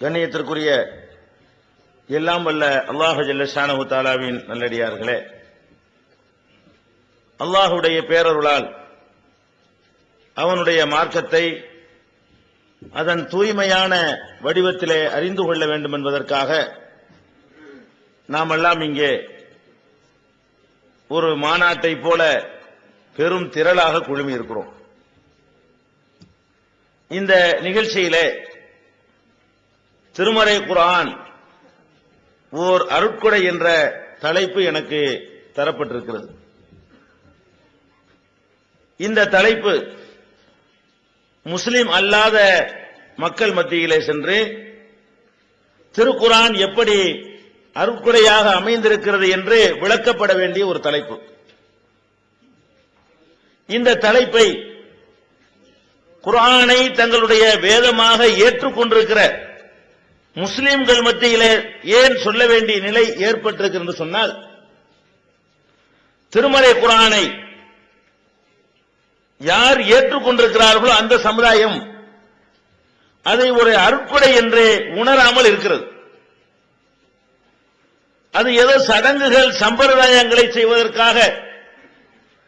கண்ணியத்திற்குரிய எல்லாம் வல்ல அல்லாஹ் ஜல்ல ஷானஹு தஆலாவின் நல்லடியார்களே, அல்லாஹுடைய பேரருளால் அவனுடைய மார்க்கத்தை அதன் தூய்மையான வடிவத்திலே அறிந்து கொள்ள வேண்டும் என்பதற்காக நாம் எல்லாம் இங்கே ஒரு மாநாட்டை போல பெரும் திரளாக குழுமி இருக்கிறோம். இந்த நிகழ்ச்சியிலே திருமறை குர்ஆன் ஓர் அருட்கொடை என்ற தலைப்பு எனக்கு தரப்பட்டிருக்கிறது. இந்த தலைப்பு முஸ்லிம் அல்லாத மக்கள் மத்தியிலே சென்று திருக்குர்ஆன் எப்படி அருட்கொடையாக அமைந்திருக்கிறது என்று விளக்கப்பட வேண்டிய ஒரு தலைப்பு. இந்த தலைப்பை குர்ஆனை தங்களுடைய வேதமாக ஏற்றுக்கொண்டிருக்கிற முஸ்லிம்கள் மத்தியிலே ஏன் சொல்ல வேண்டிய நிலை ஏற்பட்டிருக்கிறது என்று சொன்னால், திருமறை குர்ஆனை யார் ஏற்றுக்கொண்டிருக்கிறார்களோ அந்த சமுதாயம் அதை ஒரு அருட்கொடை என்று உணராமல் இருக்கிறது. அது ஏதோ சடங்குகள் சம்பிரதாயங்களை செய்வதற்காக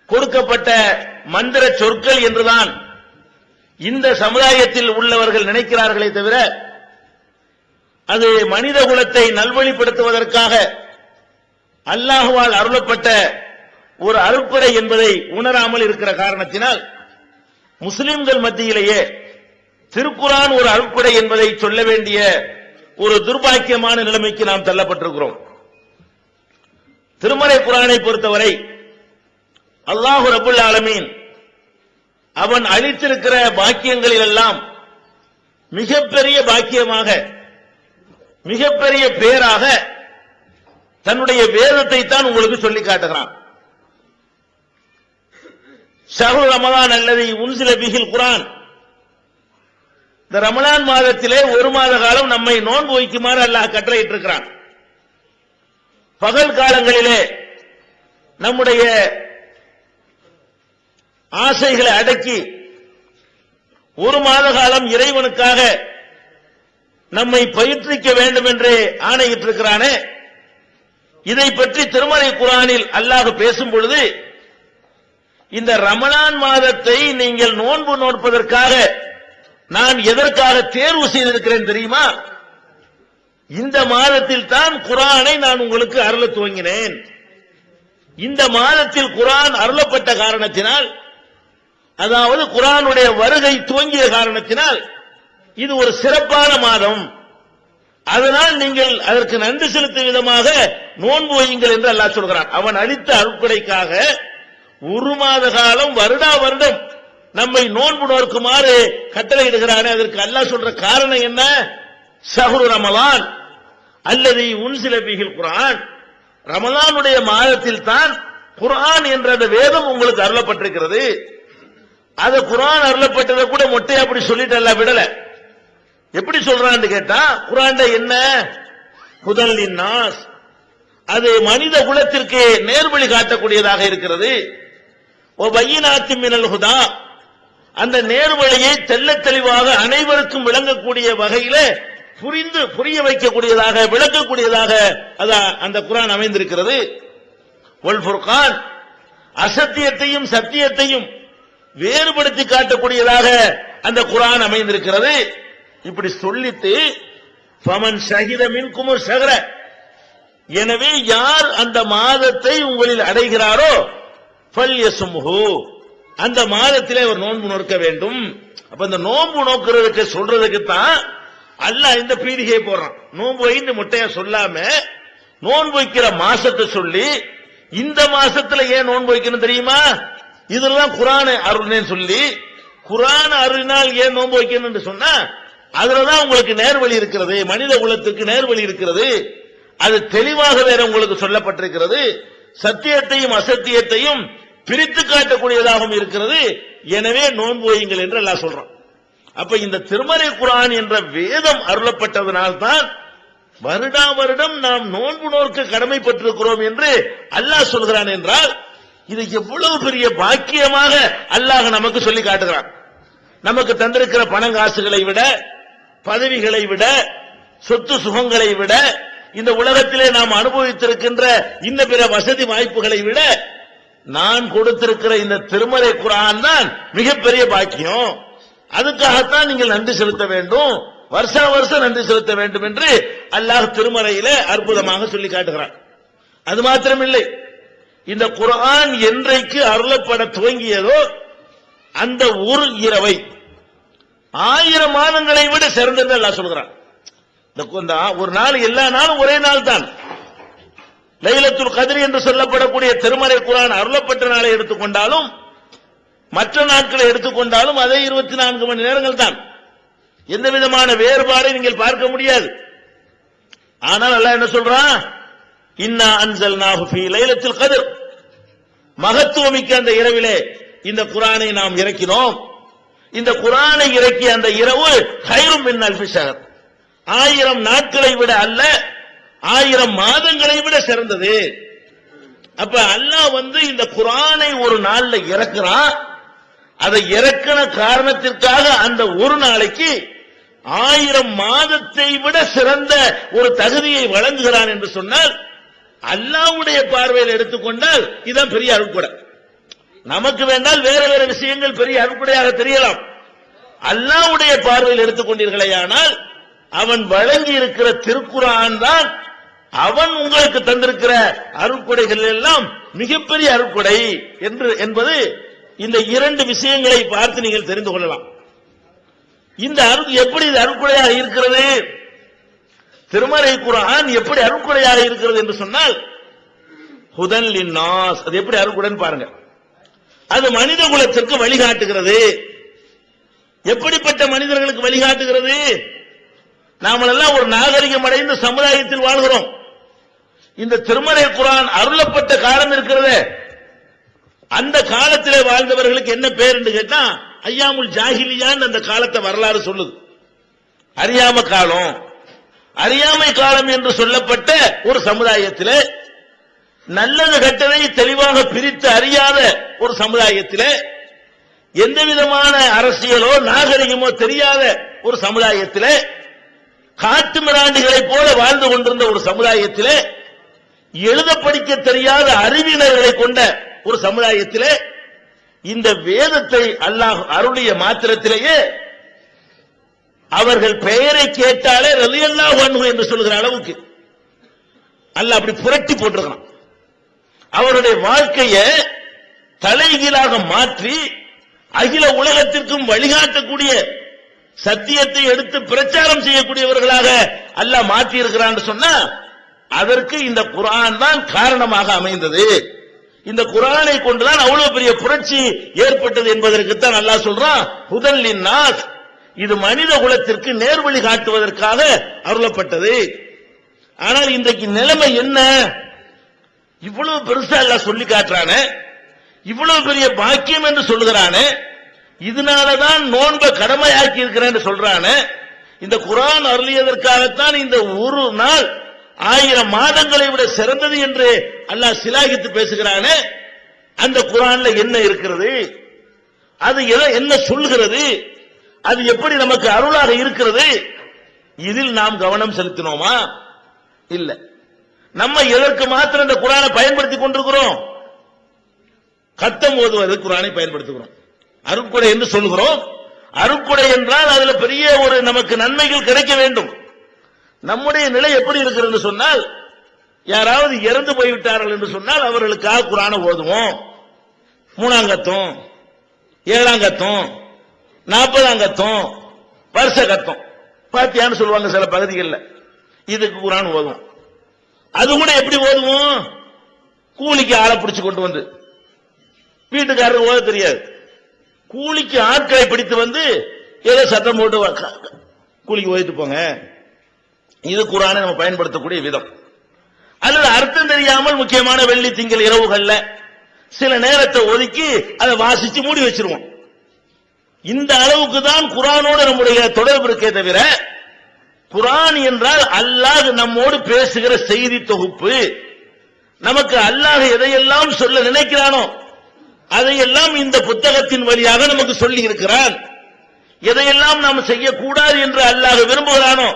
கொடுக்கப்பட்ட மந்திர சொற்கள் என்றுதான் இந்த சமுதாயத்தில் உள்ளவர்கள் நினைக்கிறார்களே தவிர, அது மனித குலத்தை நல்வழிப்படுத்துவதற்காக அல்லாஹ்வால் அருளப்பட்ட ஒரு அருட்கொடை என்பதை உணராமல் இருக்கிற காரணத்தினால் முஸ்லிம்கள் மத்தியிலேயே திருக்குர்ஆன் ஒரு அருட்கொடை என்பதை சொல்ல வேண்டிய ஒரு துர்பாக்கியமான நிலைமைக்கு நாம் தள்ளப்பட்டிருக்கிறோம். திருமறை குர்ஆனை பொறுத்தவரை அல்லாஹ் ரப்பல் ஆலமீன் அவன் அளித்திருக்கிற பாக்கியங்களில் எல்லாம் மிகப்பெரிய பாக்கியமாக, மிகப்பெரிய பேராக தன்னுடைய வேதத்தை தான் உங்களுக்கு சொல்லி காட்டுகிறான். ஷஹ்ரு ரமலான் அல்லதி உன்சில பிஹில் குர்ஆன், இந்த ரமலான் மாதத்திலே ஒரு மாத காலம் நம்மை நோன்பு வைக்குமாறு அல்லாஹ் கட்டளையிட்டிருக்கிறான். பகல் காலங்களிலே நம்முடைய ஆசைகளை அடக்கி ஒரு மாத காலம் இறைவனுக்காக நம்மை பயிற்றுவிக்க வேண்டும் என்று ஆணையிட்டிருக்கிறானே, இதை பற்றி திருமறை குர்ஆனில் அல்லாஹ் பேசும் பொழுது, இந்த ரமலான் மாதத்தை நீங்கள் நோன்பு நோற்பதற்காக நான் எதற்காக தேர்வு செய்திருக்கிறேன் தெரியுமா? இந்த மாதத்தில் தான் குர்ஆனை நான் உங்களுக்கு அருள துவங்கினேன். இந்த மாதத்தில் குர்ஆன் அருளப்பட்ட காரணத்தினால், அதாவது குர்ஆனுடைய வருகை துவங்கிய காரணத்தினால் இது ஒரு சிறப்பான மாதம். அதனால் நீங்கள் அதற்கு நன்றி செலுத்தும் விதமாக நோன்பு வையுங்கள் என்று அல்லாஹ் சொல்கிறான். அவன் அளித்த அருட்கொடைக்காக ஒரு மாத காலம் வருடா வருடம் நம்மை நோன்பு நோக்குமாறு கட்டளையிடுகிறானே, அதற்கு அல்லாஹ் சொல்ற காரணம் என்ன? ஷஹ்ரு ரமலான் அல்லதி உன்சில பிஹில் குர்ஆன், ரமலானுடைய மாதத்தில் தான் குர்ஆன் என்ற அந்த வேதம் உங்களுக்கு அருளப்பட்டிருக்கிறது. அது குர்ஆன் அருளப்பட்டதை கூட மொட்டையா அப்படி சொல்லிட்டு எல்லாம் விடல. எப்படி சொல்றான்னு கேட்டா, குர்ஆன் என்ன? ஹுதல் லின்னாஸ், அது மனித குலத்திற்கு நேர்வழி காட்டக்கூடியதாக இருக்கிறது. ஓ பையினாத்தின் மினல் ஹுதா, அந்த நேர்வழியை தெள்ளத் தெளிவாக அனைவருக்கும் விளங்கக்கூடிய வகையில புரிய வைக்கக்கூடியதாக, விளக்கக்கூடியதாக அந்த குர்ஆன் அமைந்திருக்கிறது. வல் ஃபுர்கான், அசத்தியத்தையும் சத்தியத்தையும் வேறுபடுத்தி காட்டக்கூடியதாக அந்த குர்ஆன் அமைந்திருக்கிறது. இப்படி சொல்லிட்டு ஃபமன் ஷஹித மின்கும் ஷஹ்ர, எனவே யார் அந்த மாதத்தை உங்களில் அடைகிறாரோ ஃபல்யஸ்முஹு, அந்த மாதத்திலே ஒரு நோன்பு நோக்க வேண்டும். அப்ப இந்த நோன்பு நோக்கிறதுக்கு சொல்றதுக்கு தான் அல்லாஹ் இந்த பீடிகை போடுறான். நோன்பு வைன்னு முட்டையா சொல்லாம நோன்பு வைக்கிற மாசத்தை சொல்லி, இந்த மாசத்துல ஏன் நோன்பு வைக்கணும் தெரியுமா? இதுலதான் குர்ஆன் அருள்னு சொல்லி, குர்ஆன் அருளினால் ஏன் நோன்பு வைக்கணும் சொன்னா, அதுலதான் உங்களுக்கு நேர்வழி இருக்கிறது, மனித குலத்துக்கு நேர்வழி இருக்கிறது. அது தெளிவாக வேற உங்களுக்கு சொல்லப்பட்டிருக்கிறது. சத்தியத்தையும் அசத்தியத்தையும் பிரித்து காட்டக்கூடியதாகவும் இருக்கிறது. எனவே நோன்பு வையுங்கள் என்று அல்லாஹ் சொல்றான். அப்ப இந்த திருமறை குர்ஆன் என்ற வேதம் அருளப்பட்டதனால்தான் வருடா வருடம் நாம் நோன்பு நோக்க கடமைப்பட்டிருக்கிறோம் என்று அல்லாஹ் சொல்கிறான் என்றால், இது எவ்வளவு பெரிய பாக்கியமாக அல்லாஹ் நமக்கு சொல்லி காட்டுகிறான். நமக்கு தந்திருக்கிற பணங்காசுகளை விட, பதவிகளை விட, சொத்து சுகங்களை விட, இந்த உலகத்திலே நாம் அனுபவித்திருக்கின்ற இன்ன பிற வசதி வாய்ப்புகளை விட நான் கொடுத்திருக்கிற இந்த திருமறை குர்ஆன் தான் மிகப்பெரிய பாக்கியம். அதுக்காகத்தான் நீங்கள் நன்றி செலுத்த வேண்டும், வருஷா வருஷம் நன்றி செலுத்த வேண்டும் என்று அல்லாஹ் திருமறையில அற்புதமாக சொல்லி காட்டுகிறான். அது மாத்திரமில்லை, இந்த குர்ஆன் என்றைக்கு அருளப்பட துவங்கியதோ அந்த ஒரு இரவை 1000 மாதங்களை விட சிறந்தது அல்லாஹ் சொல்கிறான். ஒரு நாள், எல்லா நாளும் ஒரே நாள் தான். லைலத்துல் கத்ர் என்று சொல்லப்படக்கூடிய திருமறை குர்ஆன் அருளப்பட்ட நாளை எடுத்துக்கொண்டாலும் மற்ற நாட்களை எடுத்துக்கொண்டாலும் அதே 24 மணி நேரங்கள் தான். எந்த விதமான வேறுபாடை நீங்கள் பார்க்க முடியாது. ஆனால் அல்லாஹ் என்ன சொல்றான்? இன்னா அன்ஸல்நாஹு ஃபீ லைலத்துல் கத்ர், மகத்துவமிக்க அந்த இரவிலே இந்த குர்ஆனை நாம் இறக்கினோம். இந்த குர்ஆனை இறக்கிய அந்த இரவு கைரும் மின் அல்ஃபி ஷஹர், 1000 நாட்களை விட அல்ல, 1000 மாதங்களை விட சிறந்தது. அப்ப அல்லாஹ் இந்த குர்ஆனை ஒரு நாள்ல இறக்குறான். அதை இறக்கின காரணத்திற்காக அந்த ஒரு நாளைக்கு 1000 மாதத்தை விட சிறந்த ஒரு தகுதியை வழங்குகிறான் என்று சொன்னால், அல்லாஹ்வுடைய பார்வையில் எடுத்துக்கொண்டால் இதுதான் பெரிய அருட்கொடை. நமக்கு வேண்டால் வேற வேற விஷயங்கள் பெரிய அருட்கொடையாக தெரியலாம். அல்லாஹ்வுடைய பார்வையில் எடுத்துக்கொண்டீர்களேயானால் அவன் வழங்கி இருக்கிற திருக்குர்ஆன் தான் அவன் உங்களுக்கு தந்திருக்கிற அருட்கொடைகள் எல்லாம் மிகப்பெரிய அருட்கொடை என்பது இந்த 2 விஷயங்களை பார்த்து நீங்கள் தெரிந்து கொள்ளலாம். இந்த எப்படி இது அருட்கொடையாக இருக்கிறது, திருமறை குர்ஆன் எப்படி அருட்கொடையாக இருக்கிறது என்று சொன்னால், ஹுதன் லின்னாஸ், அது எப்படி அருட்கொடைன்னு பாருங்க. அது மனித குலத்திற்கு வழிகாட்டுகிறது. எப்படிப்பட்ட மனிதர்களுக்கு வழிகாட்டுகிறது? நாமெல்லாம் ஒரு நாகரிகம் அடைந்த சமுதாயத்தில் வாழ்கிறோம். இந்த திருமறை குர்ஆன் அருளப்பட்ட காலம் இருக்கிறது, அந்த காலத்திலே வாழ்ந்தவர்களுக்கு என்ன பேர் என்று கேட்டா ஐயாமுல் ஜாஹிலியான்னு அந்த காலத்தை வரலாறு சொல்லுது. அறியாம காலம், அறியாமை காலம் என்று சொல்லப்பட்ட ஒரு சமுதாயத்திலே, நல்லது கெட்டதை தெளிவாக பிரித்து அறியாத ஒரு சமுதாயத்திலே, எந்த விதமான அரசியலோ நாகரிகமோ தெரியாத ஒரு சமுதாயத்திலே, காட்டு மிராண்டிகளைப் போல வாழ்ந்து கொண்டிருந்த ஒரு சமுதாயத்திலே, எழுத படிக்க தெரியாத அறிவினர்களை கொண்ட ஒரு சமுதாயத்திலே, இந்த வேதத்தை அல்லாஹ் அருளிய மாத்திரத்திலேயே அவர்கள் பெயரை கேட்டாலே ரலியல்லாஹு அன்ஹு என்று சொல்கிற அளவுக்கு அல்லாஹ் அப்படி புரட்டி போட்டிருக்கிறான். அவருடைய வாழ்க்கையை தலைகீழாக மாற்றி அகில உலகத்திற்கும் வழிகாட்டக்கூடிய சத்தியத்தை எடுத்து பிரச்சாரம் செய்யக்கூடியவர்களாக அல்லாஹ் மாற்றி இருக்கிறான் சொன்னா, அதற்கு இந்த குர்ஆன் தான் காரணமாக அமைந்தது. இந்த குர்ஆனை கொண்டுதான் அவ்வளவு பெரிய புரட்சி ஏற்பட்டது என்பதற்கு தான் அல்லாஹ் சொல்றான் ஹுதன் லின்னாஸ், இது மனித குலத்திற்கு நேர்வழி காட்டுவதற்காக அருளப்பட்டது. ஆனால் இன்றைக்கு நிலைமை என்ன? இவ்வளவு பெருசா அல்லாஹ் சொல்லி காட்டுறானே, இவ்வளவு பெரிய பாக்கியம் என்று சொல்லுகிறானே, இதனாலதான் நோன்பை கடமையாக்கி இருக்கிறேன் சொல்றானே, இந்த குர்ஆன் அருளியதற்காகத்தான் இந்த ஒரு நாள் 1000 மாதங்களை விட சிறந்தது என்று அல்லாஹ் சிலாகித்து பேசுகிறானே, அந்த குர்ஆன்ல என்ன இருக்கிறது? அது என்ன சொல்கிறது? அது எப்படி நமக்கு அருளாக இருக்கிறது? இதில் நாம் கவனம் செலுத்தினோமா? இல்ல. நம்ம எதற்கு மாத்திரம் இந்த குர்ஆனை பயன்படுத்திக் கொண்டிருக்கிறோம்? கத்தம் ஓதுவது குர்ஆனை பயன்படுத்துகிறோம். அருட்கொடை என்று சொல்கிறோம். அருட்கொடை என்றால் அதுல பெரிய ஒரு நமக்கு நன்மைகள் கிடைக்க வேண்டும். நம்முடைய நிலை எப்படி இருக்கிறது சொன்னால், யாராவது இறந்து போய்விட்டார்கள் என்று சொன்னால் அவர்களுக்காக குர்ஆனை ஓதுவோம். 3ஆம் கத்தம், 7ஆம் கத்தம், 40ஆம் கத்தம், வருஷ கத்தம், பாத்தியான்னு சொல்லுவாங்க சில பகுதிகளில். இதுக்கு குர்ஆன் ஓதுவோம். அது கூட எப்படி ஓதுவோம்? கூலிக்கு ஆளை பிடிச்சு கொண்டு வந்து, வீட்டுக்காரருக்கு ஓத தெரியாது, கூலிக்கு ஆட்களை பிடித்து வந்து ஏதோ சத்தம் போட்டு கூலிக்கு ஓதிட்டு போங்க. இது குர்ஆனை நம்ம பயன்படுத்தக்கூடிய விதம். அல்லது அர்த்தம் தெரியாமல் முக்கியமான வெள்ளி திங்கள் இரவுகள்ல சில நேரத்தை ஒதுக்கி அதை வாசிச்சு மூடி வச்சிருவோம். இந்த அளவுக்கு தான் குர்ஆனோட நம்முடைய தொடர்பு இருக்கே தவிர, குர்ஆன் என்றால் அல்லாஹ் நம்மோடு பேசுகிற செய்தி தொகுப்பு. நமக்கு அல்லாஹ் எதையெல்லாம் சொல்ல நினைக்கிறானோ அதையெல்லாம் இந்த புத்தகத்தின் வழியாக நமக்கு சொல்லி இருக்கிறான். எதையெல்லாம் நாம் செய்யக்கூடாது என்று அல்லாஹ் விரும்புகிறானோ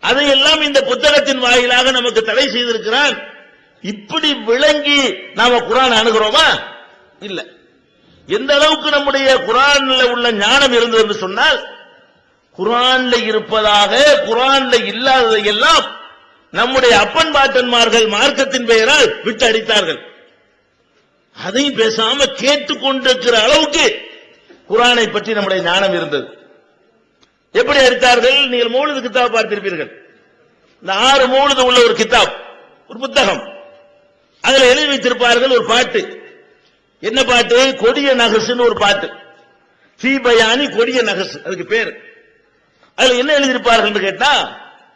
அதையெல்லாம் இந்த புத்தகத்தின் வாயிலாக நமக்கு தடை செய்திருக்கிறான். இப்படி விளங்கி நாம குர்ஆன் அணுகிறோமா? இல்ல. எந்த அளவுக்கு நம்முடைய குர்ஆன்ல உள்ள ஞானம் இருந்தது என்று சொன்னால், குர்ஆன்ல இருப்பதாக குர்ஆன்ல இல்லாததை எல்லாம் நம்முடைய அப்பன் பாட்டன்மார்கள் மார்க்கத்தின் பெயரால் விட்டு அடித்தார்கள். அதையும் பேசாம கேட்டுக்கொண்டிருக்கிற அளவுக்கு குர்ஆனை பற்றி நம்முடைய ஞானம் இருந்தது. எப்படி அடித்தார்கள்? நீங்கள் மௌலிது கிதாப் பார்த்திருப்பீர்கள். இந்த 6 மௌலிது உள்ள ஒரு கிதாப், ஒரு புத்தகம். அதில் எழுதி வைத்திருப்பார்கள் ஒரு பாட்டு. என்ன பாட்டு? கொடிய நகசுன்னு ஒரு பாட்டு. ஃபீபயானி கொடிய நகசு, அதுக்கு பேர். அதுல என்ன எழுதியிருப்பார்கள் கேட்டா,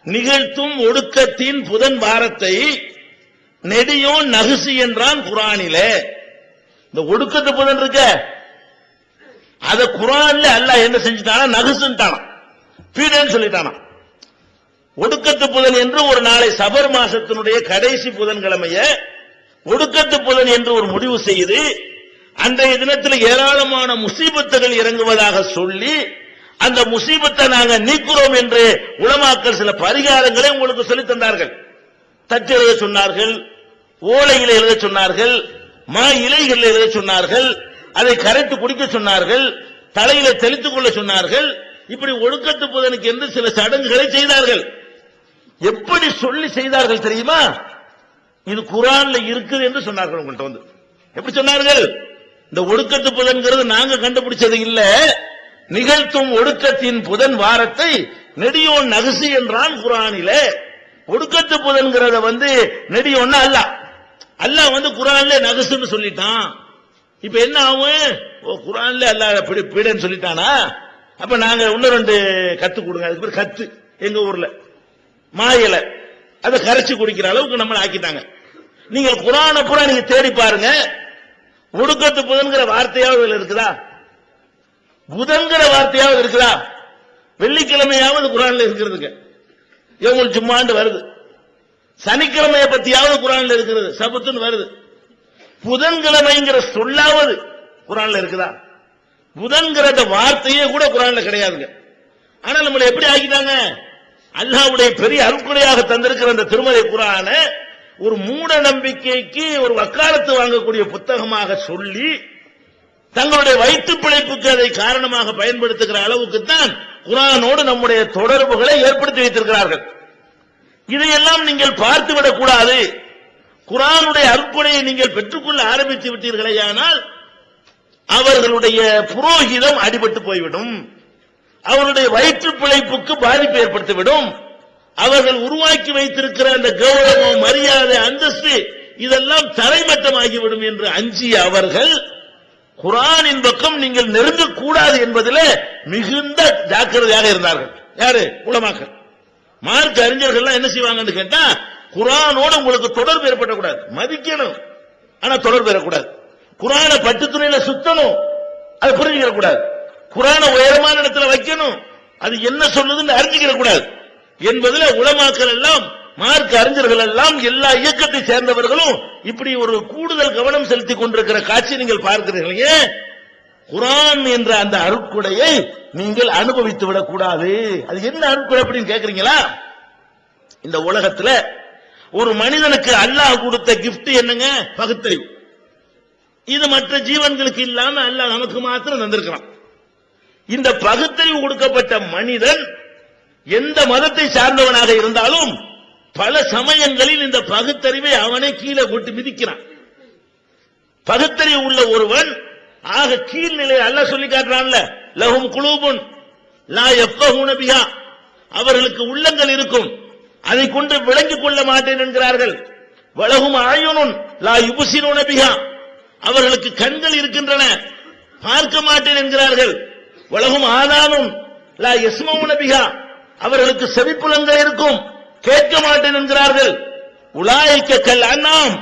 நிகழ்த்தும் ஒடுக்கத்தின் புதன் வாரத்தை நெடியோன் நகுசு என்றான் குர்ஆனிலே. இந்த ஒடுக்கத்து புதன் இருக்க, அத குர்ஆன்ல அல்லாஹ் என்ன செஞ்சுட்டானா? நகுசுன்ட்டானா, பீடன்னு சொல்லிட்டானா. ஒடுக்கத்து புதன் என்று ஒரு நாளை சபர் மாசத்தினுடைய கடைசி புதன்கிழமைய ஒடுக்கத்து புதன் என்று ஒரு முடிவு செய்து அன்றைய தினத்தில் ஏராளமான முசீபத்துகள் இறங்குவதாக சொல்லி அந்த முசீபத்தை நாங்க நீக்குறோம் என்று உலமாக்கள் சில பரிகாரங்களை உங்களுக்கு சொல்லித் தந்தார்கள். தட்டு எழுத சொன்னார்கள், ஓலையில் எழுத சொன்னார்கள், மா இலைகளில் எழுத சொன்னார்கள், அதை கரைத்து குடிக்க சொன்னார்கள், தலையில தெளித்துக் கொள்ள சொன்னார்கள். இப்படி ஒடுக்கத்து புதனுக்கு என்று சில சடங்குகளை செய்தார்கள். எப்படி சொல்லி செய்தார்கள் தெரியுமா? இது குர்ஆன்ல இருக்குது என்று சொன்னார்கள். உங்கள்கிட்ட வந்து எப்படி சொன்னார்கள்? இந்த ஒடுக்கத்து புதன்கிறது நாங்க கண்டுபிடிச்சது இல்ல, நிகழ்த்தும் ஒடுக்கத்தின் புதன் வாரத்தை நெடியோன் நகுசு என்றான் குர்ஆனிலே. ஒடுக்கத்து புதன்கிறத வந்து நெடியோன்னா அல்லாஹ் வந்து குர்ஆன்ல நகுசுன்னு சொல்லிட்டான். இப்ப என்ன ஆகும்? குர்ஆன்ல அல்லாஹ் பீடன்னு சொல்லிட்டானா? அப்ப நாங்க இன்னும் 2 கத்து கொடுங்க. அதுக்கு பேர் கத்து. எங்க ஊர்ல மாயில அதை கரைச்சு குடிக்கிற அளவுக்கு நம்ம ஆக்கிட்டாங்க. நீங்க குர்ஆனை பூரா நீங்க தேடி பாருங்க, ஒடுக்கத்து புதன்கிற வார்த்தையாவது இருக்குதா? புதன்கிற வார்த்தையாவது இருக்குதா? வெள்ளிக்கிழமையாவது குர்ஆன்ல இருக்கிறதுங்க. யௌமுல் ஜும்ஆன்னு வருது. சனிக்கிழமையை பத்தியாவது குர்ஆன்ல இருக்கிறது, சபத்துன்னு வருது. புதன்கிழமைங்கிற சொல்லாவது குர்ஆன்ல இருக்குதா? புதன்கிற வார்த்தையே கூட குர்ஆன்ல கிடையாதுங்க. ஆனா நம்மளை எப்படி ஆக்கிட்டாங்க? அல்லாஹ்வுடைய பெரிய அருட்கொடையாக தந்திருக்கிற அந்த திருமறை குர்ஆனை ஒரு மூட நம்பிக்கைக்கு ஒரு வக்காலத்து வாங்கக்கூடிய புத்தகமாக சொல்லி தங்களுடைய வயிற்று பிழைப்புக்கு அதை காரணமாக பயன்படுத்துகிற அளவுக்கு தான் குர்ஆனோடு நம்முடைய தொடர்புகளை ஏற்படுத்தி வைத்திருக்கிறார்கள். இதையெல்லாம் நீங்கள் பார்த்துவிடக் கூடாது. குர்ஆனுடைய அருட்கொடையை நீங்கள் பெற்றுக்கொள்ள ஆரம்பித்து விட்டீர்களேயானால் அவர்களுடைய புரோகிதம் அடிபட்டு போய்விடும், அவருடைய வயிற்று பிழைப்புக்கு பாதிப்பு ஏற்படுத்திவிடும். அவர்கள் உருவாக்கி வைத்திருக்கிற அந்த கௌரவம், மரியாதை, அந்தஸ்து இதெல்லாம் தரைமட்டமாகிவிடும் என்று அஞ்சிய அவர்கள் குர்ஆனின் பக்கம் நீங்கள் நெருங்கக்கூடாது என்பதில் மிகுந்த ஜாக்கிரதையாக இருந்தார்கள். யாரு? உலமாக்கள், மார்க்க அறிஞர்கள் என்ன செய்வாங்கன்னு கேட்டா, குர்ஆனோடு உங்களுக்கு தொடர்பு ஏற்படக்கூடாது, மதிக்கணும், ஆனா தொடர்பு ஏற்படக்கூடாது. குர்ஆனை பட்டு துணியில சுத்தணும், அதை புரிஞ்சுக்க கூடாது. குர்ஆனை உயரமான இடத்துல வைக்கணும், அது என்ன சொல்லுதுன்னு அறிஞ்சிக்க கூடாது என்பதில் உலமாக்கள் எல்லாம், மார்க்க அறிஞர்கள் எல்லாம், எல்லா இயக்கத்தை சேர்ந்தவர்களும் இப்படி ஒரு கூடுதல் கவனம் செலுத்திக் கொண்டிருக்கிற காட்சி நீங்கள் பார்க்கிறீர்கள். ஏன்? குர்ஆன் என்ற அந்த அருட்கொடையை நீங்கள் அனுபவித்து விடக் கூடாது. அது என்ன அருட்கொடை அப்படின்னு கேட்கிறீங்களா? இந்த உலகத்துல ஒரு மனிதனுக்கு அல்லாஹ் கொடுத்த கிஃப்ட் என்னங்க? பகுத்தறிவு. இது மற்ற ஜீவன்களுக்கு இல்லாம அல்லாஹ் நமக்கு மாத்திரம் தந்திருக்கிறான். இந்த பகுத்தறிவு கொடுக்கப்பட்ட மனிதன் எந்த மதத்தை சார்ந்தவனாக இருந்தாலும் பல சமயங்களில் இந்த பகுத்தறிவை அவனை கீழே போட்டு மிதிக்கிறான். பகுத்தறிவு உள்ள ஒருவன் ஆக கீழ்நிலை அல்லாஹ் சொல்லி காட்டுறான்ல, லஹும் குலூபுன் லா யஃப்கஹூன பிஹா, அவர்களுக்கு உள்ளங்கள் இருக்கும், அதை கொண்டு விளங்கிக் கொள்ள மாட்டேன் என்கிறார்கள். வலஹும் அயுனுன் லா யுப்சிரூன பிஹா, அவர்களுக்கு கண்கள் இருக்கின்றன, பார்க்க மாட்டேன் என்கிறார்கள். வலஹும் ஆதானுன் லா யஸ்மஊன பிஹா, அவர்களுக்கு செவிப்புலன்கள் இருக்கும், கேட்க மாட்டேன் என்கிறார்கள். உலாயிக்க கல் அன்னாம்,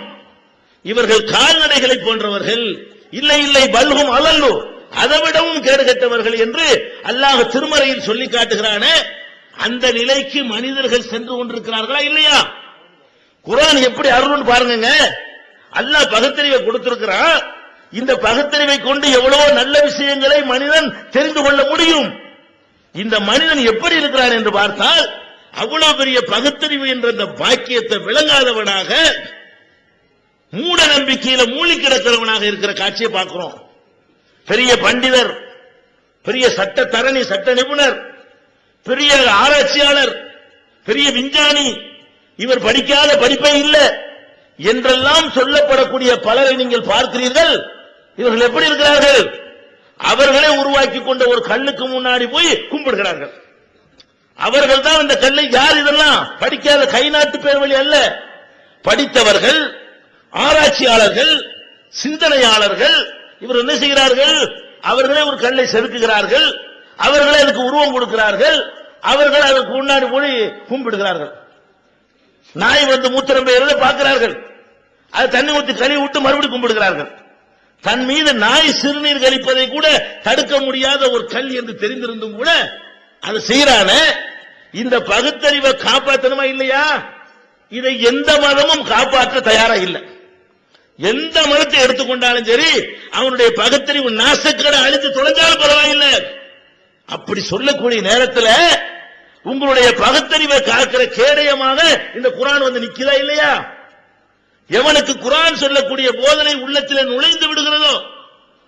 இவர்கள் கால்நடைகளை போன்றவர்கள். இல்லை இல்லை, பல்ஹும் அலல்லு, அதைவிடவும் கேடு கெட்டவர்கள் என்று அல்லாஹ் திருமறையில் சொல்லி காட்டுகிறானே, அந்த நிலைக்கு மனிதர்கள் சென்று கொண்டிருக்கிறார்களா இல்லையா? குர்ஆன் எப்படி அருள்னு பாருங்க. அல்லாஹ் பகுத்தறிவை கொடுத்திருக்கிறான். இந்த பகுத்தறிவை கொண்டு எவ்வளவோ நல்ல விஷயங்களை மனிதன் தெரிந்து கொள்ள முடியும். இந்த மனிதன் எப்படி இருக்கிறான் என்று பார்த்தால், அவ்வளவு பெரிய பகுத்தறிவு என்ற அந்த பாக்கியத்தை விளங்காதவனாக மூட நம்பிக்கையில மூழ்கி கிடக்கிறவனாக இருக்கிற காட்சியை பார்க்கிறோம். பெரிய பண்டிதர், பெரிய சட்ட தரணி, சட்ட நிபுணர், பெரிய ஆராய்ச்சியாளர், பெரிய விஞ்ஞானி, இவர் படிக்காத படிப்பே இல்லை என்றெல்லாம் சொல்லப்படக்கூடிய பலரை நீங்கள் பார்க்கிறீர்கள். இவர்கள் எப்படி இருக்கிறார்கள்? அவர்களே உருவாக்கி கொண்ட ஒரு கல்லுக்கு முன்னாடி போய் கும்பிடுகிறார்கள். அவர்கள் தான் இந்த கல்லை. யார் இதெல்லாம்? படிக்காத கை நாட்டு பேர் வழி அல்ல, படித்தவர்கள், ஆராய்ச்சியாளர்கள், சிந்தனையாளர்கள். இவர் என்ன செய்கிறார்கள்? அவர்களே ஒரு கல்லை செதுக்குகிறார்கள், அவர்களே அதுக்கு உருவம் கொடுக்கிறார்கள், அவர்கள் அதுக்கு முன்னாடி போய் கும்பிடுகிறார்கள். நாய் வந்து மூத்திரம் பெயர்களை பார்க்கிறார்கள், அது தண்ணி ஊற்றி கழுவி விட்டு மறுபடியும் கும்பிடுகிறார்கள். தன் மீது நாய் சிறுநீர் கழிப்பதை கூட தடுக்க முடியாத ஒரு கல் என்று தெரிந்திருந்தும் கூட அது செய்யறான. இந்த பகுத்தறிவை காப்பாற்றணுமா இல்லையா? இதை எந்த மதமும் காப்பாற்ற தயாரா இல்லை. எந்த மதத்தை எடுத்துக்கொண்டாலும் சரி, அவனுடைய பகுத்தறிவு நாசக்கடை அழித்து தொலைஞ்சாலும் பரவாயில்லை. அப்படி சொல்லக்கூடிய நேரத்தில் உங்களுடைய பகுத்தறிவை காக்கிற கேடயமாக இந்த குர்ஆன் வந்து நிக்கிறதா இல்லையா? எவனுக்கு குர்ஆன் சொல்லக்கூடிய போதனை உள்ளத்தில் நுழைந்து விடுகிறதோ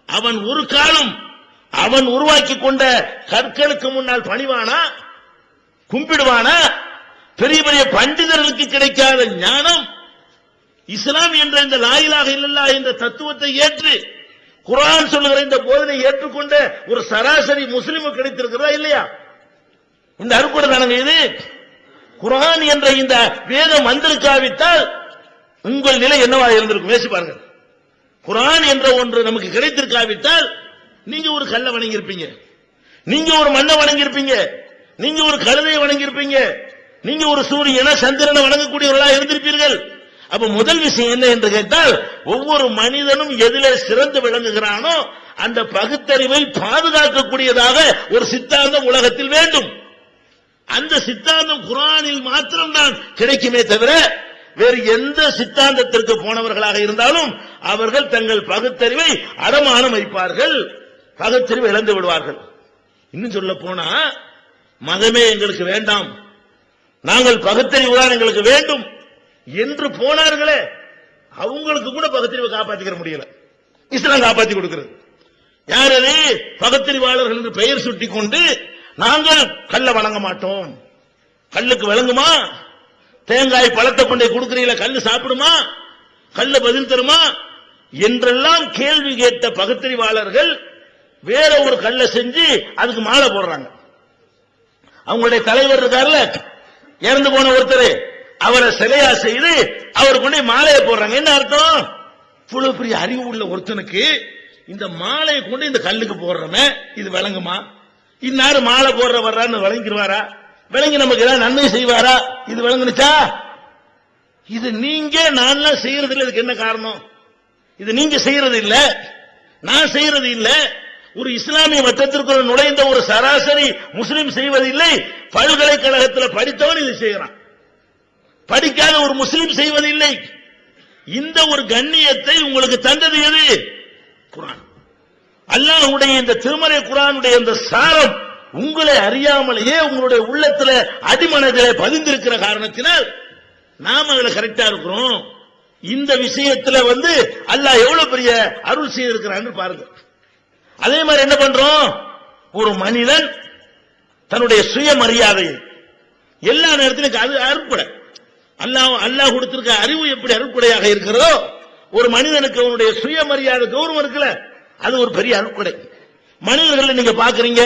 அவன் ஒரு காலம் அவன் உருவாக்கி கொண்ட கற்களுக்கு முன்னால் பணிவானா, கும்பிடுவானா? பெரிய பெரிய பண்டிதர்களுக்கு கிடைக்காத ஞானம் இஸ்லாம் என்ற இந்த லா இலாஹ இல்லல்லாஹ் என்ற தத்துவத்தை ஏற்று குர்ஆன் சொல்லுகிற இந்த போதனை ஏற்றுக்கொண்ட ஒரு சராசரி முஸ்லிமுக்கு கிடைத்திருக்கிறதா இல்லையா? இந்த அருக்குடை தானங்க இது. குர்ஆன் என்ற இந்த வேதம் வந்திருக்காவிட்டால் உங்கள் நிலை என்னவா இருந்திருக்கும் யோசிச்சு பாருங்க. குர்ஆன் என்ற ஒன்று நமக்கு கிடைத்திருக்காவிட்டால் நீங்க ஒரு கல்லை வணங்கியிருப்பீங்க, நீங்க ஒரு மண்ணை வணங்கியிருப்பீங்க, நீங்க ஒரு கழுதையை வணங்கியிருப்பீங்க, நீங்க ஒரு சூரியனை சந்திரனை வணங்கக்கூடியவர்களாக இருந்திருப்பீர்கள். அப்ப முதல் விஷயம் என்ன என்று கேட்டால், ஒவ்வொரு மனிதனும் எதிலே சிறந்து விளங்குகிறானோ அந்த பகுத்தறிவை பாதுகாக்கக்கூடியதாக ஒரு சித்தாந்தம் உலகத்தில் வேண்டும். அந்த சித்தாந்தம் குர்ஆனில் மாத்திரம்தான் கிடைக்குமே தவிர வேறு எந்த சித்தாந்தத்திற்கு போனவர்களாக இருந்தாலும் அவர்கள் தங்கள் பகுத்தறிவை அடமானம் வைப்பார்கள், பகுத்தறிவை இழந்து விடுவார்கள். இன்னும் சொல்ல போனா மதமே எங்களுக்கு வேண்டாம், நாங்கள் பகுத்தறிவு தான் எங்களுக்கு வேண்டும் என்று போனார்களே அவங்களுக்கு கூட பகுத்தறிவை காப்பாற்றிக்க முடியல. இஸ்லாம் காப்பாற்றி கொடுக்கிறது. யார் அது? பகுத்தறிவாளர்கள் என்று பெயர் சுட்டிக் கொண்டு நாங்கள் கல்ல வணங்க மாட்டோம். கல்லுக்கு விளங்குமா? தேங்காய் பழத்தை கொண்டே கொடுக்கிறீங்களா, கல்லு சாப்பிடுமா, கல்ல பதில் தருமா என்றெல்லாம் கேள்வி கேட்ட பகுத்தறிவாளர்கள் வேற ஒரு கல்லை செஞ்சு அதுக்கு மாலை போடுறாங்க. அவங்களுடைய தலைவர் இருக்கார்ல, இறந்து போன ஒருத்தர், அவரை சிலையா செய்து அவர் கொண்டே மாலையை போடுறாங்க. என்ன அர்த்தம்? இவ்வளவு பெரிய அறிவு உள்ள ஒருத்தனுக்கு இந்த மாலையை கொண்டு இந்த கல்லுக்கு போடுறமே இது விளங்குமா? இன்னாரு மாலை போடுற வர்றான்னு விளங்கிடுவாரா? விளங்கி நமக்கு ஏதாவது நன்மை செய்வாரா? இது விளங்குனுச்சா? இது நீங்க நான் செய்யறது இல்லை. இதுக்கு என்ன காரணம்? இது நீங்க செய்யறது இல்ல, நான் செய்யறது இல்ல, ஒரு இஸ்லாமிய மட்டத்திற்குள் நுழைந்த ஒரு சராசரி முஸ்லிம் செய்வதில்லை. பல்கலைக்கழகத்தில் படித்தவன் இது செய்யறான், படிக்காத ஒரு முஸ்லிம் செய்வதில்லை. இந்த ஒரு கண்ணியத்தை உங்களுக்கு தந்தது எது? குர்ஆன். அல்லாஹ்வுடைய இந்த திருமறை குர்ஆனுடைய இந்த சாரம் உங்களை அறியாமலேயே உங்களுடைய உள்ளத்தில் அடிமனதிலே பதிந்திருக்கிற காரணத்தினால் நாம அதுல கரெக்டா இருக்கிறோம். இந்த விஷயத்துல அல்லாஹ் எவ்வளவு பெரிய அருள் செய்திருக்கிறான்னு பாருங்க. அதே மாதிரி என்ன பண்றோம்? ஒரு மனிதன் தன்னுடைய சுயமரியாதையை எல்லா நேரத்திலும் அது அருட்படை. அல்லாஹ் கொடுத்திருக்க அறிவு எப்படி அருட்படையாக இருக்கிறதோ, ஒரு மனிதனுக்கு அவனுடைய சுயமரியாதை கௌரவம் இருக்குல்ல, அது ஒரு பெரிய அருட்படை. மனிதர்கள் நீங்க பாக்குறீங்க,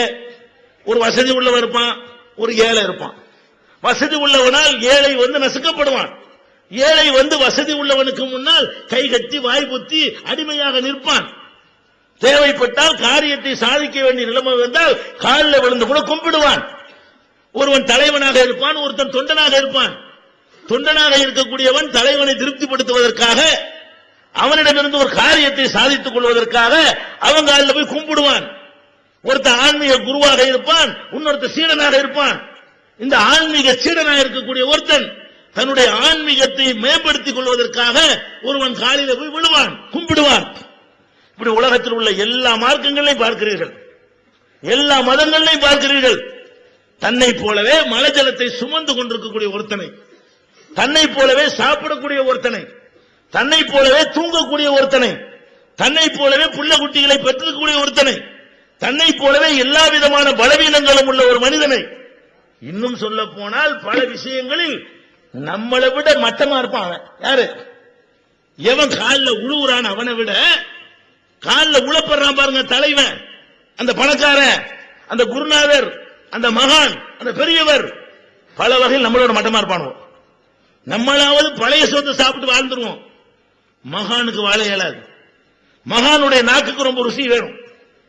ஒரு வசதி உள்ளவன் இருப்பான், ஒரு ஏழை இருப்பான். வசதி உள்ளவனால் ஏழை நசுக்கப்படுவான். ஏழை வசதி உள்ளவனுக்கு முன்னால் கை கட்டி வாய் புத்தி அடிமையாக நிற்பான். தேவைப்பட்டால் காரியத்தை சாதிக்க வேண்டிய நிலைமை வந்தால் காலில் விழுந்து கூட கும்பிடுவான். ஒருவன் தலைவனாக இருப்பான், ஒருத்தன் தொண்டனாக இருப்பான். தொண்டனாக இருக்கக்கூடியவன் தலைவனை திருப்திப்படுத்துவதற்காக, அவனிடமிருந்து ஒரு காரியத்தை சாதித்துக் கொள்வதற்காக அவன் காலில் போய் கும்பிடுவான். ஒருத்தன் ஆன்மீக குருவாக இருப்பான், இன்னொருத்த சீடனாக இருப்பான். இந்த ஆன்மீக சீடனாக இருக்கக்கூடிய ஒருத்தன் தன்னுடைய ஆன்மீகத்தை மேம்படுத்திக் கொள்வதற்காக ஒருவன் காலில போய் விழுவான், கும்பிடுவான். இப்படி உலகத்தில் உள்ள எல்லா மார்க்கங்களையும் பார்க்கிறீர்கள், எல்லா மதங்களையும் பார்க்கிறீர்கள். தன்னை போலவே மலஜலத்தை சுமந்து கொண்டிருக்கக்கூடிய ஒருத்தனை, தன்னை போலவே சாப்பிடக்கூடிய ஒருத்தனை, தன்னை போலவே தூங்கக்கூடிய ஒருத்தனை, தன்னை போலவே புள்ள குட்டிகளை பெற்றிருக்கக்கூடிய ஒருத்தனை, தன்னை போலவே எல்லா விதமான பலவீனங்களும் உள்ள ஒரு மனிதனை, இன்னும் சொல்ல போனால் பல விஷயங்களில் நம்மளை விட மட்டமா இருப்பான். அவன் யாரு? எவன் காலில் உழுவுறான் அவனை விட காலில் உழப்படுறான் பாருங்க தலைவன், அந்த பணக்காரன், அந்த குருநாதர், அந்த மகான், அந்த பெரியவர், பல வகையில் நம்மளோட மட்டமா இருப்பானோ. நம்மளாவது பழைய சொத்தை சாப்பிட்டு வாழ்ந்துருவோம், மகானுக்கு வாழ இயலாது. மகானுடைய நாக்குக்கு ரொம்ப ருசி வேணும்.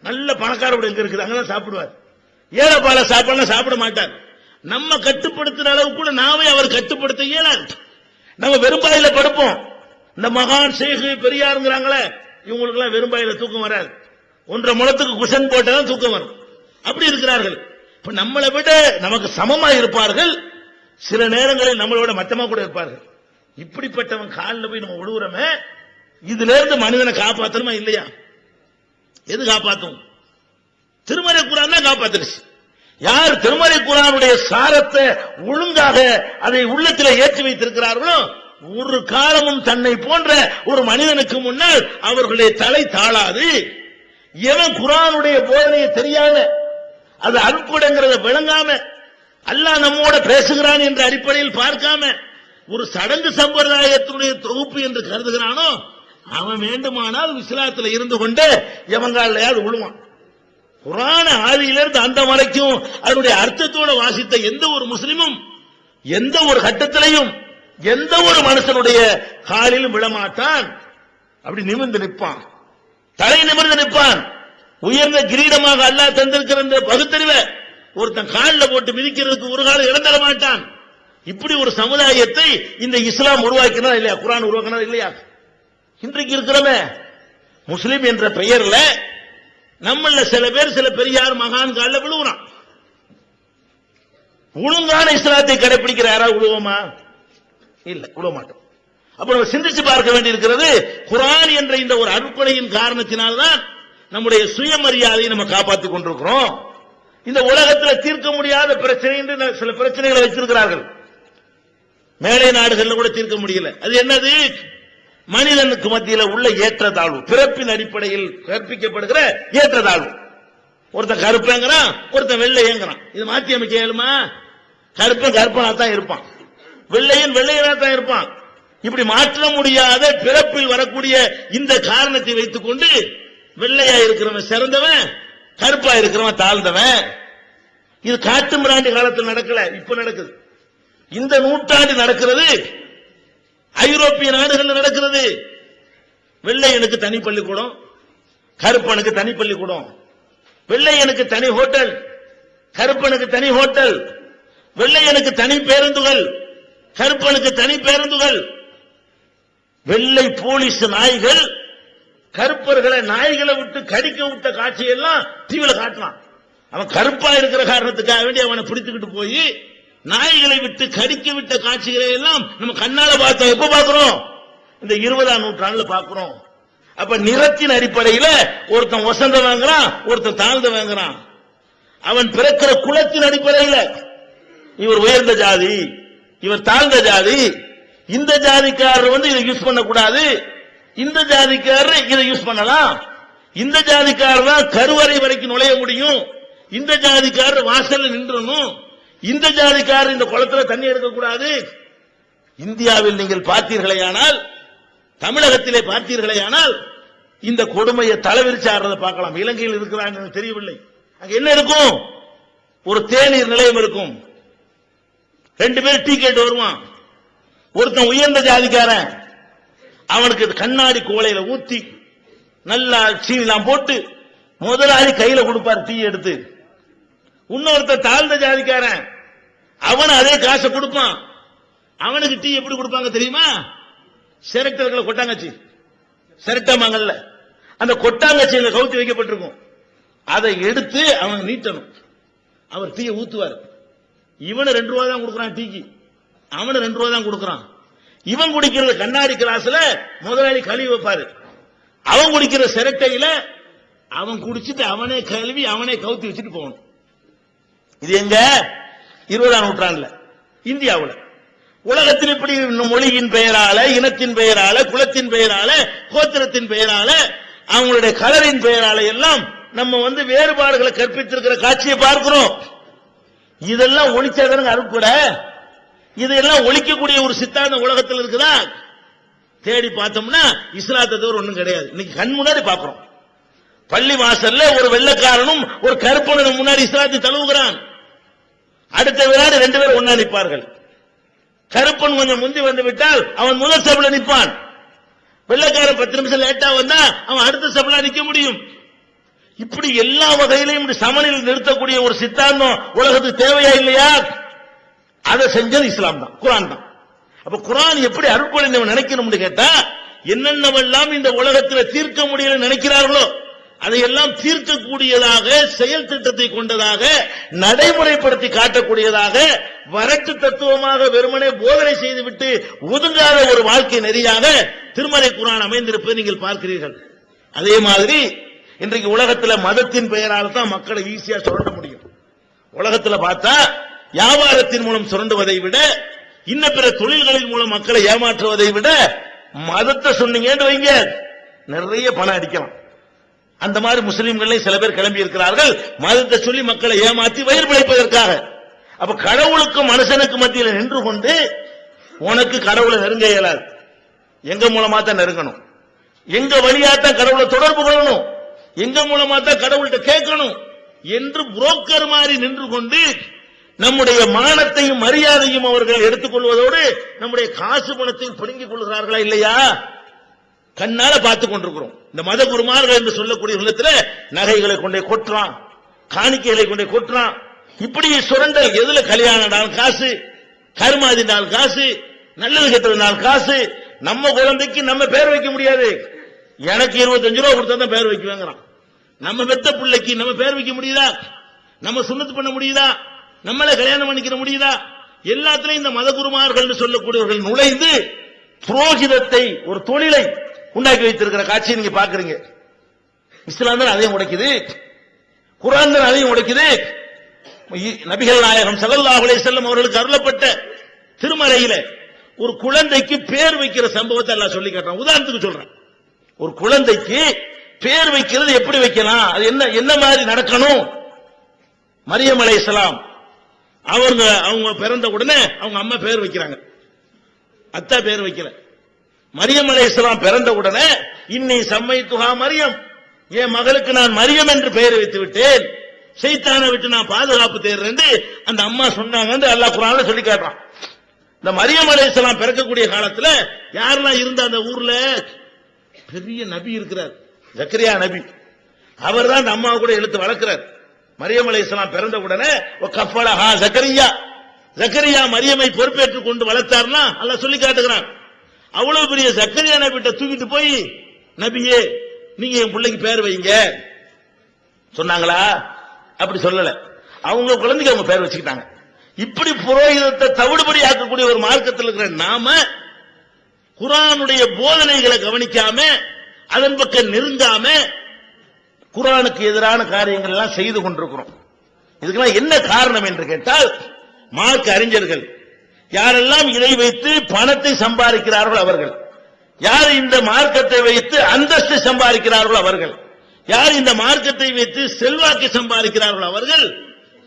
நல்ல பணக்காரோட எங்க இருக்குது அங்கதான் சாப்பிடுவார். ஏழை பால சாப்பாடு சாப்பிட மாட்டார். நம்ம கட்டுப்படுத்துற அளவு கூட நாமே அவர் கட்டுப்படுத்த இயலாது. நம்ம வெறும்பாயில படுப்போம். இந்த மகான் சேகு பெரியாருங்கிறாங்களே, இவங்களுக்கு எல்லாம் வெறும்பாயில தூக்கம் வராது. 1.5 முழத்துக்கு குஷன் போட்டாதான் தூக்கம் வரும். அப்படி இருக்கிறார்கள். இப்ப நம்மளை விட நமக்கு சமமா இருப்பார்கள், சில நேரங்களில் நம்மளோட மட்டமா கூட இருப்பார்கள். இப்படிப்பட்டவன் காலில் போய் நம்ம விழுவுறோமே, இதுல இருந்து மனிதனை காப்பாற்றணுமா இல்லையா? எது காப்பாற்றும்? திருமறை குர்ஆன் தான் காப்பாத்துச்சு. யார் திருமறை குர்ஆனுடைய சாரத்தை ஒழுங்காக அதை உள்ளத்தில் ஏற்றி வைத்திருக்கிறார்களோ, ஒரு காலமும் தன்னை போன்ற ஒரு மனிதனுக்கு முன்னால் அவர்களுடைய தலை தாழாது. எவன் குர்ஆனுடைய போதனையை தெரியாம, அது அருட்கொடைங்கிறத விளங்காம, அல்லாஹ் நம்மோட பேசுகிறான் என்ற அடிப்படையில் பார்க்காம, ஒரு சடங்கு சம்பிரதாயத்தினுடைய தொகுப்பு என்று கருதுகிறானோ, அவன் வேண்டுமானால் இஸ்லாத்தில் இருந்து கொண்டு எவங்காலையாவது விழுவான். குர்ஆன் ஆதியிலிருந்து அந்த வரைக்கும் அதனுடைய அர்த்தத்தோட வாசித்த எந்த ஒரு முஸ்லிமும் எந்த ஒரு கட்டத்திலையும் எந்த ஒரு மனுஷனுடைய காலிலும் விழமாட்டான். அப்படி நிமிர்ந்து நிற்பான், தலை நிமிர்ந்து நிற்பான். உயர்ந்த கிரீடமாக அல்லாஹ் தந்திருக்கிற இந்த பகுத்தறிவை ஒருத்தன் காலில் போட்டு மிதிக்கிறதுக்கு ஒரு காலம் இழந்தர மாட்டான். இப்படி ஒரு சமுதாயத்தை இந்த இஸ்லாம் உருவாக்கினா இல்லையா? குர்ஆன் உருவாக்கினா இல்லையா? இன்றைக்கு இருக்கிறவன் முஸ்லிம் என்ற பெயர்ல நம்மள சில பேர் சில பெரியார் மகான் காலில் விழுவுறான். ஒழுங்கான இஸ்லாத்தை கடைபிடிக்கிற யாராவது விழுவோமா? இல்ல, விழுவ மாட்டோம். அப்ப நம்ம சிந்திச்சு பார்க்க வேண்டி இருக்கிறது, குர்ஆன் என்ற இந்த ஒரு அருட்கொடையின் காரணத்தினால்தான் நம்முடைய சுயமரியாதையை நம்ம காப்பாற்றிக் கொண்டிருக்கிறோம். இந்த உலகத்தில் தீர்க்க முடியாத பிரச்சனை என்று சில பிரச்சனைகளை வச்சிருக்கிறார்கள். மேலை நாடுகளில் கூட தீர்க்க முடியல. அது என்னது? மனிதனுக்கு மத்தியில் உள்ள ஏற்றத்தாழ்வு, பிறப்பின் அடிப்படையில் கற்பிக்கப்படுகிற ஏற்றத்தாழ்வு. ஒருத்தன் கருப்பேங்கிறான், ஒருத்தன் வெள்ளையேங்கிறான். இது மாற்றி அமைக்க இயலுமா? கருப்பன் கருப்பனா தான் இருப்பான், வெள்ளையன் வெள்ளையனா தான் இருப்பான். இப்படி மாற்ற முடியாத பிறப்பில் வரக்கூடிய இந்த காரணத்தை வைத்துக் கொண்டு வெள்ளையா இருக்கிறவன் சிறந்தவன், கருப்பா இருக்கிறவன் தாழ்ந்தவன். இது காட்டு மிராண்டி காலத்தில் நடக்கல, இப்ப நடக்குது. இந்த நூற்றாண்டு நடக்கிறது, ஐரோப்பிய நாடுகள் நடக்கிறது. வெள்ளையனுக்கு தனி பள்ளிக்கூடம், கருப்பனுக்கு தனி பள்ளிக்கூடம். வெள்ளையனுக்கு தனி ஹோட்டல், கருப்பனுக்கு தனி ஹோட்டல். வெள்ளையனுக்கு தனி பேருந்துகள், கருப்பனுக்கு தனி பேருந்துகள். வெள்ளை போலீஸ் நாய்கள் கருப்பர்களை நாய்களை விட்டு கடிக்க விட்ட காட்சியெல்லாம் டிவியில காட்டலாம். அவன் கருப்பா இருக்கிற காரணத்துக்காக வேண்டி அவனை பிடித்துக்கிட்டு போய் நாய்களை விட்டு கடிக்க விட்ட காட்சிகளை எல்லாம் நம்ம கண்ணால பார்த்தோம். எப்ப பார்க்கிறோம்? இந்த 20ஆம் நூற்றாண்டுல பார்க்கிறோம். அப்ப நிறத்தின் அடிப்படையில் ஒருத்தன் வசந்த வாங்குறான், ஒருத்தன் தாழ்ந்த வாங்குறான். அவன் பிறக்கிற குலத்தின் அடிப்படையில் இவர் உயர்ந்த ஜாதி, இவர் தாழ்ந்த ஜாதி. இந்த ஜாதிக்காரர் இதை யூஸ் பண்ணக்கூடாது, இந்த ஜாதிக்காரர் இதை யூஸ் பண்ணலாம். இந்த ஜாதிக்காரர் தான் கருவறை வரைக்கும் நுழைய முடியும், இந்த ஜாதிக்காரர் வாசல்ல நின்றணும், இந்த ஜாதிக்காரர் இந்த குளத்துல தண்ணி எடுக்கக்கூடாது. இந்தியாவில் நீங்கள் பார்த்தீர்களேயானால், தமிழகத்திலே பார்த்தீர்களேயானால் இந்த கொடுமையை தலைவிரிச்சு ஆடுறதை பார்க்கலாம். இலங்கையில் இருக்கிறாங்க தெரியவில்லை. அங்க என்ன இருக்கும்? ஒரு தேநீர் நிலையம் இருக்கும், 2 பேர் டீ கேட்டு வருவான். ஒருத்தன் உயர்ந்த ஜாதிக்காரன், அவனுக்கு கண்ணாடி கோலையில ஊத்தி நல்லா சீனிலாம் போட்டு முதலாளி கையில கொடுப்பார் டீ எடுத்து. இன்னொருத்த தாழ்ந்த ஜாதிக்காரன், அவன் அதே காசை கொடுப்பான். அவனுக்கு டீ எப்படி கொடுப்பாங்க தெரியுமா? சிரட்டை கொட்டாங்கச்சி, சிரட்டாமங்கல்ல அந்த கொட்டாங்கச்சியில கவுத்தி வைக்கப்பட்டிருக்கும். அதை எடுத்து அவன் நீட்டணும். அவர் டீயை ஊத்துவார். இவனு 2 ரூபா தான் கொடுக்கறான் டீக்கு, அவனு 2 ரூபா தான் கொடுக்கறான். இவன் குடிக்கிறது கண்ணாடி கிளாஸ்ல முதலாளி கழுவி வைப்பாரு, அவன் குடிக்கிற சிரட்டையில அவன் குடிச்சிட்டு அவனே கழுவி அவனே கவுத்தி வச்சுட்டு போகணும். இது எங்க 20ஆம் நூற்றாண்டுல இந்தியாவுல. உலகத்தில் இப்படி மொழியின் பெயரால, இனத்தின் பெயரால, குலத்தின் பெயரால, கோத்திரத்தின் பெயரால, அவங்களுடைய கலரின் பெயரால எல்லாம் நம்ம வேறுபாடுகளை கற்பித்திருக்கிற காட்சியை பார்க்கிறோம். இதெல்லாம் ஒழிச்சாதானுங்க அருட்பட. இதெல்லாம் ஒழிக்கக்கூடிய ஒரு சித்தாந்த உலகத்தில் இருக்குதா? தேடி பார்த்தோம்னா இஸ்லாத்தை தவிர ஒண்ணும் கிடையாது. இன்னைக்கு கண் முன்னாடி பார்க்கிறோம். பள்ளி வாசல்ல ஒரு வெள்ளைக்காரனும் ஒரு கருப்பனும் முன்னாடி இஸ்லாத்தை தழுவுகிறான். அடுத்த வினாடி 2 பேரும் ஒன்னா நிற்பார்கள். கருப்பன் கொஞ்சம் முந்தி வந்து விட்டால் அவன் முதல் சபையில நிற்பான். வெள்ளைக்காரன் 10 நிமிஷம் லேட்டா வந்தா அவன் அடுத்த சபையில நிற்க முடியும். இப்படி எல்லா வகையிலையும் சமநிலையில் நிறுத்தக்கூடிய ஒரு சித்தாந்தம் உலகத்துக்கு தேவையா இல்லையா? அதை செஞ்சது இஸ்லாம் தான், குர்ஆன் தான். அப்ப குர்ஆன் எப்படி அருட்கொடை நினைக்கணும்னு கேட்டா, என்னென்னவெல்லாம் இந்த உலகத்தில் தீர்க்க முடியல நினைக்கிறார்களோ அதையெல்லாம் தீர்க்கக்கூடியதாக, செயல் திட்டத்தை கொண்டதாக, நடைமுறைப்படுத்தி காட்டக்கூடியதாக, வரட்டு தத்துவமாக வெறுமனே போதனை செய்துவிட்டு ஒதுங்காத ஒரு வாழ்க்கை நெறியாக திருமறை குர்ஆன் அமைந்திருப்பதை நீங்கள் பார்க்கிறீர்கள். அதே மாதிரி இன்றைக்கு உலகத்தில் மதத்தின் பெயரால் தான் மக்களை ஈஸியா சுரண்ட முடியும். உலகத்தில் பார்த்தா வியாபாரத்தின் மூலம் சுரண்டுவதை விட, இன்ன பிற தொழில்களின் மூலம் மக்களை ஏமாற்றுவதை விட, மதத்தை சொன்னீங்கன்னு வைங்க நிறைய பணம் அடிக்கலாம். அந்த மாதிரி முஸ்லிம்களே சில பேர் கிளம்பி இருக்கிறார்கள், மதத்தை சொல்லி மக்களை ஏமாற்றி வயிறு பிழைப்பதற்காக. அப்ப கடவுளுக்கும் மனுஷனுக்கு மத்தியில் நின்று கொண்டு உனக்கு கடவுளை நெருங்க இயலாது, எங்க மூலமா தான் நெருங்கணும், எங்க வழியாத்தான் கடவுளை தொடர்பு கொள்ளணும், எங்க மூலமா தான் கடவுள்கிட்ட கேட்கணும் என்று புரோக்கர் மாதிரி நின்று கொண்டு நம்முடைய மானத்தையும் மரியாதையும் அவர்கள் எடுத்துக்கொள்வதோடு நம்முடைய காசு பணத்தையும் பிடுங்கிக் கொள்கிறார்களா இல்லையா? கண்ணால பார்த்துக் கொண்டிருக்கிறோம். இந்த மத குருமார்கள் என்று சொல்லக்கூடிய உள்ளத்துல நகைகளை கொண்டே கொட்டுறான், காணிக்கைகளை கொண்டே கொட்டுறான். இப்படி சுரண்டல். எதுல கல்யாணம் காசு, கருமாதி நாள் காசு, நல்லது கெட்டது நாள் காசு. நம்ம குழந்தைக்கு நம்ம பேர் வைக்க முடியாது. எனக்கு 25 ரூபா கொடுத்தா தான் பேர் வைக்குவேங்கிறான். நம்ம பெத்த பிள்ளைக்கு நம்ம பேர் வைக்க முடியுதா? நம்ம சுன்னத்து பண்ண முடியுதா? நம்மள கல்யாணம் பண்ணிக்கிற முடியுதா? எல்லாத்திலையும் இந்த மத குருமார்கள் சொல்லக்கூடியவர்கள் நுழைந்து புரோகிதத்தை ஒரு தொழிலை உண்டாக்கி வைத்திருக்கிற காட்சியை நீங்க பாக்குறீங்க. இஸ்லாம் தான் அதையும் உடைக்குது, குர்ஆன் தான் அதையும் உடைக்குது. நபிகள் நாயகம் ஸல்லல்லாஹு அலைஹி வஸல்லம் அவர்களுக்கு அருளப்பட்ட திருமறையில ஒரு குழந்தைக்கு பேர் வைக்கிற சம்பவத்தை அல்லாஹ் சொல்லி காட்டுறான். உதாரணத்துக்கு சொல்றேன், ஒரு குழந்தைக்கு பேர் வைக்கிறது எப்படி வைக்கலாம், அது என்ன மாதிரி நடக்கணும். மரியம் அலைஹிஸ்ஸலாம் அவங்க பிறந்த உடனே அவங்க அம்மா பேர் வைக்கிறாங்க, அத்தா பேர் வைக்கல. மரியம் அலைஹிஸ்ஸலாம் பிறந்த உடனே இன்னி சம்மைத்துஹா மரியம், என் மகளுக்கு நான் மரியம் என்று பெயர் வைத்து விட்டேன், ஷைத்தானை விட்டு நான் பாதுகாப்பு தேடுறேன் அந்த அம்மா சொன்னாங்க. அல்லாஹ் குர்ஆன்ல சொல்லி காட்டுறான். இந்த மரியம் அலைஹிஸ்ஸலாம் பிறக்கக்கூடிய காலத்துல யாரெல்லாம் இருந்த அந்த ஊர்ல பெரிய நபி இருக்கிறார், ஜக்கரியா நபி. அவர் தான் அந்த அம்மாவை கூட எடுத்து வளர்க்கிறார். மரியம் அலைஹிஸ்ஸலாம் பிறந்த உடனே கஃபலஹா ஜக்கரியா, ஜக்கரியா மரியமை பொறுப்பேற்றுக் கொண்டு வளர்த்தார்னா அல்லாஹ் சொல்லி காட்டுகிறான். அவ்வளவு பெரிய ஜக்கரியா நபிட்ட தூக்கிட்டு போய், நபியே நீங்க என் பிள்ளைக்கு பேர் வைங்க சொன்னாங்களா? அப்படி சொல்லல. அவங்க குழந்தைக்கு அவங்க பேர் வச்சுக்கிட்டாங்க. இப்படி புரோகிதத்தை தவிடுபடி ஆக்கக்கூடிய ஒரு மார்க்கத்தில் இருக்கிற நாம குர்ஆனுடைய போதனைகளை கவனிக்காம, அதன் பக்கம் நெருங்காம, குர்ஆனுக்கு எதிரான காரியங்கள் எல்லாம் செய்து கொண்டிருக்கிறோம். இதுக்கெல்லாம் என்ன காரணம் என்று கேட்டால், மார்க்க அறிஞர்கள் யாரெல்லாம் இதை வைத்து பணத்தை சம்பாதிக்கிறார்கள் அவர்கள், யார் இந்த மார்க்கத்தை வைத்து அந்தஸ்து சம்பாதிக்கிறார்களோ அவர்கள், யார் இந்த மார்க்கத்தை வைத்து செல்வாக்கு சம்பாதிக்கிறார்களோ அவர்கள்,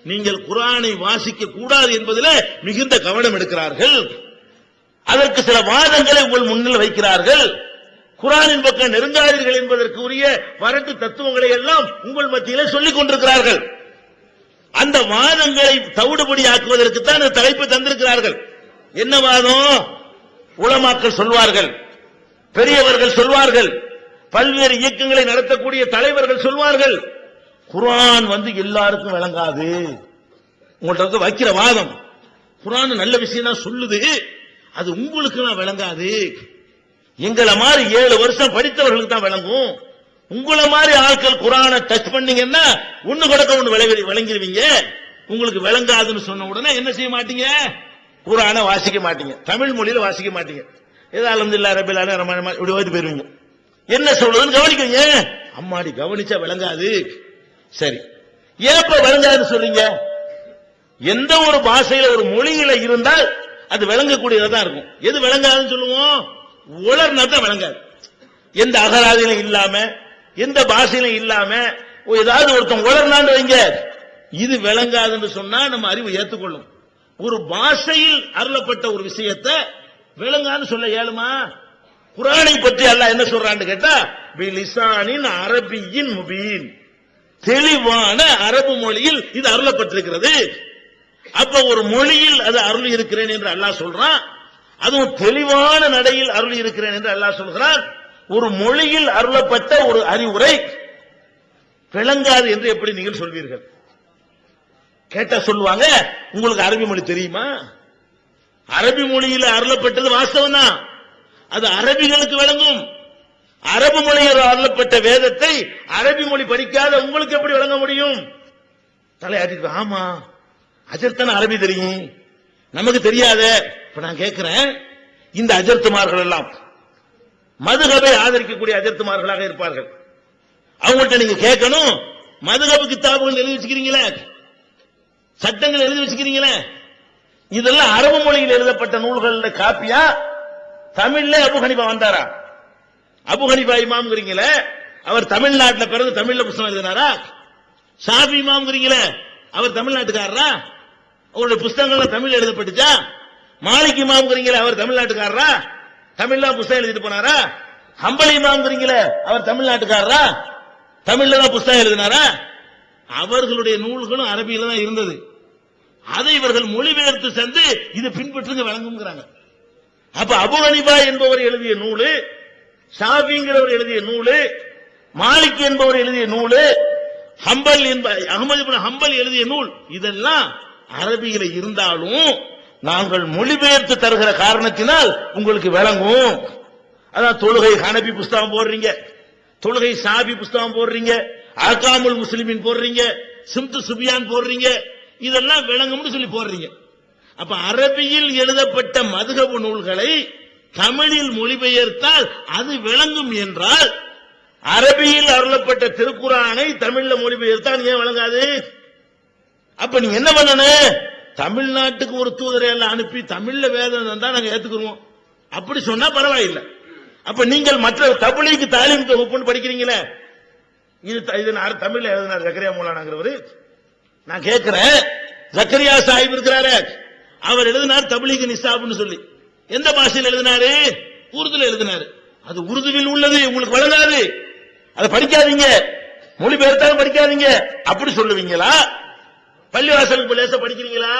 நீங்கள் குர்ஆனை வாசிக்க கூடாது என்பதில் மிகுந்த கவனம் எடுக்கிறார்கள். அதற்கு சில வாதங்களை உங்கள் முன்னில் வைக்கிறார்கள். குர்ஆனின் பக்கம் நெருங்காதீர்கள் என்பதற்கு உரிய வரட்டு தத்துவங்களை எல்லாம் உங்கள் மத்தியிலே சொல்லிக் கொண்டிருக்கிறார்கள். அந்த வாதங்களை தவிடுபடியாக்குவதற்கு தான் இந்த தலைப்பை தந்திருக்கிறார்கள். என்ன வாதம்? உலமாக்கள் சொல்வார்கள், பெரியவர்கள் சொல்வார்கள், பல்வேறு இயக்கங்களை நடத்தக்கூடிய தலைவர்கள் சொல்வார்கள், குர்ஆன் எல்லாருக்கும் விளங்காது. உங்கள்ட்ட வைக்கிற வாதம், குர்ஆன் நல்ல விஷயம் தான் சொல்லுது, அது உங்களுக்கு நான் விளங்காது. எங்களை மாதிரி 7 வருஷம் படித்தவர்களுக்கு தான் விளங்கும். உங்களை மாதிரி ஆட்கள் குர்ஆனை டச் பண்ணீங்கன்னா ஒண்ணு கொடுக்க ஒண்ணு விளங்கிடுவீங்க. உங்களுக்கு விளங்காதுன்னு சொன்ன உடனே என்ன செய்ய மாட்டீங்க? குர்ஆனை வாசிக்க மாட்டீங்க, தமிழ் மொழியில வாசிக்க மாட்டீங்க. ஏதோ அல்ஹம்துலில்லாஹ் ரப்பில் ஆலமீன் இப்படி ஓதி போயிருவீங்க. என்ன சொல்றதுன்னு கவனிக்கீங்க. அம்மாடி கவனிச்சா விளங்காது. சரி, ஏப்ப விளங்காதுன்னு சொல்றீங்க? எந்த ஒரு பாஷையில ஒரு மொழியில இருந்தால் அது விளங்கக்கூடியதா தான் இருக்கும். எது விளங்காதுன்னு சொல்லுவோம்? உளர்னா தான் விளங்காது. எந்த அகராதியிலும் இல்லாம எந்த பாஷையிலும் இல்லாம ஏதாவது ஒருத்தன் உளர்னான்னு வைங்க, இது விளங்காதுன்னு சொன்னா நம்ம அறிவு ஏற்றுக்கொள்ளும். ஒரு பாஷையில் அருளப்பட்ட ஒரு விஷயத்தை விளங்கான்னு சொல்ல இயலுமா? குர்ஆனை பற்றி அல்லாஹ் என்ன சொல்றான்னு கேட்டா, பிலிசானின் அரபியின் முபீன், தெளிவான அரபு மொழியில் இது அருளப்பட்டிருக்கிறது. அப்ப ஒரு மொழியில் அது அருள் இருக்கிறேன் என்று அல்லாஹ் சொல்றான், அதுவும் தெளிவான நடையில் அருள் இருக்கிறேன் என்று அல்லாஹ் சொல்கிறான். ஒரு மொழியில் அருளப்பட்ட ஒரு அறிவுரை விளங்காது என்று எப்படி நீங்கள் சொல்வீர்கள்? கேட்டா சொல்லுவாங்க, உங்களுக்கு அரபி மொழி தெரியுமா? அரபி மொழியில் அருளப்பட்டது வாஸ்தவம் தான், அது அரபிகளுக்கு விளங்கும். அரபு மொழியில் அருளப்பட்ட வேதத்தை அரபி மொழி படிக்காத உங்களுக்கு எப்படி விளங்க முடியும்? தலையாட்டிட்டு, ஆமா அஜர்த்தான அரபி தெரியும், நமக்கு தெரியாத. இப்ப நான் கேட்கிறேன், இந்த அஜர்த்துமார்கள் எல்லாம் மதுஹபை ஆதரிக்கக்கூடிய அஜர்த்துமார்களாக இருப்பார்கள். அவங்கள்ட்ட நீங்க கேட்கணும், மதுஹப் கிதாபுகள் எழுதி வச்சுக்கிறீங்களே, சட்டங்கள் எழுதி வச்சுக்கிறீங்களே, இதெல்லாம் அரபு மொழியில் எழுதப்பட்ட நூல்கள் காப்பியா? தமிழ்ல அபு ஹனீஃபா வந்தாரா? அபு ஹனீஃபா இமாம்ங்கிறீங்களே, அவர் தமிழ்நாட்டில் பிறகு தமிழ்ல புத்தகம் எழுதினாரா? ஷாஃபி இமாம்ங்கிறீங்களே, அவர் தமிழ்நாட்டுக்காரரா? அவருடைய புத்தகங்கள் தமிழ் எழுதப்பட்டுச்சா? மாலிக் இமாம்ங்கிறீங்களே, அவர் தமிழ்நாட்டுக்காரரா? தமிழ்ல புத்தகம் எழுதிட்டு போனாரா? ஹம்பலி இமாம்ங்கிறீங்களே, அவர் தமிழ்நாட்டுக்காரரா? தமிழ்ல தான் புத்தகம் எழுதினாரா? அவர்களுடைய நூல்களும் அரபியில தான் இருந்தது. அதை இவர்கள் மொழிபெயர்த்து சென்று இது பின்பற்றுங்க விளங்குங்கிறாங்க. அப்ப அபு ஹனீஃபா என்பவர் எழுதிய நூலு, ஷாஃபிங்கிறவர் எழுதிய நூலு, மாலிக் என்பவர் எழுதிய நூலு, ஹம்பல் அகமது இப்னு ஹம்பல் எழுதிய நூல், இதெல்லாம் அரபியில இருந்தாலும் நாங்கள் மொழிபெயர்த்து தருகிற காரணத்தினால் உங்களுக்கு விளங்கும். அதான் தொழுகை ஹனபி புஸ்தகம் போடுறீங்க, தொழுகை ஷாஃபி புஸ்தகம் போடுறீங்க, அஹ்காமுல் முஸ்லிமின் போடுறீங்க, சிம்து சுபியான் போடுறீங்க, இதெல்லாம் விளங்கும்னு சொல்லி போடுறீங்க. அப்ப அரபியில் எழுதப்பட்ட மதுஹப் நூல்களை தமிழில் மொழிபெயர்த்தால் அது விளங்கும் என்றால், அரபியில் அருளப்பட்ட திருக்குர்ஆனை தமிழ்ல மொழிபெயர்த்தால் ஏன் விளங்காது? அப்ப நீங்க என்ன பண்ணணும்? தமிழ்நாட்டுக்கு ஒரு தூதரை எல்லாம் அனுப்பி தமிழ்ல வேதம் தான் நாங்க ஏத்துக்குறோம், அப்படி சொன்னா பரவாயில்லை. அப்ப நீங்கள் மற்ற தப்லீக் தாலீம் தொகுப்புன்னு படிக்கிறீங்களே, இது தமிழ்ல எழுதினார் ஜக்கரியா மௌலானாங்கிறவரு. நான் கேட்கிறேன், ஜக்கரியா சாஹிப் இருக்கிறாரு, அவர் எழுதினார் தப்லீக் நிசாப்னு சொல்லி, எந்த பாஷையில் எழுதினாரு? உருதுல எழுதினாரு. அது உருதுவில் உள்ளது, உங்களுக்கு வழங்காது, அதை படிக்காதீங்க, மொழிபெயர்த்தாலும் படிக்காதீங்க அப்படி சொல்லுவீங்களா? பள்ளிவாசலுக்கு லேசா படிக்கிறீங்களா?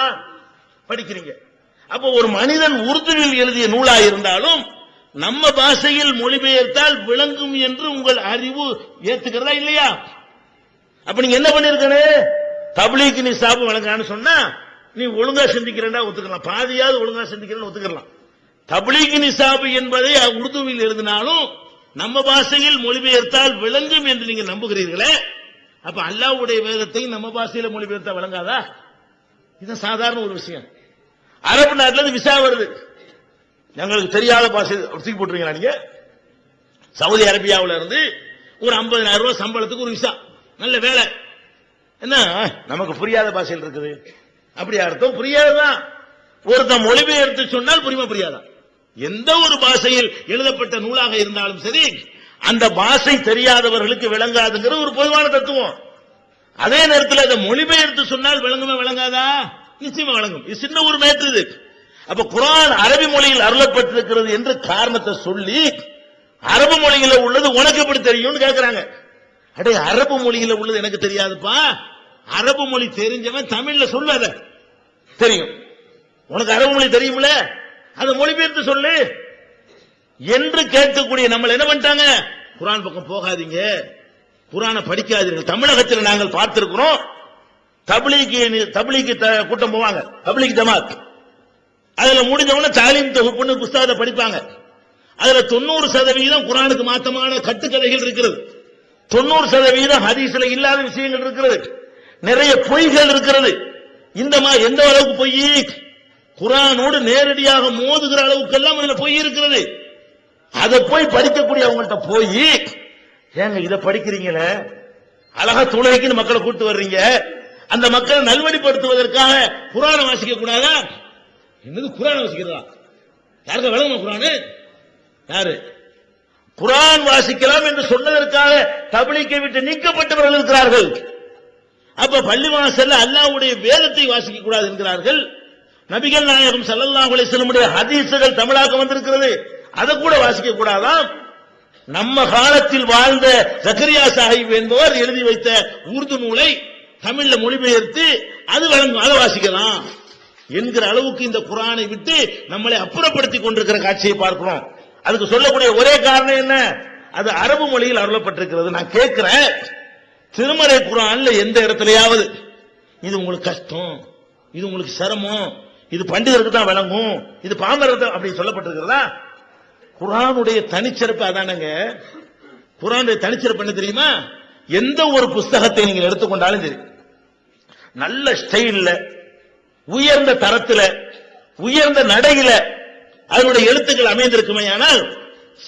படிக்கிறீங்க. அப்போ ஒரு மனிதன் உருதுவில் எழுதிய நூலா இருந்தாலும் நம்ம பாஷையில் மொழிபெயர்த்தால் விளங்கும் என்று உங்கள் அறிவு ஏத்துக்கிறதா இல்லையா? அப்ப நீங்க என்ன பண்ணிருக்கணும்? தப்லீக் நிசாப் வழங்கான்னு சொன்னா நீ ஒழுங்கா சிந்திக்கிறேன்னா ஒத்துக்கலாம், பாதியாவது ஒழுங்கா சிந்திக்கிறேன்னு ஒத்துக்கலாம். தப்லீக் நிசாப் என்பதை உருதுவில் எழுதினாலும் நம்ம பாஷையில் மொழிபெயர்த்தால் விளங்கும் என்று நீங்க நம்புகிறீர்களே, அப்ப அல்லாஹ்வுடைய வேதத்தை நம்ம பாஷையில மொழிபெயர்த்தா விளங்காதா? இது சாதாரண ஒரு விஷயம். அரபு நாட்டில இருந்து விசா வருது, எங்களுக்கு தெரியாத பாஷை தூக்கி போட்டுருவீங்களா நீங்க? சவுதி அரேபியாவில் இருந்து ஒரு 50,000 ரூபாய் சம்பளத்துக்கு ஒரு விசா, நல்ல வேலை, என்ன நமக்கு புரியாத பாஷையில் இருக்குது, அப்படி அர்த்தம் புரியாதுதான். ஒருத்தன் மொழிபெயர்த்து சொன்னால் புரியுமா புரியாதா? எந்த ஒரு பாஷையில் எழுதப்பட்ட நூலாக இருந்தாலும் சரி, அந்த பாஷை தெரியாதவர்களுக்கு விளங்காதுங்கிற ஒரு பொதுவான தத்துவம். அதே நேரத்தில் அதை மொழிபெயர்த்து சொன்னால் விளங்குமா விளங்காதா? நிச்சயமா விளங்கும். இது சின்ன ஒரு மேற்று இது. அப்ப குர்ஆன் அரபி மொழியில் அருளப்பட்டிருக்கிறது என்று காரணத்தை சொல்லி அரபு மொழியில உள்ளது உனக்கு எப்படி தெரியும்னு கேட்கிறாங்க. அடே, அரபு மொழியில உள்ளது எனக்கு தெரியாதுப்பா, அரபு மொழி தெரிஞ்சவன் தமிழ்ல சொல்லாத தெரியும், உனக்கு அரபு மொழி தெரியும்ல, அதை மொழிபெயர்த்து சொல்லு என்று கேட்கக்கூடிய நம்மள என்ன பண்ணிட்டாங்க? குர்ஆன் பக்கம் போகாதீங்க, குர்ஆனை படிக்காதீர்கள். தமிழகத்தில் நாங்கள் பார்த்திருக்கிறோம், தப்லீக் கூட்டம் போவாங்க, தப்லீக் ஜமாத், அதுல முடிஞ்சவன தாலீம் தொகுப்புன்னு புஸ்தகத்தை படிப்பாங்க. அதுல 90% குர்ஆனுக்கு மாத்தமான கட்டுக்கதைகள் இருக்கிறது, 90% ஹதீஸ்ல இல்லாத விஷயங்கள் இருக்கிறது, நிறைய பொய்கள் இருக்கிறது. இந்த மாதிரி எந்த அளவுக்கு பொய்? குர்ஆனோடு நேரடியாக மோதுகிற அளவுக்கு எல்லாம் அதுல பொய் இருக்கிறது. அதை போய் படிக்கக்கூடிய அவங்கள்ட்ட போய், ஏங்க இதை படிக்கிறீங்களே, அழகா தொழுகைக்குன்னு மக்களை கூட்டு வர்றீங்க, அந்த மக்களை நல்வழிப்படுத்துவதற்காக குர்ஆனை வாசிக்க கூடாதா? என்னது குர்ஆனை வாசிக்கிறதா? யாருக்கு விளங்குமா குர்ஆன்? யாரு குர்ஆன் வாசிக்கலாம் என்று சொன்னதற்காக தப்லீகை விட்டு நீக்கப்பட்டவர்கள் இருக்கிறார்கள். அப்ப பள்ளிவாசல்ல அல்லாஹ்வுடைய வேதத்தை வாசிக்க கூடாது என்கிறார்கள். நபிகள் நாயகம் ஸல்லல்லாஹு அலைஹி வஸல்லம் ஹதீஸ்கள் தமிழாக்கம் வந்திருக்கிறது, அதை கூட வாசிக்க கூடாதாம். நம்ம காலத்தில் வாழ்ந்த ஜக்கரியா சாஹிப் என்பவர் எழுதி வைத்த உருது நூலை தமிழ்ல மொழிபெயர்த்து அது வழங்கும், அதை வாசிக்கலாம் என்கிற அளவுக்கு இந்த குர்ஆனை விட்டு நம்மளை அப்புறப்படுத்திக் கொண்டிருக்கிற காட்சியை பார்க்கிறோம். அதுக்கு சொல்லக்கூடிய ஒரே காரணம் என்ன? அது அரபு மொழியில் அருளப்பட்டிருக்கிறது. நான் கேட்கிறேன், திருமறை குர்ஆன்ல எந்த இடத்துலயாவது இது உங்களுக்கு கஷ்டம், இது உங்களுக்கு சிரமம், இது பண்டிதருக்கு தான் விளங்கும், இது பாமரருக்கு தான் அப்படி சொல்லப்பட்டிருக்கிறதா? குர்ஆனுடைய தனிச்சிறப்பு அதானங்க. குர்ஆனுடைய தனிச்சிறப்பு என்ன தெரியுமா? எந்த ஒரு புஸ்தகத்தை நீங்கள் எடுத்துக்கொண்டாலும் சரி, நல்ல ஸ்டைல்ல, உயர்ந்த தரத்தில், உயர்ந்த நடையில அதனுடைய எழுத்துக்கள் அமைந்திருக்குமே, ஆனால்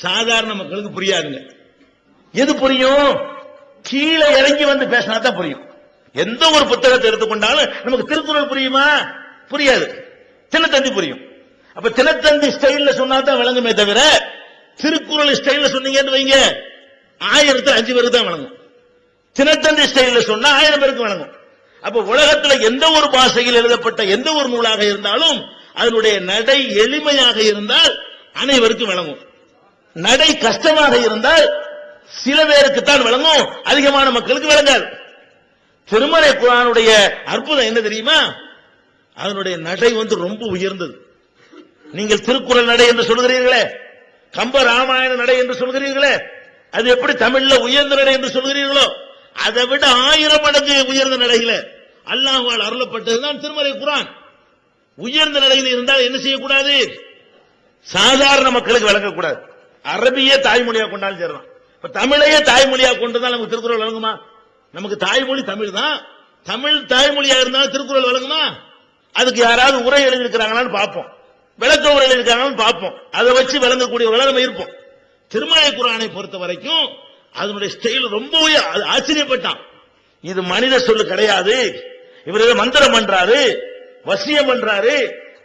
சாதாரண மக்களுக்கு புரியாதுங்க. எது புரியும்? கீழே இறங்கி வந்து பேசினா தான் புரியும். எந்த ஒரு புத்தகத்தை எடுத்துக்கொண்டாலும் நமக்கு திருக்குறள் புரியுமா? புரியாது. தினத்தந்தி புரியும். அப்ப தினத்தந்தி ஸ்டைல்ல சொன்னா தான் விளங்குமே தவிர, திருக்குறள் ஸ்டைல்ல சொன்னீங்கன்னு வைங்க, 1000 பேருக்கு தான் விளங்கும். தினத்தந்தி ஸ்டைல்ல சொன்னா 1000 பேருக்கு விளங்கும். அப்ப உலகத்துல எந்த ஒரு பாஷையில் எழுதப்பட்ட எந்த ஒரு நூலாக இருந்தாலும் அதனுடைய நடை எளிமையாக இருந்தால் அனைவருக்கும் விளங்கும். நடை கஷ்டமாக இருந்தால் சில பேருக்கு தான் விளங்கும், அதிகமான மக்களுக்கு விளங்காது. திருமறை குர்ஆனுடைய அற்புதம் என்ன தெரியுமா? அதனுடைய நடை ரொம்ப உயர்ந்தது. நீங்கள் திருக்குறள் நடை என்று சொல்கிறீர்களே, கம்ப ராமாயண நடை என்று சொல்கிறீர்களே, அது எப்படி தமிழ்ல உயர்ந்த நடை என்று சொல்கிறீர்களோ அதை விட 1000 மடங்கு உயர்ந்த நடையில அல்லாஹ்வால் அருளப்பட்டதுதான் திருமறை குர்ஆன். உயர்ந்த நிலையில் இருந்தால் என்ன செய்யக்கூடாது? சாதாரண மக்களுக்கு விளங்கக்கூடாது. அரபியே தாய்மொழியா கொண்டாலும் சரிதான். இப்ப தமிழையே தாய்மொழியா கொண்டுதான் நமக்கு திருக்குறள் விளங்குமா? நமக்கு தாய்மொழி தமிழ் தான். தமிழ் தாய்மொழியா இருந்தாலும் திருக்குறள் விளங்குமா? அதுக்கு யாராவது உரை எழுதியிருக்கிறாங்களான்னு பார்ப்போம், விளக்க உரை எழுதியிருக்காங்கன்னு பார்ப்போம், அதை வச்சு விளங்கக்கூடியவர்களாக நம்ம இருப்போம். திருமறை குர்ஆனை பொறுத்த வரைக்கும் அதனுடைய ஸ்டைல் ரொம்ப ஆச்சரியப்பட்டான். இது மனித சொல்லு கிடையாது, இவர் மந்திரம் பண்றாரு, வசியம் பண்றாரு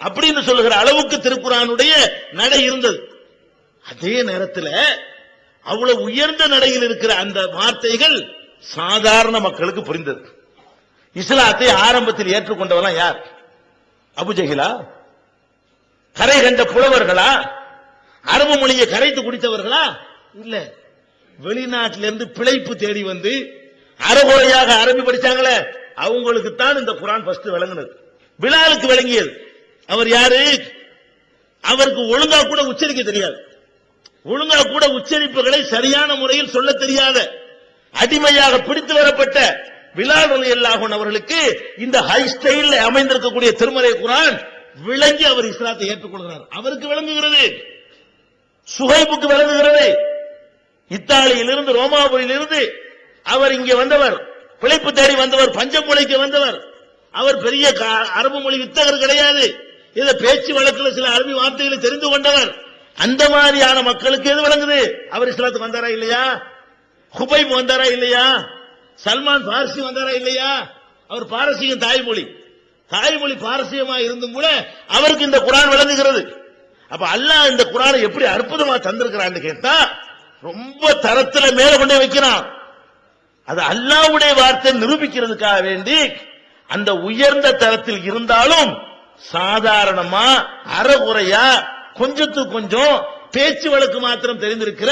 அப்படின்னு சொல்லுகிற அளவுக்கு திருக்குர்ஆனுடைய நடை இருந்தது. அதே நேரத்தில் அவ்வளவு உயர்ந்த நடையில் இருக்கிற அந்த வார்த்தைகள் சாதாரண மக்களுக்கு புரிந்தது. இஸ்லாத்தை ஆரம்பத்தில் ஏற்றுக்கொண்டவர்கள் யார்? அபுஜஹிலா? கரை கண்ட புலவர்களா? அரபு மொழியை கரைத்து குடித்தவர்களா? இல்ல. வெளிநாட்டிலிருந்து பிழைப்பு தேடி வந்து அறகுறையாக அரபி படிச்சாங்களே, அவங்களுக்கு தான் இந்த குர்ஆன் ஃபர்ஸ்ட் விளங்குனது. பிலாலுக்கு விளங்கியது. அவர் யாரு? அவருக்கு ஒழுங்கா கூட உச்சரிக்க தெரியாது. ஒழுங்கா கூட உச்சரிப்புகளை சரியான முறையில் சொல்ல தெரியாத, அடிமையாக பிடித்து வரப்பட்ட பிலால் ரலியல்லாஹு அன்ஹு அவர்களுக்கு இந்த ஹை ஸ்டைல் அமைந்திருக்கக்கூடிய திருமறை குர்ஆன் விளங்கி அவர் இஸ்லாத்தை ஏற்றுக்கொள்கிறார். அவருக்கு விளங்குகிறது, சுஹைபுக்கு விளங்குகிறது. இத்தாலியிலிருந்து, ரோமாபுரியிலிருந்து அவர் இங்கே வந்தவர், பிழைப்பு தேடி வந்தவர், பஞ்சமொழிக்கு வந்தவர். அவர் பெரிய அரபு மொழி வித்தகர் கிடையாது. இத பேச்சு வழக்கில் சில அரபி வார்த்தைகளை தெரிந்து கொண்டவர். அந்த மாதிரியான மக்களுக்கு எது விளங்குது? அவர் இஸ்லாத்துக்கு வந்தாரா இல்லையா? ஹுபைப் வந்தாரா இல்லையா? சல்மான் பார்சி வந்தாரா இல்லையா? அவர் பாரசீகம் தாய்மொழி, தாய்மொழி பாரசீகமா இருந்தும் கூட அவருக்கு இந்த குர்ஆன் விளங்குகிறது. அப்ப அல்லாஹ் இந்த குர்ஆனை எப்படி அற்புதமா தந்திருக்கிறான்னு கேட்டா, ரொம்ப தரத்துல மேல கொண்டே வைக்கிறான். அது அல்லாஹ்வுடைய வார்த்தை நிரூபிக்கிறதுக்காக வேண்டி அந்த உயர்ந்த தரத்தில் இருந்தாலும் சாதாரணமா அறகுறையா கொஞ்சத்துக்கு கொஞ்சம் பேச்சு வழக்கு மாத்திரம் தெரிந்திருக்கிற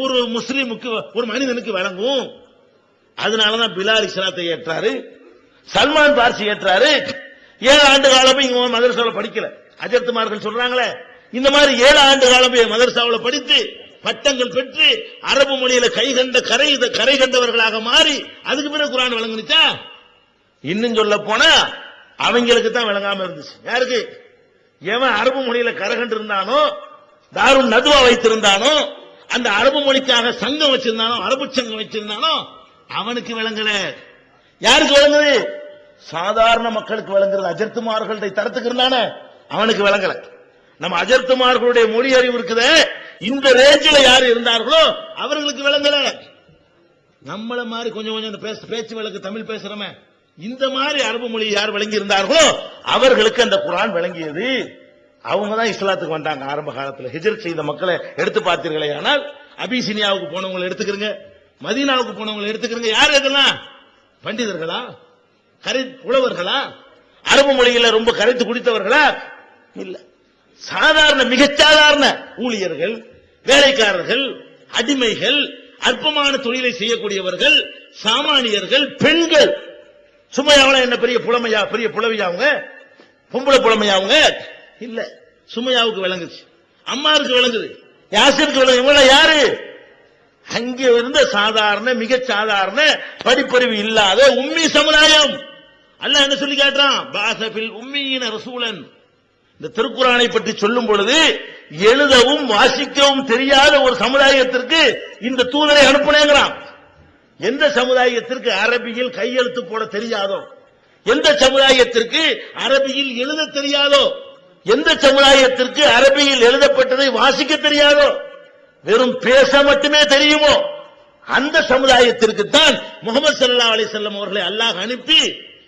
ஒரு முஸ்லிமுக்கு, ஒரு மனிதனுக்கு விளங்கும். அதனாலதான் பிலால் இஸ்லாத்தை ஏற்றாரு, சல்மான் பார்சி ஏற்றாரு. 7 ஆண்டு காலமும் இங்க மதரசாவுல படிக்கல. அஜர்த்துமார்கள் சொல்றாங்களே, இந்த மாதிரி 7 ஆண்டு காலம் மதரசாவுல படித்து பட்டங்கள் பெற்று அரபு மொழியில கரை கண்டவர்களாக மாறி அதுக்கு பிறகு குர்ஆன் விளங்குனுச்சா? இன்னும் சொல்ல போனா அவங்களுக்கு தான் விளங்காம இருந்துச்சு. யாருக்கு? எவன் அரபு மொழியில கரகண்டு இருந்தானோ, தாருன் நதுவா வைத்திருந்தானோ, அந்த அரபு மொழிக்காக சங்கம் வச்சிருந்தானோ, அரபு சங்கம் வச்சிருந்தானோ, அவனுக்கு விளங்கல. யாருக்கு விளங்குது? சாதாரண மக்களுக்கு விளங்குறது. அஜர்த்துமார்களுடைய தரத்துக்கு இருந்தானே அவனுக்கு விளங்கல. நம்ம அஜர்த்துமார்களுடைய மொழி அறிவு இருக்குதே, இந்த ரேஞ்சில யாரு இருந்தார்களோ அவர்களுக்கு விளங்கல. நம்மள மாதிரி கொஞ்சம் கொஞ்சம் பேச்சு வழக்கு தமிழ் பேசுறமே, இந்த மாதிரி அரபு மொழி யார் விளங்கி இருந்தார்களோ அவர்களுக்கு அந்த குர்ஆன் விளங்கியது. அவங்க தான் இஸ்லாத்துக்கு வந்தாங்க ஆரம்ப காலத்தில். ஹிஜ்ரத் செய்த மக்களை எடுத்து பார்த்தீர்களே ஆனால் அபிசினியாவுக்கு போனவங்களை எடுத்துக்கிறங்க, மதீனாவுக்கு போனவங்களை எடுத்துக்கிறங்க. யார் இதெல்லாம்? பண்டிதர்களா? புலவர்களா? அரபு மொழியில ரொம்ப கரைத்து குடித்தவர்களா? இல்ல. சாதாரண மிகச்சாதாரண ஊழியர்கள், வேலைக்காரர்கள், அடிமைகள், அற்பமான தொழிலை செய்யக்கூடியவர்கள், சாமானியர்கள், பெண்கள். சுமையாவள என்ன பெரிய புலமையா, பெரிய புலவியா அவங்க? பொம்பளை புலமையா அவங்க? இல்ல. சுமையாவுக்கு விளங்குச்சு, அம்மாருக்கு விளங்குது, யாசிருக்கு விளங்குது. இவங்க யாரு? அங்கே இருந்த சாதாரண மிகச் சாதாரண படிப்பறிவு இல்லாத உம்மி சமுதாயம். அல்லாஹ் என்ன சொல்லி காட்டுறான்? பாஸபில் உம்மீன ரசூலன். இந்த திருக்குர்ஆனை பற்றி சொல்லும் பொழுது எழுதவும் வாசிக்கவும் தெரியாத ஒரு சமுதாயத்திற்கு இந்த தூதரை அனுப்புனேங்கிறான். எந்த சமுதாயத்திற்கு அரபியில் கையெழுத்து போட தெரியாதோ, எந்த சமுதாயத்திற்கு அரபியில் எழுத தெரியாதோ, எந்த சமுதாயத்திற்கு அரபியில் எழுதப்பட்டதை வாசிக்க தெரியாதோ, வெறும் பேச மட்டுமே தெரியுமோ, அந்த சமுதாயத்திற்கு தான் முஹம்மது ஸல்லல்லாஹு அலைஹி வஸல்லம் அவர்களை அல்லாஹ் அனுப்பி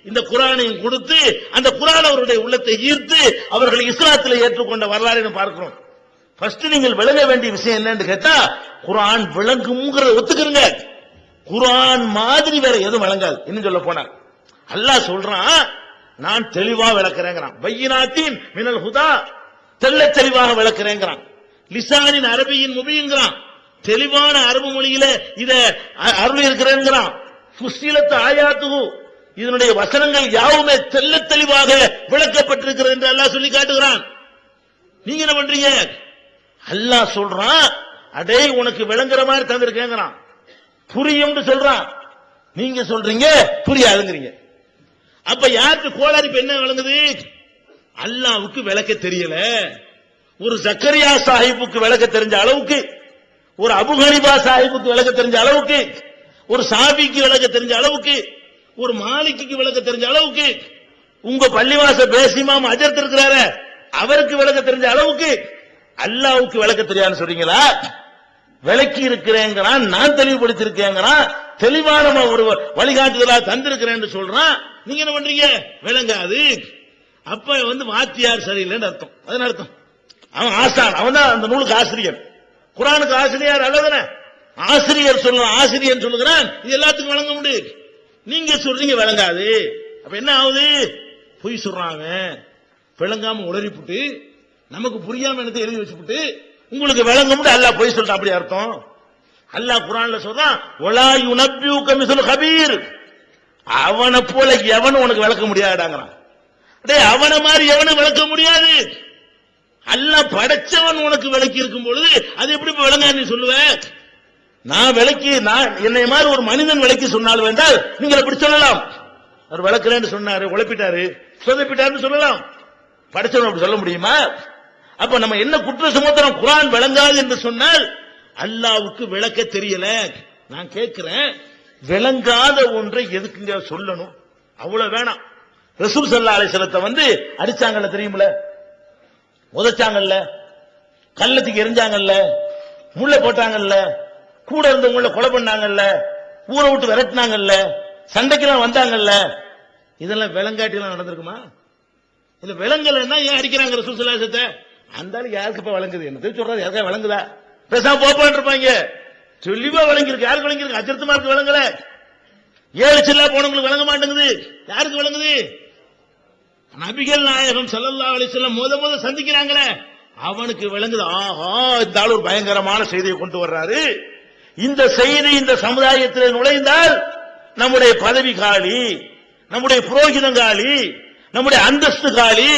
இந்த குர்ஆனையும் கொடுத்து அந்த குர்ஆன் அவருடைய உள்ளத்தை ஈர்த்து அவர்களை இஸ்லாத்தில் ஏற்றுக்கொண்ட வரலாறு பார்க்கிறோம். ஃபர்ஸ்ட் நீங்கள் விளங்க வேண்டிய விஷயம் என்னன்னு கேட்டா, குர்ஆன் விளங்கும்ங்கறத ஒத்துக்கிறங்க. குர்ஆன் மாதிரி வேற எதுவும் விளங்காது. இன்னும் சொல்ல போனா அல்லாஹ் சொல்றான், நான் தெளிவா விளக்குறேங்கிறான். பையினாத்தின் மினல் ஹுதா, தெள்ளத் தெளிவாக விளக்குறேங்கிறான். லிசானின் அரபியின் முபீன்கிறான், தெளிவான அரபு மொழியில இத அருள் இருக்கிறேங்கிறான். ஃபுஸ்ஸிலத் ஆயாத்துஹு, இதனுடைய வசனங்கள் யாவுமே தெள்ளத் தெளிவாக விளக்கப்பட்டிருக்கிறது என்று அல்லாஹ் சொல்லி காட்டுகிறான். நீங்க என்ன பண்றீங்க? அல்லாஹ் சொல்றான், அடே உனக்கு விளங்குற மாதிரி தந்திருக்கேங்கிறான், புரியும்னு சொல்றான். நீங்க சொல்றீங்க புரியாதுங்கிறீங்க. அப்ப யாருக்கு கோளாறு? இப்ப என்ன விளங்குது? அல்லாஹ்வுக்கு விளக்க தெரியல. ஒரு ஜக்கரியா சாஹிபுக்கு விளக்க தெரிஞ்ச அளவுக்கு, ஒரு அபு ஹனீஃபா சாஹிபுக்கு விளக்க தெரிஞ்ச அளவுக்கு, ஒரு சாபிக்கு விளக்க தெரிஞ்ச அளவுக்கு, ஒரு மாலிக்கு விளக்க தெரிஞ்ச அளவுக்கு, உங்க பள்ளிவாச பேசிமாம் அஜர்த் இருக்கிறாரு அவருக்கு விளக்க தெரிஞ்ச அளவுக்கு அல்லாஹ்வுக்கு விளக்க தெரியாதுன்னு சொல்றீங்களா? விளக்கி இருக்கிறேங்கிறான், நான் தெளிவுபடுத்திருக்கேங்கிறான், தெளிவான ஒரு வழிகாட்டுதலா தந்திருக்கிறேன் சொல்றான். நீங்க என்ன பண்றீங்க? விளங்காது. அப்ப வாத்தியார் சரியில்லைன்னு அர்த்தம். அதன் அர்த்தம் அவன் ஆசான், அவன் தான் அந்த நூலுக்கு ஆசிரியர். குர்ஆனுக்கு ஆசிரியர் அல்லதானே? ஆசிரியர் சொல்லுவான், ஆசிரியர் சொல்லுகிறான், இது எல்லாத்துக்கும் விளங்க முடியும். நீங்க சொல்றீங்க விளங்காது. அப்ப என்ன ஆகுது? பொய் சொல்றாங்க, விளங்காம உளறிப்புட்டு நமக்கு புரியாம என்னத்தை எழுதி வச்சுப்புட்டு உங்களுக்கு விளங்க முடியும். அல்லாஹ் பொய் சொல்றான். அப்படி அர்த்தம்? அல்லாஹ் குர்ஆன்ல சொல்றான், வலா யுனப்பியுக மிஸ்லு கபீர், அவனை போல எவனும் உனக்கு விளக்க முடியாதாங்கிறான். டேய், அவனை மாதிரி எவனும் விளக்க முடியாது. அல்லாஹ் படைச்சவன் உனக்கு விளக்கி இருக்கும் பொழுது அது எப்படி விளங்க நீ சொல்லுவ? நான் விளக்கி, நான் என்னை மாதிரி ஒரு மனிதன் விளக்கி சொன்னால் வேண்டால் நீங்கள் எப்படி சொல்லலாம்? அவர் விளக்குறேன்னு சொன்னாரு, உழைப்பிட்டாரு, சொதப்பிட்டாருன்னு சொல்லலாம். படைச்சவன் அப்படி சொல்ல முடியுமா? அப்ப நம்ம என்ன குற்ற சுமத்துறோம்? குர்ஆன் விளங்காது என்று சொன்னால் அல்லாஹ்வுக்கு விளக்க தெரியல. நான் கேட்கிறேன், விளங்காத ஒன்றை எதுக்குங்க சொல்லணும்? அவ்வளவு வேணாம். ரசூல் ஸல்லல்லாஹு அலைஹி வஸல்லத்தை அடிச்சாங்கல்ல, தெரியுமில்ல, உதைச்சாங்கல்ல, கல்லத்துக்கு எரிஞ்சாங்கல்ல, முள்ள போட்டாங்கல்ல, கூட இருந்தவங்கள கொலை பண்ணாங்கல்ல, ஊரை விட்டு விரட்டினாங்கல்ல, சண்டைக்கெல்லாம் வந்தாங்கல்ல, இதெல்லாம் விளங்காட்டிலாம் நடந்திருக்குமா? இல்ல விளங்கலன்னா ஏன் அடிக்கிறாங்க ரசூல் ஸல்லல்லாஹு அலைஹி வஸல்லம்? அந்த யாருக்கு இப்ப வழங்குது? என்ன சொல்றாரு? யாருக்கா வழங்குதா? பேசாம போப்பான் இருப்பாங்க. தெளிவா வழங்கிருக்கு. யாருக்கு வழங்கிருக்கு? அஜர்த்துமாருக்கு வழங்கல. 7 சில்லா போனவங்களுக்கு வழங்க மாட்டேங்குது. யாருக்கு வழங்குது? நபிகள் நாயகம் ஸல்லல்லாஹு அலைஹி வஸல்லம் முத சந்திக்கிறாங்களே அவனுக்கு விளங்குது. ஆஹா, இந்த ஆள் ஒரு பயங்கரமான செய்தியை கொண்டு வர்றாரு. இந்த செய்தி இந்த சமுதாயத்தில் நுழைந்தால் நம்முடைய பதவி காலி, நம்முடைய புரோகிதம் காலி, நம்முடைய அந்தஸ்து காலி,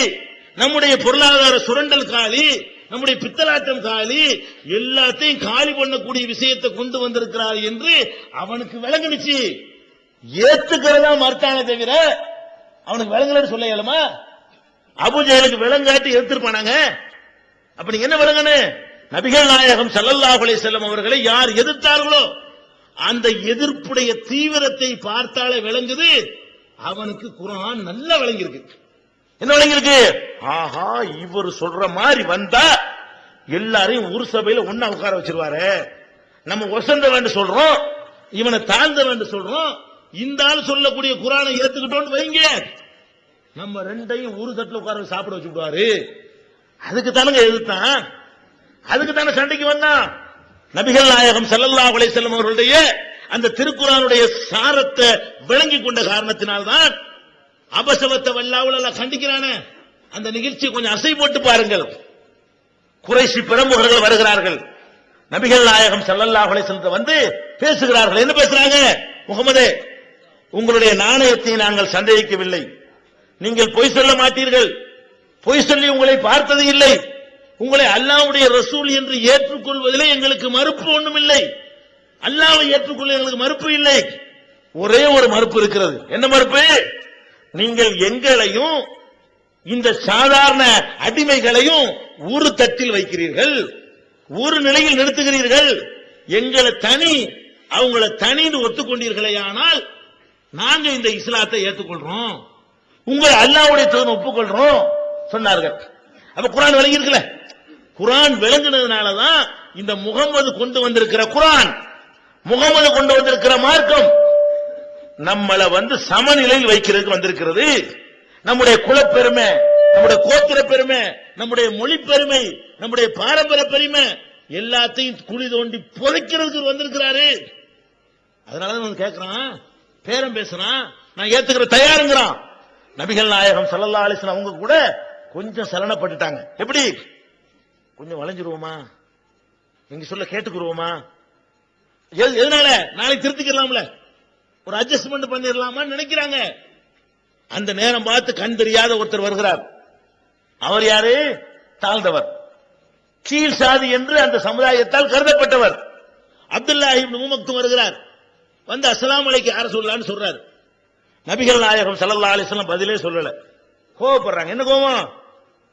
நம்முடைய பொருளாதார சுரண்டல் காலி, நம்முடைய பித்தலாட்டம் காலி, எல்லாத்தையும் காலி பண்ணக்கூடிய விஷயத்தை கொண்டு வந்திருக்கிறார் என்று அவனுக்கு விளங்குனுச்சு. ஏத்துக்கிறதா மறுத்தானே தவிர அவனுக்கு விளங்கலன்னு சொல்ல இயலுமா? அபூஜஹலுக்கு விளங்காட்டி எதிர்ப்பானாங்க. அப்ப நீங்க என்ன விளங்கணும்? நபிகள் நாயகம் ஸல்லல்லாஹு அலைஹி வஸல்லம் அவர்களை யார் எதிர்த்தார்களோ அந்த எதிர்ப்புடைய தீவிரத்தை பார்த்தாலே விளங்குது அவனுக்கு குர்ஆன் நல்லா விளங்கியிருக்கு. என்ன விளங்கியிருக்கு? ஆஹா, இவர் சொல்ற மாதிரி வந்தா எல்லாரையும் ஒரு சபையில ஒண்ணா உட்கார வச்சிருவாரு. நம்ம ஒசந்த வேண்டும் சொல்றோம், இவனை தாழ்ந்த வேண்டும் சொல்றோம், இந்த ஆள் சொல்லக்கூடிய குர்ஆனை ஏத்துக்கிட்டோம்னு வைங்க, நம்ம ரெண்டையும் ஒரு தட்டுல உட்கார சாப்பிட வச்சு விடுவாரு. அதுக்கு தானுங்க எதிர்த்தான், அதுக்கு தானே சண்டைக்கு வந்தான். நபிகள் நாயகம் ஸல்லல்லாஹு அலைஹி வஸல்லம் அவர்களுடைய அந்த திருக்குர்ஆனுடைய சாரத்தை விளங்கி கொண்ட காரணத்தினால்தான் அபசவத்த வல்லாவுல கண்டிக்கிறானே. அந்த நிகழ்ச்சியை கொஞ்சம் அசை போட்டு பாருங்கள். குறைஷி பிரமுகர்கள் வருகிறார்கள், நபிகள் நாயகம் ஸல்லல்லாஹு அலைஹி வஸல்லம் வந்து பேசுகிறார்கள். என்ன பேசுறாங்க? முகமதே, உங்களுடைய நாணயத்தை நாங்கள் சந்தேகிக்கவில்லை, நீங்கள் பொய் சொல்ல மாட்டீர்கள், பொய் சொல்லி உங்களை பார்த்தது இல்லை, உங்களை அல்லாஹ்வுடைய ரசூல் என்று ஏற்றுக்கொள்வதிலே எங்களுக்கு மறுப்பு ஒன்றும் இல்லை, அல்லாஹ்வை ஏற்றுக்கொள்ள எங்களுக்கு மறுப்பு இல்லை. ஒரே ஒரு மறுப்பு இருக்கிறது. என்ன மறுப்பு? நீங்கள் எங்களையும் இந்த சாதாரண அடிமைகளையும் ஒரு தட்டில் வைக்கிறீர்கள், ஒரு நிலையில் நிறுத்துகிறீர்கள். எங்களை தனி அவங்கள தனின்னு ஒத்துக்கொண்டீர்களே, ஆனால் நாங்க இந்த இஸ்லாத்தை ஏற்றுக்கொள்றோம், உங்களை அல்லாஹ்வுடைய தூதர் ஒப்புக்கொள்றோம் சொன்னார்கள். அப்ப குர்ஆன் விளங்கி இருக்குல்ல, குர்ஆன் விளங்குனதுனாலதான் இந்த முகமது கொண்டு வந்திருக்கிற குர்ஆன், முகமது கொண்டு வந்திருக்கிற மார்க்கம் நம்மளை சமநிலையில் வைக்கிறதுக்கு வந்திருக்கிறது. நம்முடைய குலப்பெருமை, நம்முடைய கோத்திர பெருமை, நம்முடைய மொழி பெருமை, நம்முடைய பாரம்பரிய பெருமை எல்லாத்தையும் குழி தோண்டி புதைக்கிறதுக்கு வந்திருக்கிறாரு. அதனாலதான் கேட்கிறான், பேரம் பேசுறான், நான் ஏத்துக்கிற தயாருங்கிறான். நபிகள் நாயகம் ஸல்லல்லாஹு அலைஹி வஸல்லம் அவங்க கூட கொஞ்சம் சலனப்பட்டுட்டாங்க. எப்படி? கொஞ்சம் வளைஞ்சிருவோமா, நீங்க சொல்ல கேட்டுக்குருவோமா, எதனால நாளைக்கு திருத்திக்கலாம்ல, ஒரு அட்ஜஸ்ட்மெண்ட் பண்ணிடலாமா நினைக்கிறாங்க. அந்த நேரம் பார்த்து கண் தெரியாத ஒருத்தர் வருகிறார். அவர் யாரு? தாழ்ந்தவர், கீழ் சாதி என்று அந்த சமுதாயத்தால் கருதப்பட்டவர். அப்துல்லாஹ் இப்னு உம் மக்தும் வருகிறார். வந்து அஸ்ஸலாமு அலைக்கும் யா ரசூலுல்லாஹ்னு சொல்றாரு. நபிகள் நாயகம் ஸல்லல்லாஹு அலைஹி வஸல்லம் பதிலே சொல்லல, கோவப்படுறாங்க. என்ன கோவம்?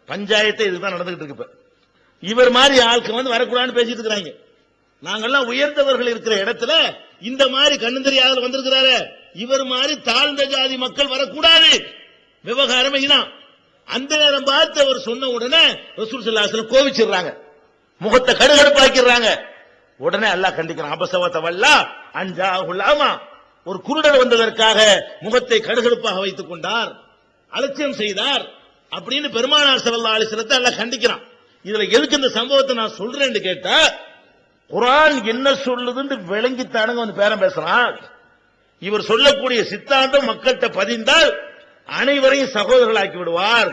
பஞ்சாயத்தை இதுதான் நடந்துகிட்டு இருக்கு. இப்ப இவர் மாதிரி ஆட்கள் வரக்கூடாதுன்னு பேசிட்டு இருக்கிறாங்க. நாங்கெல்லாம் உயர்ந்தவர்கள் இருக்கிற இடத்துல இந்த மாதிரி கண்ணு தெரியாத வந்திருக்கிறாரு, இவர் மாதிரி தாழ்ந்த ஜாதி மக்கள் வரக்கூடாது, விவகாரம் இதுதான். அந்த நேரம் பார்த்து அவர் சொன்ன உடனே ரசூல் ஸல்லல்லாஹு அலைஹி வஸல்லம் கோவிச்சிடுறாங்க, முகத்தை கடுகடுப்பாக்கிறாங்க. உடனே அல்லாஹ் கண்டிக்கிறான், அபஸவத வல்லா அன்ஜாஹுல் அமா, ஒரு குருடர் வந்ததற்காக முகத்தை கடுகடுப்பாக வைத்துக் கொண்டார், அலட்சியம் செய்தார் அப்படின்னு பெருமானார் ஸல்லல்லாஹு அலைஹி வஸல்லம் அல்லாஹ் கண்டிக்கிறான். இதுல எதுக்கு இந்த சம்பவத்தை நான் சொல்றேன்னு கேட்டா, குர்ஆன் என்ன சொல்லுதுன்னு விளங்கித்தானுங்க பேரம் பேசுறான். இவர் சொல்லக்கூடிய சித்தாந்தம் மக்கள்கிட்ட பதிந்தால் அனைவரையும் சகோதரர்களாக்கி விடுவார்,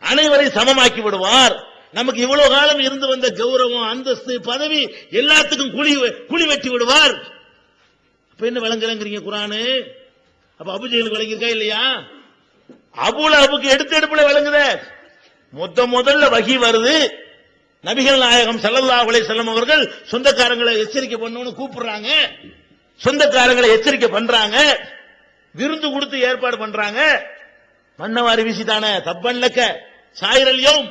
அனைவரையும் சமமாக்கி விடுவார். நமக்கு இவ்வளவு காலம் இருந்து வந்த கௌரவம், அந்தஸ்து, பதவி எல்லாத்துக்கும் குழி வெட்டி விடுவார். அப்ப என்ன விளங்குறீங்க குர்ஆனு? அப்ப அபூஜஹல் விளங்கிருக்கா இல்லையா? அபூலஹபுக்கு எடுத்து எடுப்புல விளங்குத. முதல்ல வஹி வருது, நபிகள் நாயகம் ஸல்லல்லாஹு அலைஹி வஸல்லம் அவர்கள் சொந்தக்காரங்களை எச்சரிக்கை பண்ணணும்னு கூப்பிடுறாங்க, சொந்தக்காரங்களை எச்சரிக்கை பண்றாங்க, விருந்து கொடுத்து ஏற்பாடு பண்றாங்க. மன்னவாரி வீசிட்டானே, தப்பன்லக்க சாயிரல்யோம்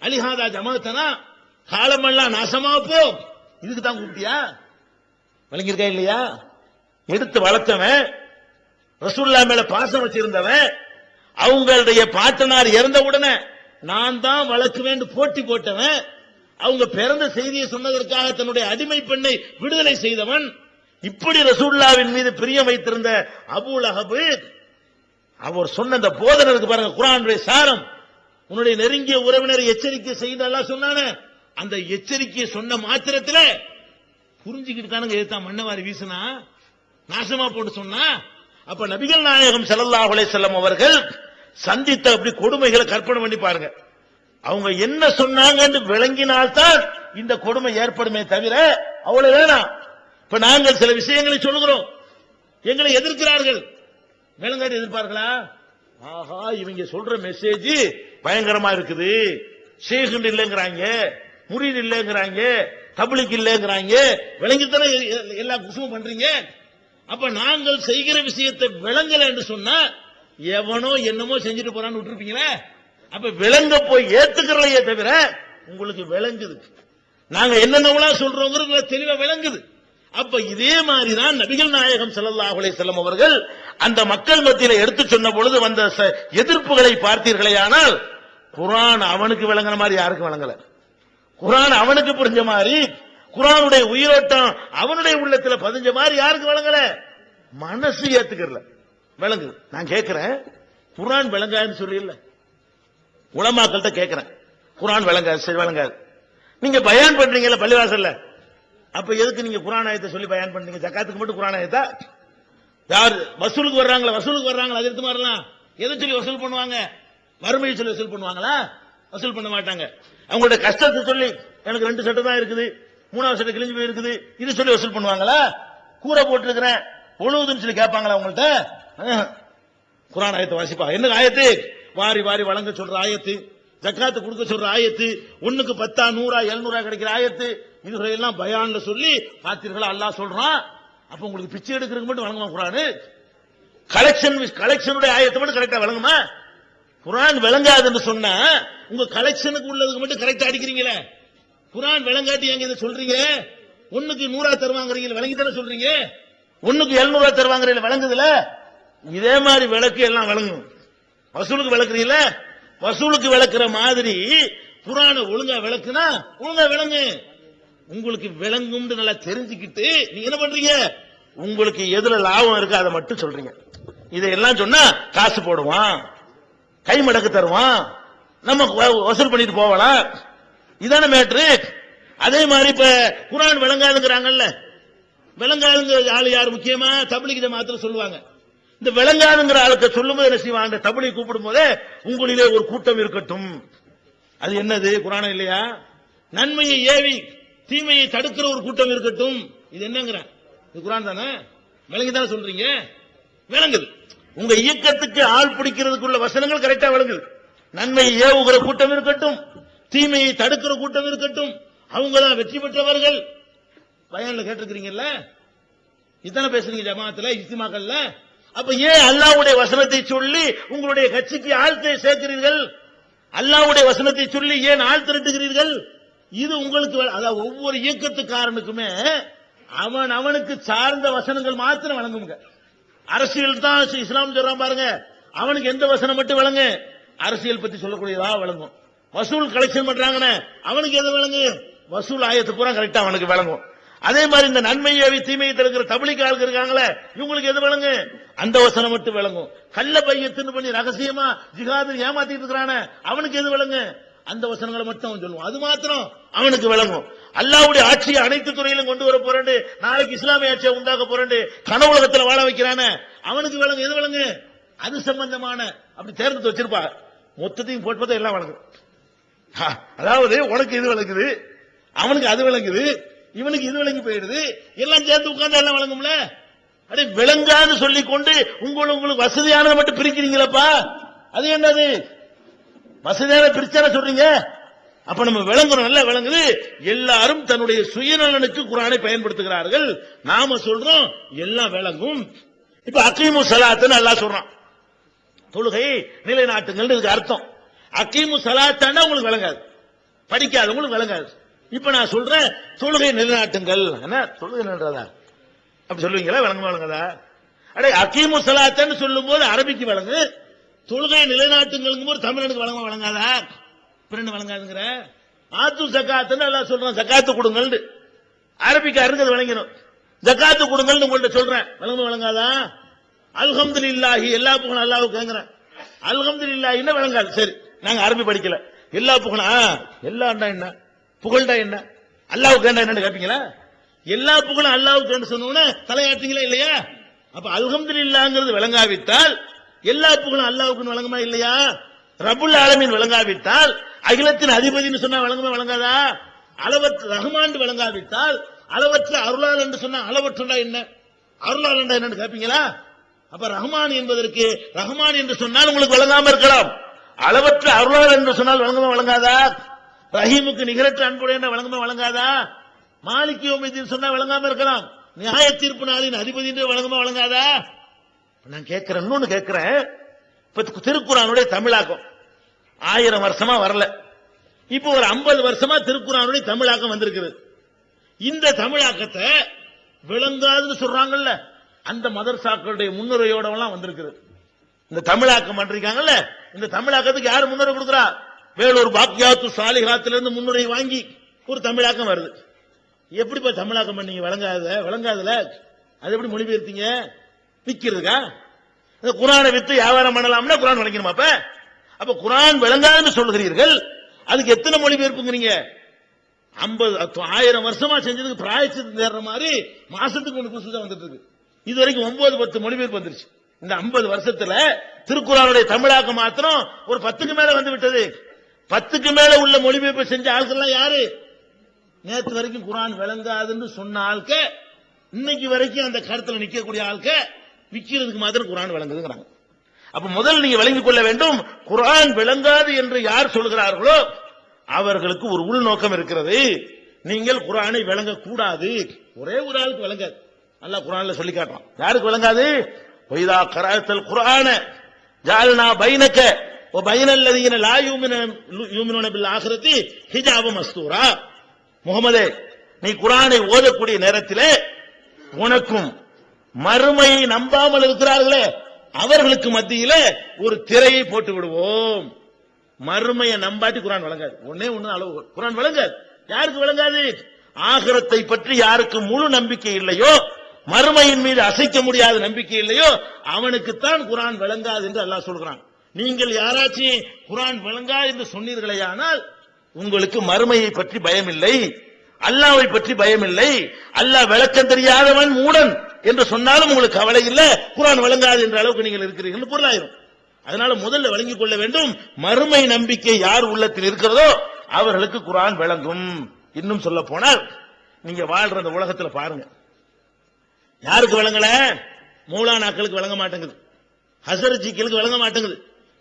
அலிஹாதா ஜமாத்தனா, காலமெல்லாம் நாசமா போ, இதுக்கு தான் கூப்பிட்டியா? விளங்கிருக்கா இல்லையா? எடுத்து வளர்த்தவன், ரசூலுல்லாஹ் மேல பாசம் வச்சிருந்தவன், அவங்களுடைய பாட்டனார் இறந்த உடனே நான் தான் வளர்க்குவேன் போட்டி போட்டவன், அவங்க பிறந்த செய்தியை சொன்னதற்காக தன்னுடைய அடிமை பெண்ணை விடுதலை செய்தவன், இப்படி ரசூலுல்லாஹ்வின் மீது பிரியம் வைத்திருந்த அபூலஹப், அவர் சொன்ன அந்த போதனருக்கு பாருங்க, குர்ஆனுடைய சாரம். உன்னுடைய நெருங்கிய உறவினரை எச்சரிக்கை செய்து அல்லாஹ் சொன்னானே, அந்த எச்சரிக்கையை சொன்ன மாத்திரத்துல புரிஞ்சுக்கிட்டு தானுங்க எதிர்த்தான் மண்ணவாரி வீசினா, நாசமா போட்டு சொன்னா. அப்ப நபிகள் நாயகம் ஸல்லல்லாஹு அலைஹி வஸல்லம் அவர்கள் சந்தித்த அப்படி கொடுமைகளை கற்பனை பண்ணி பாருங்க. அவங்க என்ன சொன்னாங்கன்னு விளங்கினால்தான் இந்த கொடுமை ஏற்படுமே தவிர அவ்வளவு வேணாம். இப்ப நாங்கள் சில விஷயங்களை சொல்லுகிறோம், எங்களை எதிர்க்கிறார்கள், விளங்காட்டி எதிர்ப்பார்களா? ஆஹா, இவங்க சொல்ற மெசேஜ் பயங்கரமா இருக்குது, ஷேக் இல்லைங்கிறாங்க, முரீத் இல்லைங்கிறாங்க, தப்லீக் இல்லைங்கிறாங்க, விளங்கித்தானே எல்லா குசுமும் பண்றீங்க. அப்ப நாங்கள் செய்கிற விஷயத்தை விளங்கல என்று சொன்னா எவனோ என்னமோ செஞ்சுட்டு போறான்னு விட்டுருப்பீங்களே. அப்ப விளங்க போய் ஏத்துக்கிறலையே தவிர உங்களுக்கு விளங்குது, நாங்க என்னென்னவளா சொல்றோங்கிறது தெளிவா விளங்குது. அப்ப இதே மாதிரிதான் நபிகள் நாயகம் ஸல்லல்லாஹு அலைஹி வஸல்லம் அவர்கள் அந்த மக்கள் மத்தியில எடுத்து சொன்ன பொழுது வந்த எதிர்ப்புகளை பார்த்தீர்களே, ஆனால் குர்ஆன் அவனுக்கு விளங்குற மாதிரி யாருக்கும் விளங்கல. குர்ஆன் அவனுக்கு புரிஞ்ச மாதிரி, குர்ஆனுடைய உயிரோட்டம் அவனுடைய உள்ளத்துல பதிஞ்ச மாதிரி யாருக்கு விளங்கல. மனசு ஏத்துக்கல, விளங்குது. நான் கேட்கிறேன், குர்ஆன் விளங்காதுன்னு சொல்றீல்ல, உலமாக்கள்கிட்ட கேட்கிறேன், குர்ஆன் விளங்காது, சரி விளங்காது. நீங்க பயான் பண்றீங்கல்ல பள்ளிவாசல்ல, அப்ப எதுக்கு நீங்க குர்ஆன் ஆயத்தை சொல்லி பயான் பண்றீங்க? ஜகாத்துக்கு மட்டும் குர்ஆன் ஆயத்தா? யார் வசூலுக்கு வர்றாங்களா, அது எடுத்து மாறலாம். எதை சொல்லி வசூல் பண்ணுவாங்க? வறுமையை சொல்லி வசூல் பண்ணுவாங்களா? வசூல் பண்ண மாட்டாங்க. அவங்களோட கஷ்டத்தை சொல்லி, எனக்கு 2 சட்டை தான் இருக்குது, 3வது சட்டை கிழிஞ்சு போய் இருக்குது, இது சொல்லி வசூல் பண்ணுவாங்களா? கூரை போட்டுருக்கிறேன் ஒழுகுதுன்னு சொல்லி கேட்பாங்களா உங்கள்ட்ட? குர்ஆன் ஆயத்தை வாசிப்பாங்க. என்ன ஆயத்து? வாரி வாரி வழங்க சொல்ற ஆயத்து, ஜக்காத்து கொடுக்க சொல்ற ஆயத்து, 1க்கு 10 100 700 கிடைக்கிற ஆயத்து, இதுகளெல்லாம் பயான்ல சொல்லி பாத்தீர்களா அல்லாஹ் சொல்றான். அப்ப உங்களுக்கு பிச்சை எடுக்கிறதுக்கு மட்டும் வழங்குமா குர்ஆன்? கலெக்ஷனுடைய ஆயத்தை மட்டும் கரெக்டா வழங்குமா? குர்ஆன் விளங்காதுன்னு சொன்னா உங்க கலெக்ஷனுக்கு உள்ளதுக்கு மட்டும் கரெக்டா அடிக்கிறீங்களே. குர்ஆன் விளங்காட்டி எங்க இதை சொல்றீங்க? 1க்கு 100 தருவாங்கறீங்க, விளங்கி தானே சொல்றீங்க. 1க்கு 700 தருவாங்கறீங்க, விளங்குதுல? இதே மாதிரி விளக்கு எல்லாம் விளங்கும். வசூலுக்கு விளக்குறீங்கள, வசூலுக்கு விளக்குற மாதிரி குர்ஆனை ஒழுங்கா விளக்குனா ஒழுங்கா விளங்கு. உங்களுக்கு விளங்கும் நல்லா தெரிஞ்சுக்கிட்டு நீங்க என்ன பண்றீங்க? உங்களுக்கு எதுல லாபம் இருக்கு அதை மட்டும் சொல்றீங்க. இதெல்லாம் சொன்னா காசு போடுவான், கை மடக்கு தருவான், நம்ம வசூல் பண்ணிட்டு போகலாம். இதான மேட்ரு. அதே மாதிரி இப்ப குர்ஆன் விளங்காதுங்கிறாங்கல்ல, விளங்காதுங்கிற ஆளு யார் முக்கியமா? தப்லீக் ஜமாத்துல சொல்லுவாங்க. இந்த விளங்காதுங்கிற ஆளுக்கு சொல்லும் போது என்ன செய்வாங்க? தப்லீக் கூப்பிடும் போதே உங்களிலே ஒரு கூட்டம் இருக்கட்டும். அது என்னது? குர்ஆன் இல்லையா? நன்மையை ஏவி தீமையை தடுக்கிற ஒரு கூட்டம் இருக்கட்டும். இது என்னங்கிற? இது குர்ஆன் தானே? விளங்கி தானே சொல்றீங்க? விளங்குது. உங்க இயக்கத்துக்கு ஆள் பிடிக்கிறதுக்குள்ள வசனங்கள் கரெக்டா விளங்குது. நன்மையை ஏவுகிற கூட்டம் இருக்கட்டும், தீமையை தடுக்கிற கூட்டம் இருக்கட்டும், அவங்க தான் வெற்றி பெற்றவர்கள். பயான்ல கேட்டிருக்கிறீங்கல்ல, இத்தனை பேசுறீங்க ஜமாத்துல இஸ்திமாக்கள்ல. அப்ப ஏன் அல்லாஹ்வுடைய வசனத்தை சொல்லி உங்களுடைய கட்சிக்கு ஆழ்த்தை சேர்க்கிறீர்கள்? அல்லாஹ்வுடைய வசனத்தை சொல்லி ஏன் ஆள் திரட்டுகிறீர்கள்? இது உங்களுக்கு, அதாவது ஒவ்வொரு இயக்கத்துக்காரனுக்குமே அவனுக்கு சார்ந்த வசனங்கள் மாத்திரம் வழங்குங்க. அரசியல் தான் இஸ்லாம் சொல்றான் பாருங்க, அவனுக்கு எந்த வசனம் மட்டும் வழங்கு? அரசியல் பத்தி சொல்லக்கூடியதா வழங்கும். வசூல் கலெக்ஷன் பண்றாங்கன்னு அவனுக்கு எது வழங்கு? வசூல் ஆயத்து பூரா கரெக்டா அவனுக்கு வழங்கும். அதே மாதிரி இந்த நன்மையை தீமையை தடுக்கிற தப்லீக் ஆளுங்க இருக்காங்களே, இவங்களுக்கு எது வழங்கு? அந்த வசனம் மட்டும் வழங்கும். கள்ள பையத்துன்னு பண்ணி ரகசியமா ஜிஹாது ஏமாத்திட்டு இருக்கிறான அவனுக்கு எது வழங்கு? அந்த வசனங்களை மட்டும் அவன் சொல்லுவான். அது மாத்திரம் அவனுக்கு விளங்கும். அல்லாஹ்வுடைய ஆட்சியை அனைத்து துறையிலும் கொண்டு வர போறேன், நாளைக்கு இஸ்லாமிய ஆட்சியை உண்டாக்க போறேன், கனவுலகத்தில் வாழ வைக்கிறான அவனுக்கு விளங்கு. எது விளங்கு? அது சம்பந்தமான அப்படி தேர்ந்து வச்சிருப்பா. மொத்தத்தையும் போட்டு பார்த்தா எல்லாம் வழங்கும். அதாவது உனக்கு இது விளங்குது, அவனுக்கு அது விளங்குது, இவனுக்கு இது விளங்கி போயிடுது, எல்லாம் சேர்ந்து உட்கார்ந்து எல்லாம் வழங்கும்ல. அப்படி விளங்கான்னு சொல்லிக் கொண்டு உங்களுக்கு வசதியானதை மட்டும் பிரிக்கிறீங்களப்பா. அது என்னது? வசதியான பிரிச்சான சொல்றீங்க. அப்ப நம்ம விளங்குறோம், நல்லா விளங்குது. எல்லாரும் தன்னுடைய சுயநலனுக்கு குர்ஆனை பயன்படுத்துகிறார்கள். நாம சொல்றோம் எல்லாம் விளங்கும். இப்ப அகீமு ஸலாத்துன்னு அல்லாஹ் சொல்றான், தொழுகை நிலைநாட்டுங்கள். இதுக்கு அர்த்தம் அகீமு ஸலாத்தான்னா உங்களுக்கு விளங்காது, படிக்காதவங்களுக்கு விளங்காது. இப்ப நான் சொல்றேன் தொழுகை நிலைநாட்டுங்கள். என்ன தொழுகை நின்றதா அப்படி சொல்லுவீங்களா? விளங்க விளங்குதா? அடே அகீமு ஸலாத்தான்னு சொல்லும் போது அரபிக்கு விளங்கு, தொழுகை நிலைநாட்டுங்கள் போது தமிழனுக்கு வழங்க வழங்காதா? பிறகு வழங்காதுங்கிற. ஆத்து ஜகாத்துன்னு எல்லாம் சொல்றான், ஜகாத்து கொடுங்கள். அரபிக்கு அருங்கிறது வழங்கணும். ஜகாத்து கொடுங்கள் உங்கள்ட்ட சொல்றேன், வழங்க வழங்காதா? அல்ஹம்துலில்லாஹி, எல்லா புகழும் அல்லாஹ்வுக்கு கேக்குறேன். அல்ஹம்துலில்லாஹின்னா வழங்காது. சரி, நாங்க அரபி படிக்கல. எல்லா புகழும், எல்லாண்டா என்ன, புகழ்டா என்ன, அல்லாஹ்வுக்கு என்னன்னு கேட்பீங்களா? எல்லா புகழும் அல்லாஹ்வுக்கு சொன்னோன்னு தலையாட்டுங்களா இல்லையா? அப்ப அல்ஹம்துலில்லாஹ்ங்கிறது விளங்காவிட்டால் எல்லா புகழும் அல்லாஹ்வுக்கு வழங்குமா இல்லையா? ரப்புல் ஆலமீன் விளங்காவிட்டால் அகிலத்தின் அதிபதினு சொன்னா வழங்குமா வழங்காதா? அளவற்ற ரஹ்மான் விளங்காவிட்டால் அளவற்ற அருளால் என்று சொன்னா அளவற்றா என்ன, அருளால் என்றா என்னன்னு கேட்பீங்களா? அப்ப ரஹ்மான் என்பதற்கு ரஹ்மான் என்று சொன்னால் உங்களுக்கு வழங்காம இருக்கலாம். அளவற்ற அருளால் என்று சொன்னால் வழங்குமா வழங்காதா? ரஹீமுக்கு நிகரற்ற அன்புடைய வழங்குமா வழங்காதா? மாலிக் யௌமித்தீன் சொன்னா வழங்காம இருக்கலாம். நியாய தீர்ப்பு நாளின் அதிபதி என்று வழங்குமா வழங்காதா? நான் கேட்கிறேன், இன்னொன்னு கேட்கிறேன். இப்ப திருக்குர்ஆனுடைய தமிழாக்கம் 1000 வருஷமா வரல. இப்போ ஒரு 50 வருஷமா திருக்குர்ஆனுடைய தமிழாக்கம் வந்திருக்குது. இந்த தமிழாக்கத்தை விளங்காதுன்னு சொல்றாங்கல்ல, அந்த மதரசாக்களுடைய முன்னுரையோட எல்லாம் வந்திருக்குது. இந்த தமிழாக்கம் பண்றீங்கல்ல, இந்த தமிழாக்கத்துக்கு யாரு முன்னுரை கொடுக்குறா? வேலூர் பாக்கியாத்து சாலிஹாத்துல இருந்து முன்னுரை வாங்கி ஒரு தமிழாக்கம் வருது. எப்படிப்பா தமிழாக்கம் பண்ணீங்க? விளங்காதுல அது எப்படி மொழிபெயர்த்தீங்க? விக்கிறதுக்கா? இந்த குர்ஆனை வித்து வியாபாரம் பண்ணலாம்னா குர்ஆன் விளங்கணுமா? அப்ப குர்ஆன் விளங்காதுன்னு சொல்லுகிறீர்கள், அதுக்கு எத்தனை மொழிபெயர்ப்புங்கிறீங்க? 1000 வருஷமா செஞ்சதுக்கு பிராயச்சித்தம் தேடுற மாதிரி மாசத்துக்கு ஒன்று புதுசா வந்துட்டு இருக்கு. இது வரைக்கும் 9-10 மொழிபெயர்ப்பு வந்துருச்சு. இந்த 50 வருஷத்துல திருக்குர்ஆனுடைய தமிழாக்க மாத்திரம் ஒரு 10க்கு மேல வந்து விட்டது. 10க்கு மேல உள்ள மொழிபெயர்ப்பு செஞ்ச ஆட்கள்லாம் யாரு? நேற்று வரைக்கும் குர்ஆன் விளங்காதுன்னு சொன்ன ஆட்க, இன்னைக்கு வரைக்கும் அந்த கருத்துல நிக்கக்கூடிய ஆட்க விக்கிறதுக்கு மாத்திரம் குர்ஆன் விளங்குதுங்கிறாங்க. அப்ப முதல்ல நீங்க விளங்கிக் கொள்ள வேண்டும், குர்ஆன் விளங்காது என்று யார் சொல்கிறார்களோ அவர்களுக்கு ஒரு உள்நோக்கம் இருக்கிறது. நீங்கள் குர்ஆனை விளங்க கூடாது. ஒரே ஒரு ஆளுக்கு விளங்காது. அல்லாஹ் குர்ஆன்ல சொல்லி காட்டுறான். யாருக்கு விளங்காது? வைதா கராத்தல் குர்ஆன ஜஅல்னா பைனக வ பைனல் லதீன லா யுமினூன பில் ஆখিরাতি ஹிஜாபம் மஸ்தூரா. முஹம்மதே, நீ குர்ஆனை ஓதக்கூடிய நேரத்திலே உனக்கும் மறுமையை நம்பாமல் இருக்கிறார்களே அவர்களுக்கு மத்தியில ஒரு திரையை போட்டு விடுவோம். மறுமையை நம்பாட்டி குர்ஆன் விளங்காது. ஒண்ணே ஒண்ணு அளவு, குர்ஆன் விளங்காது. யாருக்கு விளங்காது? ஆகிரத்தை பற்றி யாருக்கு முழு நம்பிக்கை இல்லையோ, மறுமையின் மீது அசைக்க முடியாத நம்பிக்கை இல்லையோ, அவனுக்குத்தான் குர்ஆன் விளங்காது என்று அல்லாஹ் சொல்கிறான். நீங்கள் யாராச்சும் குர்ஆன் விளங்காது என்று சொன்னீர்களேயானால் உங்களுக்கு மறுமையை பற்றி பயம் இல்லை, அல்லாஹ்வை பற்றி பயம் இல்லை. அல்லாஹ் விளக்கம் தெரியாதவன் மூடன் என்று சொன்னாலும் உங்களுக்கு கவலை இல்லை, குர்ஆன் விளங்காது என்ற அளவுக்கு நீங்கள் இருக்கிறீர்கள் பொருளாயிரும். அதனால முதல்ல விளங்கிக் கொள்ள வேண்டும், மறுமை நம்பிக்கை யார் உள்ளத்தில் இருக்கிறதோ அவர்களுக்கு குர்ஆன் விளங்கும். இன்னும் சொல்ல போனால், நீங்க வாழ்ற அந்த உலகத்துல பாருங்க, யாருக்கு விளங்கல? மௌலானாக்களுக்கு விளங்க மாட்டேங்குது, ஹஸரஜிக்களுக்கு விளங்க மாட்டேங்குது.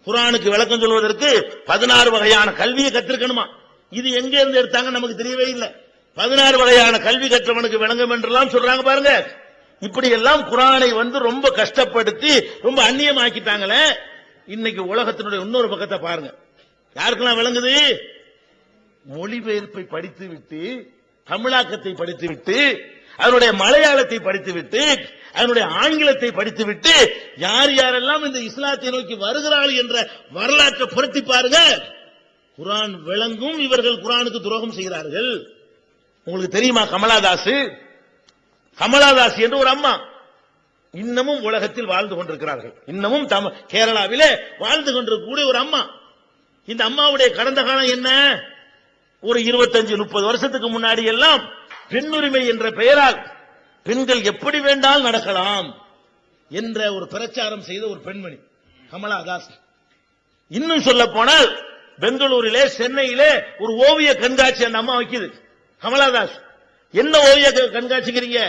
குர்ஆனுக்கு விளக்கம் சொல்வதற்கு 16 வகையான கல்வியை கற்றிருக்கணுமா? இது எங்க இருந்து எடுத்தாங்க நமக்கு தெரியவே இல்லை. 16 வகையான கல்வி கற்றவனுக்கு விளங்கும் என்றெல்லாம் சொல்றாங்க பாருங்க. இப்படி எல்லாம் குர்ஆனை ரொம்ப கஷ்டப்படுத்தி ரொம்ப அந்நியமாக்கிட்டாங்களே. இன்னைக்கு உலகத்தினுடைய இன்னொரு பக்கத்தை பாருங்க, யாருக்கெல்லாம் விளங்குது? மொழிபெயர்ப்பை படித்து விட்டு, தமிழாக்கத்தை படித்து விட்டு, அதனுடைய மலையாளத்தை படித்து விட்டு, அதனுடைய ஆங்கிலத்தை படித்து விட்டு, யார் யாரெல்லாம் இந்த இஸ்லாத்தை நோக்கி வருகிறார்கள் என்ற வரலாற்றை புரட்டி பாருங்க. குர்ஆன் விளங்கும் இவர்கள் குர்ஆனுக்கு துரோகம் செய்கிறார்கள். உங்களுக்கு தெரியுமா கமலாதாஸ்? கமலாதாஸ் என்று ஒரு அம்மா இன்னமும் உலகத்தில் வாழ்ந்து கொண்டிருக்கிறார்கள். இன்னமும் கேரளாவிலே வாழ்ந்து கொண்டிருக்கக்கூடிய ஒரு அம்மா. இந்த அம்மாவுடைய கடந்த காலம் என்ன? ஒரு 25-30 வருஷத்துக்கு முன்னாடி எல்லாம் பெண்ணுரிமை என்ற பெயரால் பெண்கள் எப்படி வேண்டால் நடக்கலாம் என்ற ஒரு பிரச்சாரம் செய்த ஒரு பெண்மணி கமலாதாஸ். இன்னும் சொல்ல போனால் பெங்களூரிலே, சென்னையிலே ஒரு ஓவிய கண்காட்சி அந்த அம்மா வைக்குது. கமலாதாஸ் என்ன ஓவிய கண்காட்சிக்கிறீங்க?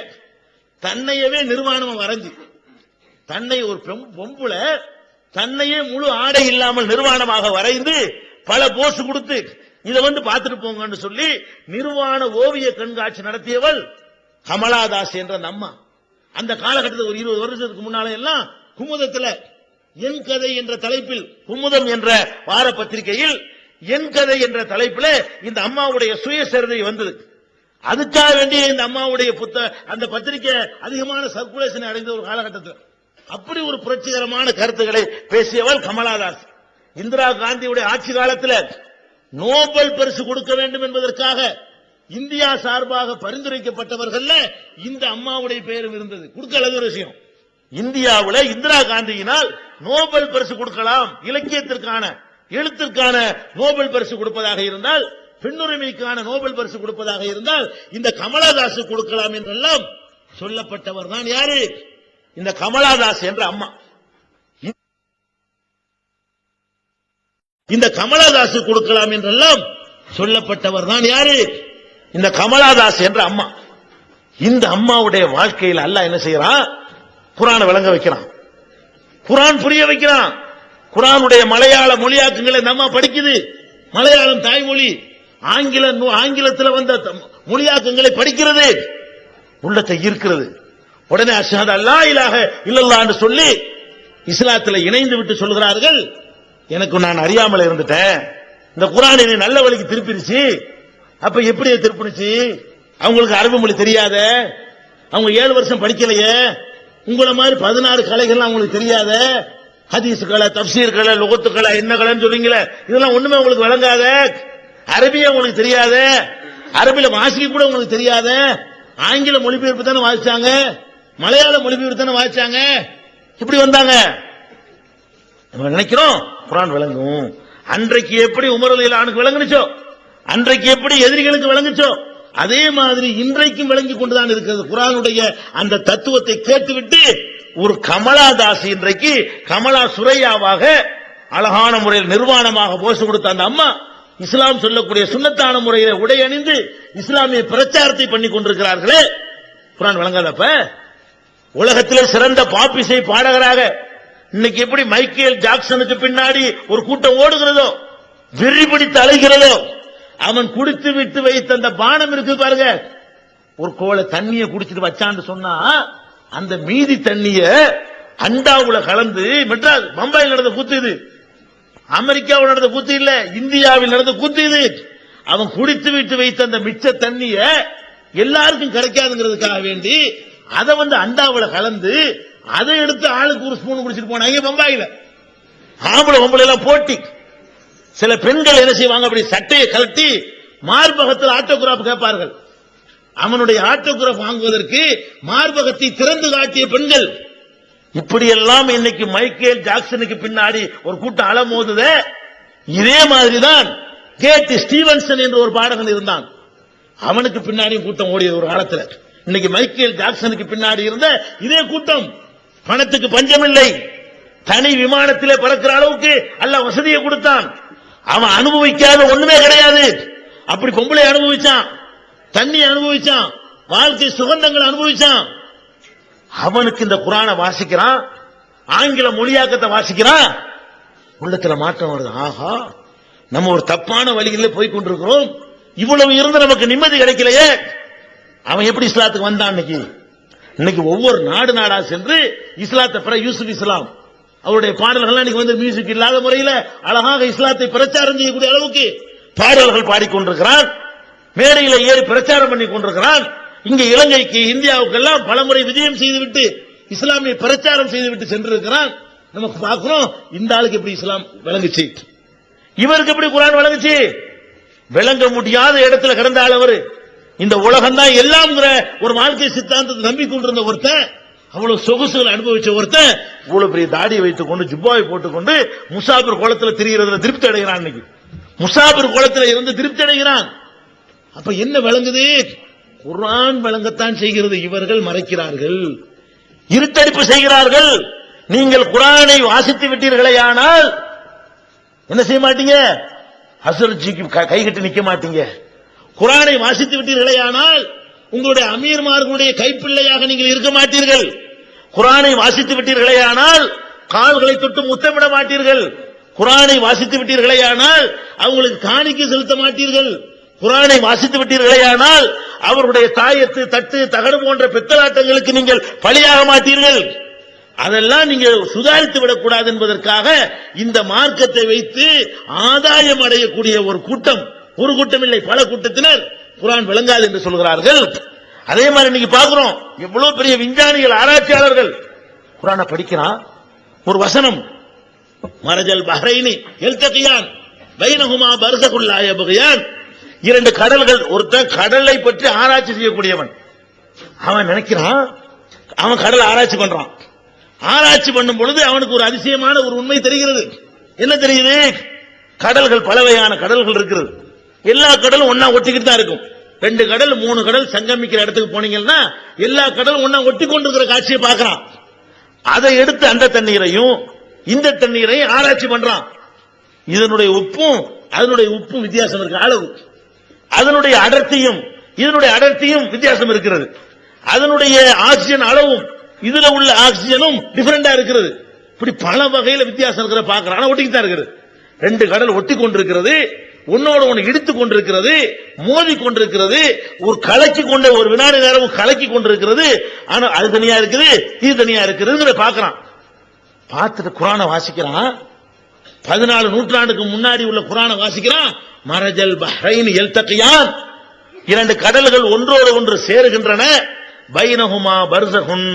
தன்னையவே நிர்வாணம் வரைஞ்சு, தன்னை ஒரு பொம்புல தன்னையே முழு ஆடை இல்லாமல் நிர்வாணமாக வரைந்து பல போஸ் கொடுத்து இதை பார்த்துட்டு போங்கன்னு சொல்லி நிர்வாண ஓவிய கண்காட்சி நடத்தியவள் கமலாதாஸ் என்ற அம்மா. அந்த காலகட்டத்தில் ஒரு 20 வருஷத்துக்கு முன்னால எல்லாம் குமுதத்துல என் கதை என்ற தலைப்பில், குமுதம் என்ற வார பத்திரிகையில் என் கதை என்ற தலைப்பில் இந்த அம்மாவுடைய சுயசரிதை வந்தது. அதுக்காக வேண்டிய இந்த அம்மாவுடைய அந்த பத்திரிகை அதிகமான சர்க்குலேஷன் அடைந்த ஒரு காலகட்டத்தில் அப்படி ஒரு புரட்சிகரமான கருத்துக்களை பேசியவள் கமலாதாஸ். இந்திரா காந்தியுடைய ஆட்சி காலத்தில் நோபல் பரிசு கொடுக்க வேண்டும் என்பதற்காக இந்தியா சார்பாக பரிந்துரைக்கப்பட்டவர்கள் இந்த அம்மாவுடைய பெயரும் இருந்தது. கொடுக்கல ஒரு விஷயம். இந்தியாவில் இந்திரா காந்தியினால் நோபல் பரிசு கொடுக்கலாம், இலக்கியத்திற்கான எழுத்திற்கான நோபல் பரிசு கொடுப்பதாக இருந்தால், பெண்ணுரிமைக்கான நோபல் பரிசு கொடுப்பதாக இருந்தால் இந்த கமலாதாஸ் கொடுக்கலாம் என்றெல்லாம் சொல்லப்பட்டவர் தான் யாரு? இந்த கமலாதாஸ் என்ற அம்மா. இந்த கமலாதாஸ் கொடுக்கலாம் என்றெல்லாம் சொல்லப்பட்டவர் தான் யாரு? இந்த கமலாதாஸ் என்ற அம்மா. இந்த அம்மாவுடைய வாழ்க்கையில் அல்லாஹ் என்ன செய்யறான்? குர்ஆனை விளங்க வைக்கிறான், குர்ஆன் புரிய வைக்கிறான். குர்ஆனுடைய மலையாள மொழியாக்கங்களை இந்த அம்மா படிக்குது. மலையாளம் தாய்மொழி, ஆங்கிலத்தில் வந்த மொழியாக்கங்களை படிக்கிறது, உள்ளத்தை ஈர்க்கிறது. உடனே அஷ்ஹது அல்லா இலாஹ இல்லல்லாஹ் என்று சொல்லி இஸ்லாத்தில் இணைந்து விட்டு சொல்கிறார்கள், எனக்கு நான் அறியாமல் இருந்துட்டேன், இந்த குர்ஆன் என்னை நல்ல வழிக்கு திருப்பிடுச்சு. அப்ப எப்படி திருப்பிடுச்சு? அவங்களுக்கு அரபு மொழி தெரியாத, அவங்க 7 வருஷம் படிக்கலையே, உங்களை மாதிரி 16 கலைகள் அவங்களுக்கு தெரியாத, ஹதீஸ் கலை, தப்சீர் கலை, லுகத்து கலை, என்ன கலைன்னு சொல்றீங்களே, இதெல்லாம் ஒண்ணுமே உங்களுக்கு விளங்காத, அரபியா உங்களுக்கு தெரியாத, அரபில வாசிக்க கூட உங்களுக்கு தெரியாத, ஆங்கில மொழிபெயர்ப்பு தானே வாசிச்சாங்க, மலையாள மொழிபெயர்ப்பு தானே வாசிச்சாங்க, இப்படி வந்தாங்க. நம்ம நினைக்கிறோம் குர்ஆன் விளங்கும். அன்றைக்கு எப்படி உமர் ரலியல்லாஹு அன்ஹு விளங்குச்சோ, அன்றைக்கு எப்படி எதிரிகளுக்கு விளங்குச்சோ, அதே மாதிரி இன்றைக்கும் விளங்கி கொண்டுதான் இருக்கிறது. குர்ஆனுடைய அந்த தத்துவத்தை கேட்டுவிட்டு ஒரு கமலாதாசி இன்றைக்கு கமலா சுரையாவாக அழகான முறையில் நிர்வாணமாக போஸ் கொடுத்த அந்த அம்மா இஸ்லாம் சொல்லக்கூடிய சுன்னத்தான முறையில உடை அணிந்து இஸ்லாமிய பிரச்சாரத்தை பண்ணி கொண்டிருக்கிறார்களே, குர்ஆன் விளங்காதப்ப? உலகத்திலே சிறந்த பாப் இசை பாடகராக இன்னைக்கு எப்படி மைக்கேல் ஜாக்சனுக்கு பின்னாடி ஒரு கூட்டம் ஓடுகிறதோ, வெறி பிடித்து அலைகிறதோ, அவன் குடித்து விட்டு வைத்த அந்த பானம் இருக்கு பாருங்க, ஒரு கோளை தண்ணியை குடிச்சிட்டு வச்சான்னு சொன்னா அந்த மீதி தண்ணிய அண்டாவுல கலந்து, மெட்ராஸ் பம்பாயில் நடந்த கூத்து இது, அமெரிக்காவில் நடந்த கூத்து இல்ல, இந்தியாவில் நடந்த கூத்து இது. அவன் குடித்து விட்டு வைத்த அந்த மிச்ச தண்ணிய எல்லாருக்கும் கிடைக்காதுங்கிறதுக்காக வேண்டி அதை அண்டாவுல கலந்து அதை எடுத்து ஆளுக்கு ஒரு ஸ்பூன் குடிச்சிட்டு போனாங்க பம்பாயில. ஆம்பளை பொம்பளை எல்லாம் போட்டி. சில பெண்கள் என்ன செய்வாங்க, அப்படி சட்டையை கழட்டி மார்பகத்தில் ஆட்டோகிராஃப் கேட்பார்கள். அவனுடைய ஆட்டோகிராஃப் வாங்குவதற்கு மார்பகத்தை திறந்து காட்டிய பெண்கள். இப்படியெல்லாம் இன்னைக்கு மைக்கேல் ஜாக்சனுக்கு பின்னாடி ஒரு கூட்டம் அலமோதுத. இதே மாதிரிதான் கேட் ஸ்டீவன்சன் என்று ஒரு பாடகன் இருந்தான், அவனுக்கு பின்னாடி கூட்டம் ஓடியது ஒரு காலத்தில். இன்னைக்கு மைக்கேல் ஜாக்சனுக்கு பின்னாடி இருந்த இதே கூட்டம். பணத்துக்கு பஞ்சமில்லை, தனி விமானத்திலே பறக்கிற அளவுக்கு அல்லாஹ் வசதியை கொடுத்தான். அவன் அனுபவிக்காத ஒண்ணுமே கிடையாது. அப்படி பொம்பளை அனுபவிச்சான், தண்ணி அனுபவிச்சான், வாழ்க்கை சுகந்தங்கள் அனுபவிச்சான். அவனுக்கு இந்த குர்ஆனை வாசிக்கிறான், ஆங்கில மொழியாக்கத்தை வாசிக்கிறான், உள்ளத்துல மாற்றம் வருது. ஆஹா, நம்ம ஒரு தப்பான வழிகளில் போய் கொண்டிருக்கிறோம், இவ்வளவு இருந்து நமக்கு நிம்மதி கிடைக்கலையே. அவன் எப்படி இஸ்லாத்துக்கு வந்தான்? இன்னைக்கு ஒவ்வொரு நாடா சென்று இஸ்லாத்தை பெற யூசுப் இஸ்லாம் அவருடைய பாடல்கள் இன்னைக்கு மியூசிக் இல்லாத முறையில் அழகாக இஸ்லாத்தை பிரச்சாரம் செய்யக்கூடிய அளவுக்கு பாடல்கள் பாடிக்கொண்டிருக்கிறான், மேடையில் ஏறி பிரச்சாரம் பண்ணி கொண்டிருக்கிறான். இங்க இலங்கைக்கு இந்தியாவுக்கு எல்லாம் பலமுறை விஜயம் செய்துவிட்டு இஸ்லாமிய பிரச்சாரம் செய்துவிட்டு சென்றிருக்கிறான். நமக்கு பார்க்கிறோம், இந்த ஆளுக்கு எப்படி இஸ்லாம் விளங்குச்சு, இவருக்கு எப்படி குர்ஆன் விளங்குச்சு? விளங்க முடியாத இடத்துல கிடந்த ஆள் அவரு. இந்த உலகம் தான் எல்லாம் ஒரு வாழ்க்கை சித்தாந்தத்தை நம்பிக்கொண்டிருந்த ஒருத்தன், அவ்வளவு சொகுசுகளை அனுபவிச்ச ஒருத்தன், இவ்வளவு பெரிய தாடியை வைத்துக் கொண்டு ஜுப்பாவை போட்டுக்கொண்டு முசாபிர் குளத்தில் திரிகிறதுல திருப்தி அடைகிறான். இன்னைக்கு முசாபிர் குளத்தில் இருந்து திருப்தி அடைகிறான். அப்ப என்ன விளங்குது? குர்ஆன் விளங்கத்தான் செய்கிறது. இவர்கள் மறைக்கிறார்கள், இருட்டடிப்பு செய்கிறார்கள். நீங்கள் குர்ஆனை வாசித்து விட்டீர்களே ஆனால் என்ன செய்ய மாட்டீங்க? அசர்ஜிக்கு கைகட்டி நிக்க மாட்டீங்க. குர்ஆனை வாசித்து விட்டீர்களே ஆனால் உங்களுடைய அமீர்மார்களுடைய கைப்பிள்ளையாக நீங்கள் இருக்க மாட்டீர்கள். குர்ஆனை வாசித்து விட்டீர்களே ஆனால் கால்களை தொட்டு முத்தமிட மாட்டீர்கள். குர்ஆனை வாசித்து விட்டீர்களே ஆனால் அவங்களுக்கு காணிக்கை செலுத்த மாட்டீர்கள். குர்ஆனை வாசித்து விட்டீர்களே ஆனால் அவருடைய தாயத்து தட்டு தகடு போன்ற பித்தலாட்டங்களுக்கு நீங்கள் பலியாக மாட்டீர்கள். அதெல்லாம் நீங்க சுதாரித்து விடக்கூடாது என்பதற்காக இந்த மார்க்கத்தை வைத்து ஆதாயம் அடையக்கூடிய ஒரு கூட்டம், ஒரு கூட்டம் இல்லை பல கூட்டத்தினர் குர்ஆன் விளங்காது என்று சொல்கிறார்கள். அதே மாதிரி இன்னைக்கு பார்க்கிறோம், எவ்வளவு பெரிய விஞ்ஞானிகள் ஆராய்ச்சியாளர்கள் குர்ஆனை படிக்கிறான். ஒரு வசனம், மரஜல் பஹ்ரைனி யல்தகியான் பைனஹுமா பர்ஸகுல் லா யப்கியான். இரண்டு கடல்கள், ஒருத்தன் கடலை பற்றி ஆராய்ச்சி செய்யக்கூடியவன். அவன் நினைக்கிறான், அவன் கடல் ஆராய்ச்சி பண்றான். ஆராய்ச்சி பண்ணும் பொழுது அவனுக்கு ஒரு அதிசயமான ஒரு உண்மை தெரிகிறது. என்ன தெரியுது? கடல்கள் பல வகையான கடல்கள் இருக்கிறது. எல்லா கடலும் ஒன்னா ஒட்டிக்கிட்டு தான் இருக்கும். 2 கடல் 3 கடல் சங்கமிக்கிற இடத்துக்கு போனீங்கன்னா எல்லா கடலும் ஒன்னா ஒட்டி கொண்டிருக்கிற காட்சியை பார்க்கிறான். அதை எடுத்து அந்த தண்ணீரையும் இந்த தண்ணீரையும் ஆராய்ச்சி பண்றான். இதனுடைய உப்பும் அதனுடைய உப்பும் வித்தியாசம் இருக்கு, அளவு. அதனுடைய அடர்த்தியும் இதனுடைய அடர்த்தியும் வித்தியாசம் இருக்கிறது. அதனுடைய ஆக்சிஜன் அளவும் இதுல உள்ள ஆக்சிஜனும் டிஃபரெண்டா இருக்கிறது. இப்படி பல வகையில வித்தியாசம் இருக்கிற பார்க்கிறான். ஒட்டிக்கிட்டு தான் இருக்கிறது. 2 கடல் ஒட்டி கொண்டிருக்கிறது, ஒன்னோட ஒன்று இடித்துக் கொண்டிருக்கிறது, மோதி கொண்டிருக்கிறது, ஒரு கலக்கி கொண்ட ஒரு வினாடி நேரம் கலக்கி கொண்டிருக்கிறது. ஆனா அது தனியா இருக்குது, இது தனியா இருக்குது பார்க்கிறான். பார்த்துட்டு குர்ஆனை வாசிக்கிறான். 14 நூற்றாண்டுக்கு முன்னாடி உள்ள குர்ஆனை வாசிக்கிறான். மரஜல் பஹ்ரைன் யல்தகியான், 2 கடல்கள் ஒன்றோடு ஒன்று சேருகின்றன. பைனஹுமா பர்ஸகுன்,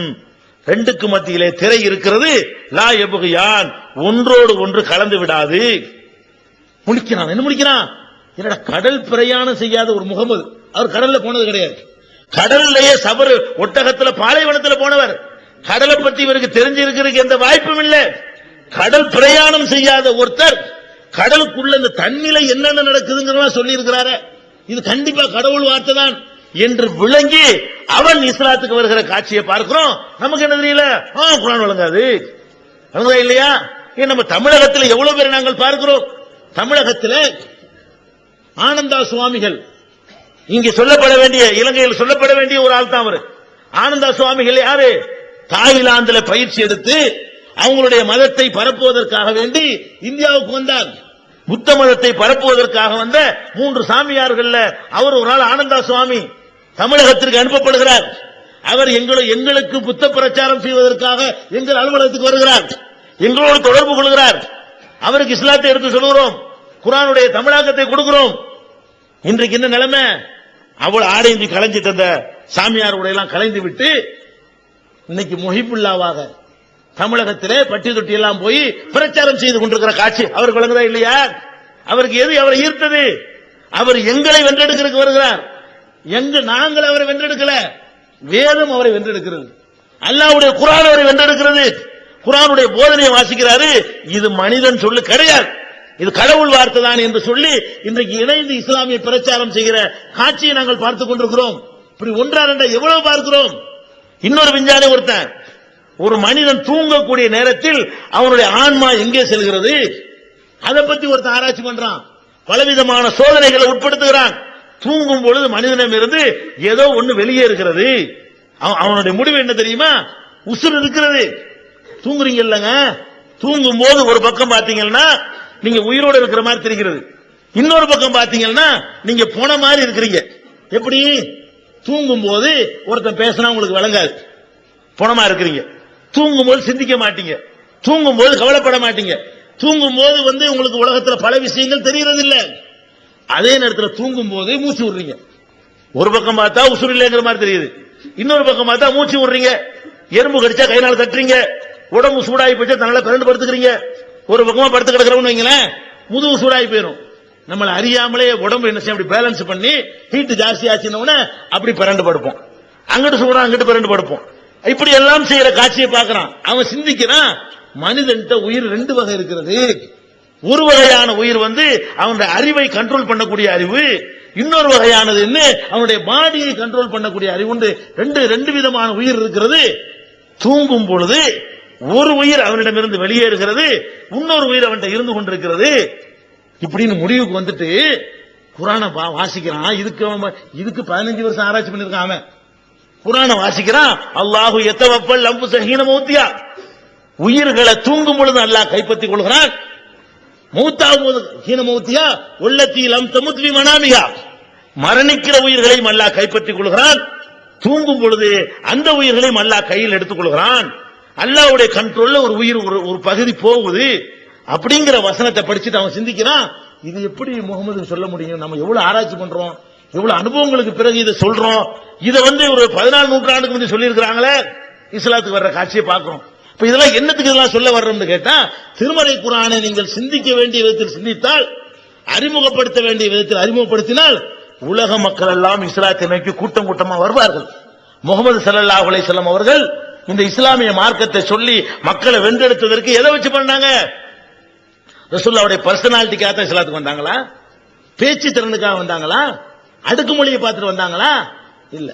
2க்கு மத்தியிலே திரை இருக்கிறது. லா யப்கியான், ஒன்றோடு ஒன்று கலந்து விடாது. முழிக்கிறான். என்ன முழிக்கிறான்? என்னடா, கடல் பிரயாணம் செய்யாத ஒரு முகமது, அவர் கடல்ல போனது கிடையாது. கடல்லையே சபர் ஒட்டகத்துல பாலைவனத்தில் போனவர், கடலை பத்தி இவருக்கு தெரிஞ்சிருக்கிறதுக்கு எந்த வாய்ப்பும் இல்லை. கடல் பிரயாணம் செய்யாத ஒருத்தர் கடலுக்குள்ள இந்த தண்ணில என்னென்ன நடக்குதுங்கிறதா சொல்லி இருக்கிறாரு. இது கண்டிப்பா கடவுள் வார்த்தை தான் என்று விளங்கி அவன் இஸ்லாத்துக்கு வருகிற காட்சியை பார்க்கிறோம். நமக்கு என்ன தெரியல, குர்ஆன் வழங்காது இல்லையா? நம்ம தமிழகத்தில் எவ்வளவு பேர் நாங்கள் பார்க்கிறோம். தமிழகத்தில் ஆனந்தா சுவாமிகள் இங்கே சொல்லப்பட வேண்டிய, இலங்கையில் சொல்லப்பட வேண்டிய ஒரு ஆள் தான் அவர். ஆனந்தா சுவாமிகள் யாரு? தாய்லாந்தில் பயிற்சி எடுத்து அவங்களுடைய மதத்தை பரப்புவதற்காக வேண்டி இந்தியாவுக்கு வந்தார். புத்த மதத்தை பரப்புவதற்காக வந்த 3 சாமியார்கள் அவர் ஒரு நாள் ஆனந்தா சுவாமி தமிழகத்திற்கு அனுப்பப்படுகிறார். அவர் எங்களுக்கு புத்த பிரச்சாரம் செய்வதற்காக எங்கள் அலுவலகத்துக்கு வருகிறார், எங்களோடு தொடர்பு கொள்கிறார். அவருக்கு இஸ்லாத்தை எடுத்து சொல்கிறோம், குர்ஆனுடைய தமிழாக்கத்தை கொடுக்கிறோம். இன்றைக்கு என்ன நிலைமை? அவள் ஆடைந்து கலைஞ்சிட்டு அந்த சாமியார் உடையெல்லாம் கலைந்து விட்டு இன்னைக்கு முஹிபுல்லாவாக தமிழகத்திலே பட்டி தொட்டி எல்லாம் போய் பிரச்சாரம் செய்து கொண்டிருக்கிற காட்சி அவருக்கு விளங்குதா இல்லையா? அவருக்கு எது அவரை ஈர்த்தது? அவர் எங்களை வென்றெடுக்கிறதுக்கு வருகிறார். நாங்கள் அவரை வென்றெடுக்கல, வேதம் அவரை வென்றெடுக்கிறது, அல்லாஹ்வுடைய குர்ஆன் அவரை வென்றெடுக்கிறது. குர்ஆனுடைய போதனையை வாசிக்கிறாரு. இது மனிதன் சொல்லு கிடையாது, இது கடவுள் வார்த்தை தான் என்று சொல்லி இன்றைக்கு இணைந்து இஸ்லாமிய பிரச்சாரம் செய்கிற காட்சியை நாங்கள் பார்த்துக் கொண்டிருக்கிறோம். இப்படி ஒன்றா ரெண்டா எவ்வளவு பார்க்கிறோம். இன்னொரு விஞ்ஞானி ஒருத்தன், ஒரு மனிதன் தூங்கக்கூடிய நேரத்தில் அவனுடைய ஆன்மா எங்கே செல்கிறது அதை பத்தி ஒருத்தன் ஆராய்ச்சி பண்றான். பலவிதமான சோதனைகளை உட்படுத்துகிறான். தூங்கும் பொழுது மனிதனிடம் இருந்து ஏதோ ஒண்ணு வெளியே இருக்கிறது. அவனுடைய முடிவு என்ன தெரியுமா? உசுர் இருக்கிறது. தூங்குறீங்க இல்லங்க, தூங்கும் போது ஒரு பக்கம் பாத்தீங்கன்னா நீங்க உயிரோடு இருக்கிற மாதிரி தெரிகிறது, இன்னொரு பக்கம் பாத்தீங்கன்னா நீங்க போன மாதிரி இருக்கிறீங்க. எப்படி? தூங்கும் போது ஒருத்தன் பேசினா உங்களுக்கு விளங்காது, போனமா இருக்கிறீங்க. தூங்கும் போது சிந்திக்க மாட்டீங்க, தூங்கும் போது கவலைப்பட மாட்டீங்க, தூங்கும் போது உங்களுக்கு உலகத்தில் பல விஷயங்கள் தெரியறது இல்ல. அதே நேரத்தில் தூங்கும் போது மூச்சு விடுறீங்க. ஒரு பக்கம் பார்த்தா உசுர் இல்லைங்கிற மாதிரி தெரியுது, இன்னொரு பக்கம் பார்த்தா மூச்சு விடுறீங்க. எறும்பு கடிச்சா கையினால தட்டுறீங்க, உடம்பு சூடாகி போச்சா தன்னால கரண்ட் படுத்துக்கிறீங்க. ஒரு பக்கமா படுத்து கிடக்கிறவன்னு வைங்களேன், முதுகு சூடாகி போயிடும். நம்மள அறியாமலே உடம்பு என்ன செய்ய அப்படி பேலன்ஸ் பண்ணி ஹீட் ஜாஸ்தி ஆச்சுன்னு அப்படி பிறண்டு படுப்போம், அங்கிட்டு சூடா அங்கிட்டு பிறண்டு படுப்போம். இப்படி எல்லாம் செய்யற காட்சியை பார்க்கிறான். அவன் சிந்திக்கிறான், மனிதன்கிட்ட உயிர் 2 வகை இருக்கிறது. ஒரு வகையான உயிர் அவனுடைய அறிவை கண்ட்ரோல் பண்ணக்கூடிய அறிவு, இன்னொரு வகையானது என்ன, அவனுடைய பாடியை கண்ட்ரோல் பண்ணக்கூடிய அறிவு. ரெண்டு விதமான உயிர் இருக்கிறது. தூங்கும் பொழுது ஒரு உயிர் அவனிடமிருந்து வெளியேறுகிறது, இன்னொரு உயிர் அவன்கிட்ட இருந்து கொண்டிருக்கிறது. இப்படின்னு முடிவுக்கு வந்துட்டு குர்ஆனை வாசிக்கிறான். இதுக்கு 15 வருஷம் ஆராய்ச்சி பண்ணிருக்கான் அவன். குர்ஆனை வாசிக்கிறான். அல்லாஹு யதவஃபல் அன்ஃபுஸ ஹீன மௌத்திஹா, உயிர்களை தூங்கும் பொழுது அல்லாஹ் கைப்பற்றிக் கொள்கிறான். மௌத்தாவுது ஹீன மௌத்திஹா வல்லதி லம் தமுத் ஃபீ மனாமிஹா, மரணிக்கிற உயிர்களையும் அல்லாஹ் கைப்பற்றிக் கொள்கிறான். தூங்கும் பொழுது அந்த உயிர்களையும் அல்லாஹ் கையில் எடுத்துக் கொள்கிறான். அல்லாஹ்வுடைய கண்ட்ரோல்ல ஒரு உயிர் ஒரு பகுதி போகுது அப்படிங்கிற வசனத்தை படிச்சுட்டு அவன் சிந்திக்கிறான். இது எப்படி முகமது சொல்ல முடியும்? நம்ம எவ்வளவு ஆராய்ச்சி பண்றோம், எவ்வளவு அனுபவங்களுக்கு பிறகு இதை சொல்றோம். இதை ஒரு 14 நூற்றாண்டுக்கு முந்தைய சொல்லி இருக்கிறாங்களே, இஸ்லாத்துக்கு வர்ற காட்சியை பார்க்கிறோம். இப்ப இதெல்லாம் என்னத்துக்கு இதெல்லாம் சொல்ல வர்றோம்னு கேட்டா, திருமறை குர்ஆனை நீங்கள் சிந்திக்க வேண்டிய விதத்தில் சிந்தித்தால், அறிமுகப்படுத்த வேண்டிய விதத்தில் அறிமுகப்படுத்தினால் உலக மக்கள் எல்லாம் இஸ்லாத்தை நோக்கி கூட்டம் கூட்டமா வருவார்கள். முகமது ஸல்லல்லாஹு அலைஹி வஸல்லம் அவர்கள் இந்த இஸ்லாமிய மார்க்கத்தை சொல்லி மக்களை வென்றெடுத்ததற்கு எதை வச்சு பண்ணாங்க? ரசூலுல்லாஹ்வுடைய பர்சனாலிட்டிக்காக தான் இஸ்லாத்துக்கு வந்தாங்களா? பேச்சு திறனுக்காக வந்தாங்களா? அடுக்குமொழியை பார்த்துட்டு வந்தாங்களா? இல்ல.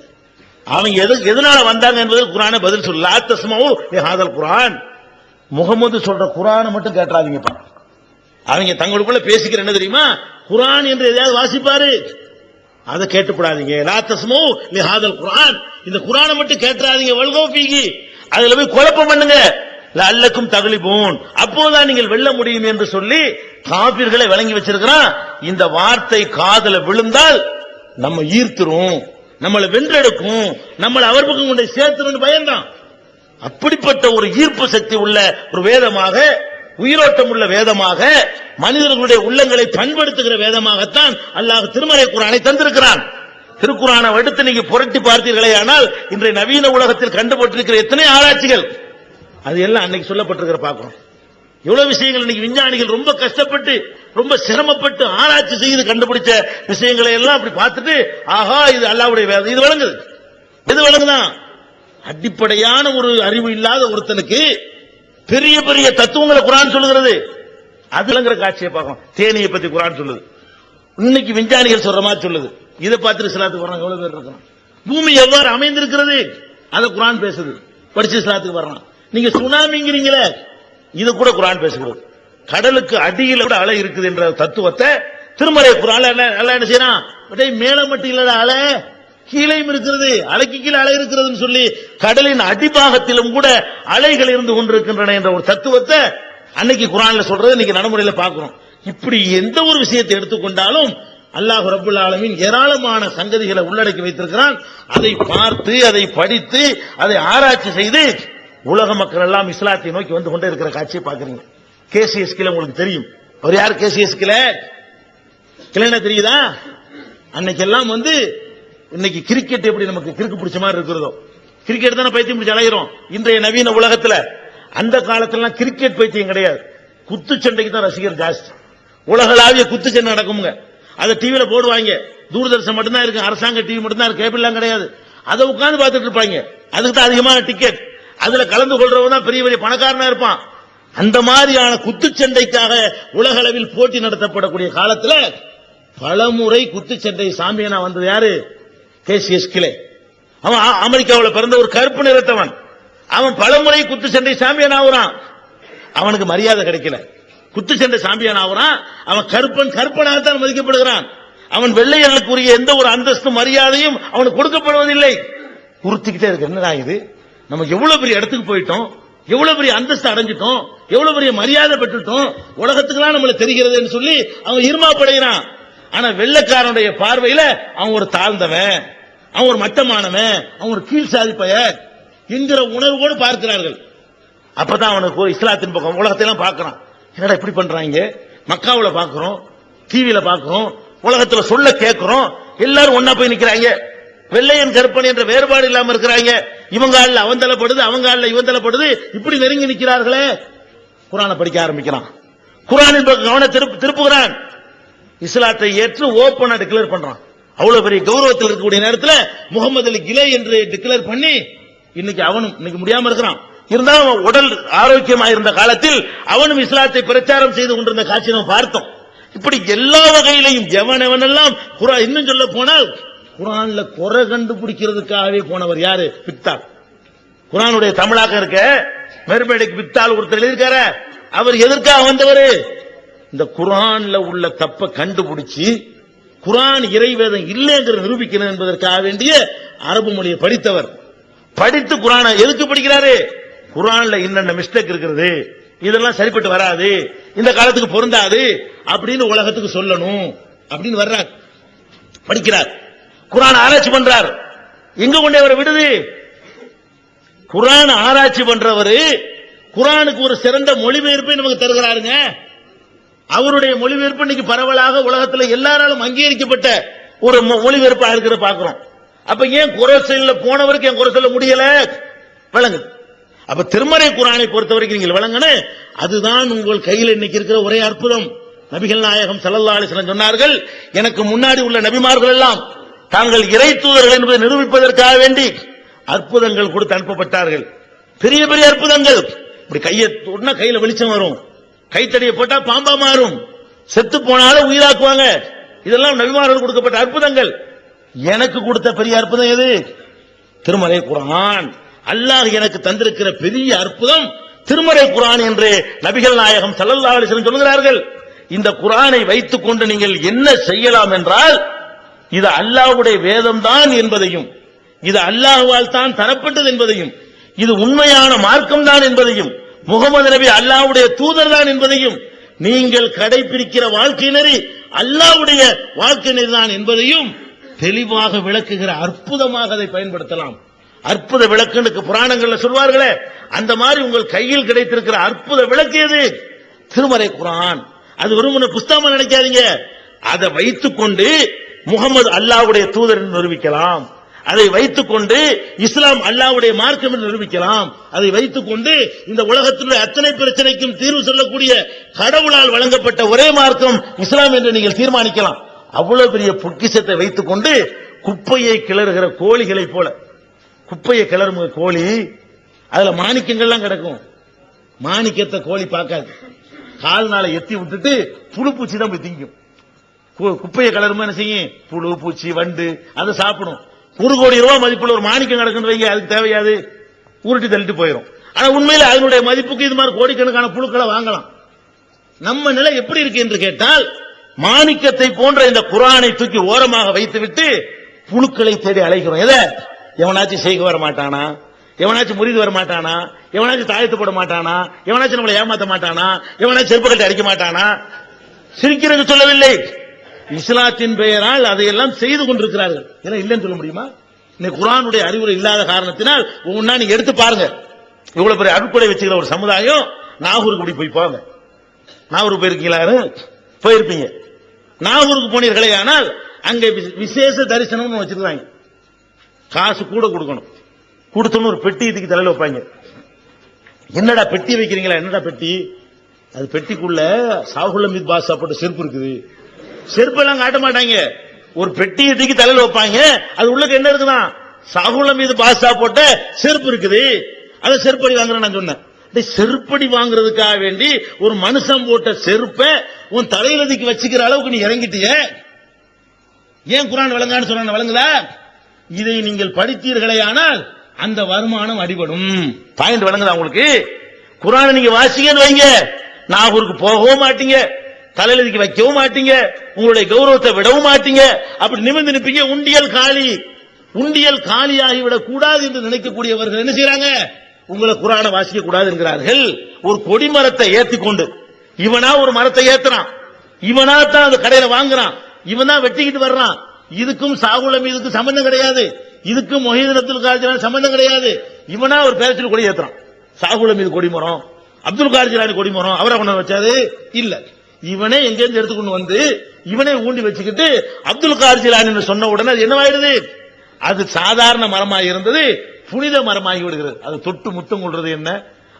அவங்க எதனால வந்தாங்க என்பது குர்ஆனை பதில் சொல்ல. லா தஸ்மஉ லிஹாதல் குர்ஆன், முகமது சொல்ற குர்ஆனை மட்டும் கேட்றாதீங்கப்பா. அவங்க தங்களுக்குள்ள பேசிக்கிற என்ன தெரியுமா, குர்ஆன் என்று எதையாவது வாசிப்பாரு, அதை கேட்டுப்படாதீங்க. லா தஸ்மஉ லிஹாதல் குர்ஆன், இந்த குர்ஆனை மட்டும் கேட்றாதீங்க. வல்கோ ஃபீஹி, அதுல போய் குழப்பம் பண்ணுங்க. லஅல்லக்கும் தக்லிபூன், அப்போதான் நீங்கள் வெல்ல முடியும் என்று சொல்லி காபிர்களை வழங்கி வச்சிருக்கிறான். இந்த வார்த்தை காதுல விழுந்தால் நம்ம ஈர்த்துரும், நம்மளை வென்றெடுக்கும், நம்மளை அவர் பக்கம் கொண்டு சேர்த்துரும் பயந்தான். அப்படிப்பட்ட ஒரு ஈர்ப்பு சக்தி உள்ள ஒரு வேதமாக, உயிரோட்டம் உள்ள வேதமாக, மனிதர்களுடைய உள்ளங்களை பண்படுத்துகிற வேதமாகத்தான் அல்லாஹ் திருமறை குர்ஆனை தந்திருக்கிறான். திருக்குர்ஆனை எடுத்து நீங்க புரட்டி பார்த்தீர்களே ஆனால் இன்றைய நவீன உலகத்தில் கண்டுபிடித்திருக்கிற எத்தனை ஆராய்ச்சிகள் அது எல்லாம் அன்னைக்கு சொல்லப்பட்டிருக்கிற பார்க்கிறோம். எவ்வளவு விஷயங்கள் இன்னைக்கு விஞ்ஞானிகள் ரொம்ப கஷ்டப்பட்டு ரொம்ப சிரமப்பட்டு ஆராய்ச்சி செய்து கண்டுபிடிச்ச விஷயங்களை எல்லாம் அப்படி பார்த்துட்டு, ஆஹா இது அல்லாஹ்வுடைய வேதம், இது வழங்குது. எது வழங்குதான்? அடிப்படையான ஒரு அறிவு இல்லாத ஒருத்தனுக்கு பெரிய பெரிய தத்துவங்களை குர்ஆன் சொல்லுகிறது. அதுலங்கிற காட்சியை பார்க்கணும். தேனியை பத்தி குர்ஆன் சொல்லுது, இன்னைக்கு விஞ்ஞானிகள் சொல்ற மாதிரி சொல்லுது. இதை பார்த்து இஸ்லாத்துக்கு வர்றாங்க எவ்வளவு பேர் இருக்கணும். பூமி எவ்வாறு அமைந்திருக்கிறது அதை குர்ஆன் பேசுது, படிச்சு இஸ்லாத்துக்கு வர்றான். நீங்க சுனாமிங்கிறீங்களே, இது கூட குர்ஆன் பேசுகிறது. கடலுக்கு அடியில் கூட அலை இருக்குது என்ற தத்துவத்தை திருமறை குர்ஆன்ல அல்லாஹ் என்ன செய்யறான், மேல மட்டும் இல்ல அலை கீழையும் இருக்கிறது, அலைக்கு கீழே அலை இருக்கிறதுன்னு சொல்லி கடலின் அடிபாகத்திலும் கூட அலைகள் இருந்து கொண்டிருக்கின்றன என்ற ஒரு தத்துவத்தை அன்னைக்கு குர்ஆன்ல சொல்றது இன்னைக்கு நடைமுறையில பார்க்கிறோம். இப்படி எந்த ஒரு விஷயத்தை எடுத்துக்கொண்டாலும் அல்லாஹ் ரப்பல் ஆலமீன் ஏராளமான சங்கதிகளை உள்ளடக்கி வைத்திருக்கிறான். அதை பார்த்து அதை படித்து அதை ஆராய்ச்சி செய்து உலக மக்கள் எல்லாம் இஸ்லாத்தை நோக்கி வந்து கொண்டே இருக்கிற காட்சியை பார்க்கிறீங்க. கேசிஎஸ் கிளை உங்களுக்கு தெரியும். அவர் யார்? கேசிஎஸ் கிளை தெரியுதா? அன்னைக்கு எல்லாம் வந்து இன்னைக்கு கிரிக்கெட் எப்படி நமக்கு கிறுக்கு பிடிச்ச மாதிரி இருக்கிறதோ, கிரிக்கெட் தானே பைத்தியம் பிடிச்சி அலைகிறோம் இன்றைய நவீன உலகத்தில். அந்த காலத்துல கிரிக்கெட் பைத்தியம் கிடையாது, குத்துச்சண்டைக்கு தான் ரசிகர் ஜாஸ்தி. உலகளாவிய குத்துச்சண்டை நடக்குங்க, அதை டிவியில போடுவாங்க. தூர்தர்ஷன் மட்டும்தான் இருக்கு, அரசாங்க டிவி மட்டும்தான் இருக்கு, கேபிள்லாம் கிடையாது. அதை உட்கார்ந்து பார்த்துட்டு இருப்பாங்க. அதுக்கு தான் அதிகமான டிக்கெட். அதுல கலந்து கொள்றவன் தான் பெரிய பெரிய பணக்காரனா இருப்பான். அந்த மாதிரியான குத்துச்சண்டைக்காக உலக அளவில் போட்டி நடத்தப்படக்கூடிய காலத்துல பலமுறை குத்துச்சண்டை சாம்பியனா வந்தது யாரு? கேசிஎஸ் கிளை. அவன் அமெரிக்காவில் பிறந்த ஒரு கருப்பு நிறத்தவன். அவன் பலமுறை குத்துச்சண்டை சாம்பியன் ஆகுறான். அவனுக்கு மரியாதை கிடைக்கல. குத்துச்சண்டை சாம்பியன் ஆகுறான். அவன் கருப்பனாகத்தான் மதிக்கப்படுகிறான். அவன் வெள்ளையர்களுக்குரிய எந்த ஒரு அந்தஸ்து மரியாதையும் அவனுக்கு கொடுக்கப்படுவதில்லை. உறுத்திக்கிட்டே இருக்கு, என்னடா இது, நம்ம எவ்வளவு பெரிய இடத்துக்கு போயிட்டோம், எவ்வளவு பெரிய அந்தஸ்து அடைஞ்சிட்டோம், எவ்வளவு பெரிய மரியாதை பெற்றுட்டோம், உலகத்துக்குலாம் நம்மள தெரிகிறதுன்னு சொல்லி அவன் இருமாப்படைகிறான். ஆனா வெள்ளைக்காரனுடைய பார்வையில அவன் ஒரு தாழ்ந்தவன், அவன் ஒரு மட்டமானவன், அவன் ஒரு கீழ் சாதிப்பைய என்கிற உணர்வோடு பார்க்கிறார்கள். அப்பதான் அவனுக்கு இஸ்லாத்தின் பக்கம் உலகத்தையெல்லாம் பார்க்கிறான். என்னடா இப்படி பண்றாங்க, மக்காவுல பார்க்கிறோம், டிவியில பார்க்கிறோம், உலகத்துல சொல்ல கேட்கிறோம், எல்லாரும் ஒன்னா போய் நிக்கிறாங்க. வெள்ளையன் கருப்பன் என்ற வேறுபாடு இல்லாம இருக்கிறாங்க. இவங்க ஆள்ல அவன் தலைப்படுது, அவங்க ஆள்ல இவன் தலைப்படுது, இப்படி நெருங்கி நிக்கிறார்களே. குர்ஆனை படிக்க ஆரம்பிக்கிறான், குர்ஆனின் பக்கம் கவனம் திருப்புகிறான். இஸ்லாத்தை ஏற்று ஓபனா டிக்ளேர் பண்றான். அவ்வளவு பெரிய கௌரவத்தில் இருக்கக்கூடிய நேரத்தில் முகமது அலி கிளை என்று டிக்ளேர் பண்ணி இன்னைக்கு முடியாம இருக்கிறான். இருந்தாலும் உடல் ஆரோக்கியமாக இருந்த காலத்தில் அவனும் இஸ்லாத்தை பிரச்சாரம் செய்து கொண்டிருந்த காட்சி நாம் பார்த்தோம். இப்படி எல்லா வகையிலையும் எவனெல்லாம் குர்ஆன், இன்னும் சொல்ல போனால் குர்ஆன்ல குறை கண்டுபிடிக்கிறதுக்காகவே போனவர் யாரு? பித்தால். குர்ஆனுடைய தமிழாக்கம் இருக்க மெர்மேடைக்கு பித்தால் ஒருத்தர் எழுதியிருக்கார, அவர் எதற்காக வந்தவர்? இந்த குர்ஆன்ல உள்ள தப்ப கண்டுபிடிச்சு குர்ஆன் இறைவேதம் இல்லைங்கிற நிரூபிக்கணும் என்பதற்காக வேண்டிய அரபு மொழியை படித்தவர். படித்து குர்ஆனை எதுக்கு படிக்கிறாரு? குர்ஆன்ல என்னென்ன மிஸ்டேக் இருக்கிறது, இதெல்லாம் சரிப்பட்டு வராது, இந்த காலத்துக்கு பொருந்தாது அப்படின்னு உலகத்துக்கு சொல்லணும் அப்படின்னு வர்றார், படிக்கிறார், குர்ஆன் ஆராய்ச்சி பண்றார். எங்க கொண்டே அவரை விடுது? குர்ஆன் ஆராய்ச்சி பண்றவரு குர்ஆனுக்கு ஒரு சிறந்த மொழிபெயர்ப்பை நமக்கு தருகிறாருங்க. அவருடைய மொழிபெயர்ப்பு இன்னைக்கு பரவலாக உலகத்தில் எல்லாராலும் அங்கீகரிக்கப்பட்ட ஒரு மொழிபெயர்ப்பா இருக்கிற பாக்குறோம். அப்ப ஏன் குறை சொல்ல போனவருக்கு ஏன் குறை சொல்ல முடியல? விளங்கு. அப்ப திருமறை குர்ஆனை பொறுத்த வரைக்கும் நீங்கள் விளங்கணும், அதுதான் உங்கள் கையில் இன்னைக்கு இருக்கிற ஒரே அற்புதம். நபிகள் நாயகம் ஸல்லல்லாஹு அலைஹி வஸல்லம் சொன்னார்கள், எனக்கு முன்னாடி உள்ள நபிமார்கள் எல்லாம் தாங்கள் இறை தூதர்கள் என்பதை நிரூபிப்பதற்காக வேண்டி அற்புதங்கள் கொடுத்து அனுப்பப்பட்டார்கள். பெரிய பெரிய அற்புதங்கள். இப்படி கையை தொட்டா கையில வெளிச்சம் வரும், கைத்தடியை போட்டா பாம்பா மாறும், செத்து போனாலும் உயிராக்குவாங்க. இதெல்லாம் நபிமார்கள் கொடுக்கப்பட்ட அற்புதங்கள். எனக்கு கொடுத்த பெரிய அற்புதம் எது? திருமறை குர்ஆன். அல்லாஹ் எனக்கு தந்திருக்கிற பெரிய அற்புதம் திருமறை குர்ஆன் என்று நபிகள் நாயகம் ஸல்லல்லாஹு அலைஹி வஸல்லம் சொல்கிறார்கள். இந்த குர்ஆனை வைத்துக் கொண்டு நீங்கள் என்ன செய்யலாம் என்றால், இது அல்லாஹ்வுடைய வேதம் தான் என்பதையும், இது அல்லாஹ்வால் தான் தரப்பட்டது என்பதையும், இது உண்மையான மார்க்கம் தான் என்பதையும், முகமது நபி அல்லாஹ்வுடைய தூதர் தான் என்பதையும், நீங்கள் கடைபிடிக்கிற வாழ்க்கை நெறி அல்லாஹ்வுடைய வாழ்க்கை நெறி தான் என்பதையும் தெளிவாக விளக்குகிற அற்புதமாக அதை பயன்படுத்தலாம். அற்புத விளக்குன்னு புராணங்கள்ல சொல்வார்களே, அந்த மாதிரி உங்கள் கையில் கிடைத்திருக்கிற அற்புத விளக்கு எது? திருமறை குர்ஆன். அது வெறுமனே புஸ்தகம் நினைக்காதீங்க. அதை வைத்துக் கொண்டு முகமது அல்லாஹ்வுடைய தூதர் என்று நிரூபிக்கலாம். அதை வைத்துக் கொண்டு இஸ்லாம் அல்லாஹ்வுடைய மார்க்கம் என்று நிரூபிக்கலாம். அதை வைத்துக் கொண்டு இந்த உலகத்தினுடைய அத்தனை பிரச்சனைக்கும் தீர்வு சொல்லக்கூடிய கடவுளால் வழங்கப்பட்ட ஒரே மார்க்கம் இஸ்லாம் என்று நீங்கள் தீர்மானிக்கலாம். அவ்வளவு பெரிய பொக்கிஷத்தை வைத்துக் கொண்டு குப்பையை கிளறுகிற கோழிகளை போல, குப்பையை கிளறும் கோழி, அதுல மாணிக்கங்கள்லாம் கிடக்கும். மாணிக்கத்தை கோழி பார்க்காது, கால்னால எத்தி விட்டுட்டு புழு பூச்சி தான் போய் திங்கும். குப்பையை கிளறுமா என்ன செய்யும்? புழு பூச்சி வண்டு அதை சாப்பிடும். 1 கோடி ரூபாய் மதிப்புள்ள ஒரு மாணிக்கம் கிடக்குன்னு வைங்க, அதுக்கு தேவையாது, உருட்டி தள்ளிட்டு போயிடும். ஆனா உண்மையில அதனுடைய மதிப்புக்கு இது மாதிரி கோடிக்கணக்கான புழுக்களை வாங்கலாம். நம்ம நிலை எப்படி இருக்கு என்று கேட்டால், மாணிக்கத்தை போன்ற இந்த குர்ஆனை தூக்கி ஓரமாக வைத்துவிட்டு புழுக்களை தேடி அலைகிறோம். எதை? எவனாச்சும் செய்க வர மாட்டானா, எவனாச்சும் முறிது வர மாட்டானா, எவனாச்சும் தாயத்து போட மாட்டானா, எவனாச்சும் நம்மளை ஏமாத்த மாட்டானா, எவனாச்சும் செருப்பு கட்டி அடிக்க மாட்டானா? சிரிக்கிறது சொல்லவில்லை, இஸ்லாத்தின் பெயரால் அதையெல்லாம் செய்து கொண்டிருக்கிறார்கள். இதெல்லாம் இல்லைன்னு சொல்ல முடியுமா? இன்னைக்கு குர்ஆனுடைய அறிவுரை இல்லாத காரணத்தினால் ஒவ்வொன்னா நீங்க எடுத்து பாருங்க. இவ்வளவு பெரிய அருட்கொடை வச்சுக்கிற ஒரு சமுதாயம் நாகூருக்கு போய் போங்க. நாகூருக்கு போயிருக்கீங்களா? போயிருப்பீங்க. நாகூருக்கு போனீர்களே, ஆனால் அங்க விசேஷ தரிசனம் வச்சிருக்காங்க. காசு கூட கொடுக்கணும். கொடுத்தோன்னு ஒரு பெட்டி இதுக்கு தலையில வைப்பாங்க. என்னடா பெட்டி வைக்கிறீங்களா? என்னடா பெட்டி? அது பெட்டிக்குள்ள சாகுல் ஹமீத் பாஷா போட்ட செருப்பு இருக்குது. செருப்பெல்லாம் காட்ட மாட்டாங்க, ஒரு பெட்டியை தூக்கி தலையில வைப்பாங்க. அது உள்ளுக்கு என்ன இருக்குதான்? சாகுல் ஹமீத் பாஷா போட்ட செருப்பு இருக்குது. அதை செருப்படி வாங்குறேன் நான் சொன்னேன். செருப்படி வாங்குறதுக்காக வேண்டி ஒரு மனுஷன் போட்ட செருப்பை உன் தலையில தூக்கி வச்சுக்கிற அளவுக்கு நீ இறங்கிட்டிய. ஏன் குர்ஆன் வழங்கான்னு சொன்ன? வழங்குதா? இதை நீங்கள் படித்தீர்களே, ஆனால் அந்த வருமானம் அடிபடும். பாயிண்ட் வழங்குதா உங்களுக்கு? குர்ஆனை நீங்க வாசிங்கன்னு வைங்க, நாகூருக்கு போகவும் மாட்டீங்க, தலையில தூக்கி வைக்கவும் மாட்டீங்க, உங்களுடைய கௌரவத்தை விடவும் மாட்டீங்க. அப்படி நிமிர்ந்து நிற்பீங்க. உண்டியல் காலி. உண்டியல் காலியாகிவிடக் கூடாது என்று நினைக்கக்கூடியவர்கள் என்ன செய்யறாங்க? உங்களை குர்ஆனை வாசிக்க கூடாது என்கிறார்கள். ஒரு கொடிமரத்தை ஏத்திக்கொண்டு இவனா ஒரு மரத்தை ஏத்துறான், இவனா தான் அந்த கடையில வாங்குறான், இவன் தான் வெட்டிக்கிட்டு வர்றான். இதுக்கும் சாகுல் ஹமீதுக்கு சம்பந்தம் கிடையாது, இதுக்கும் மொஹீதீன் அப்துல் காதிர் சம்பந்தம் கிடையாது. இவனா ஒரு பேரத்தில் கொடி ஏத்துறான். சாகுல் ஹமீது கொடிமரம், அப்துல் காதிர் ஜிலானி கொடிமரம் அவரை கொண்டு வச்சாரு இல்ல. இவனே எங்கேருந்து எடுத்துக்கொண்டு வந்து இவனே ஊண்டி வச்சுக்கிட்டு அப்துல் காதிர் ஜிலானி சொன்ன உடனே அது என்னவாயிடுது? அது சாதாரண மரமாக இருந்தது புனித மரமாகி விடுகிறது. அது தொட்டு முத்தம் கொள்றது என்ன,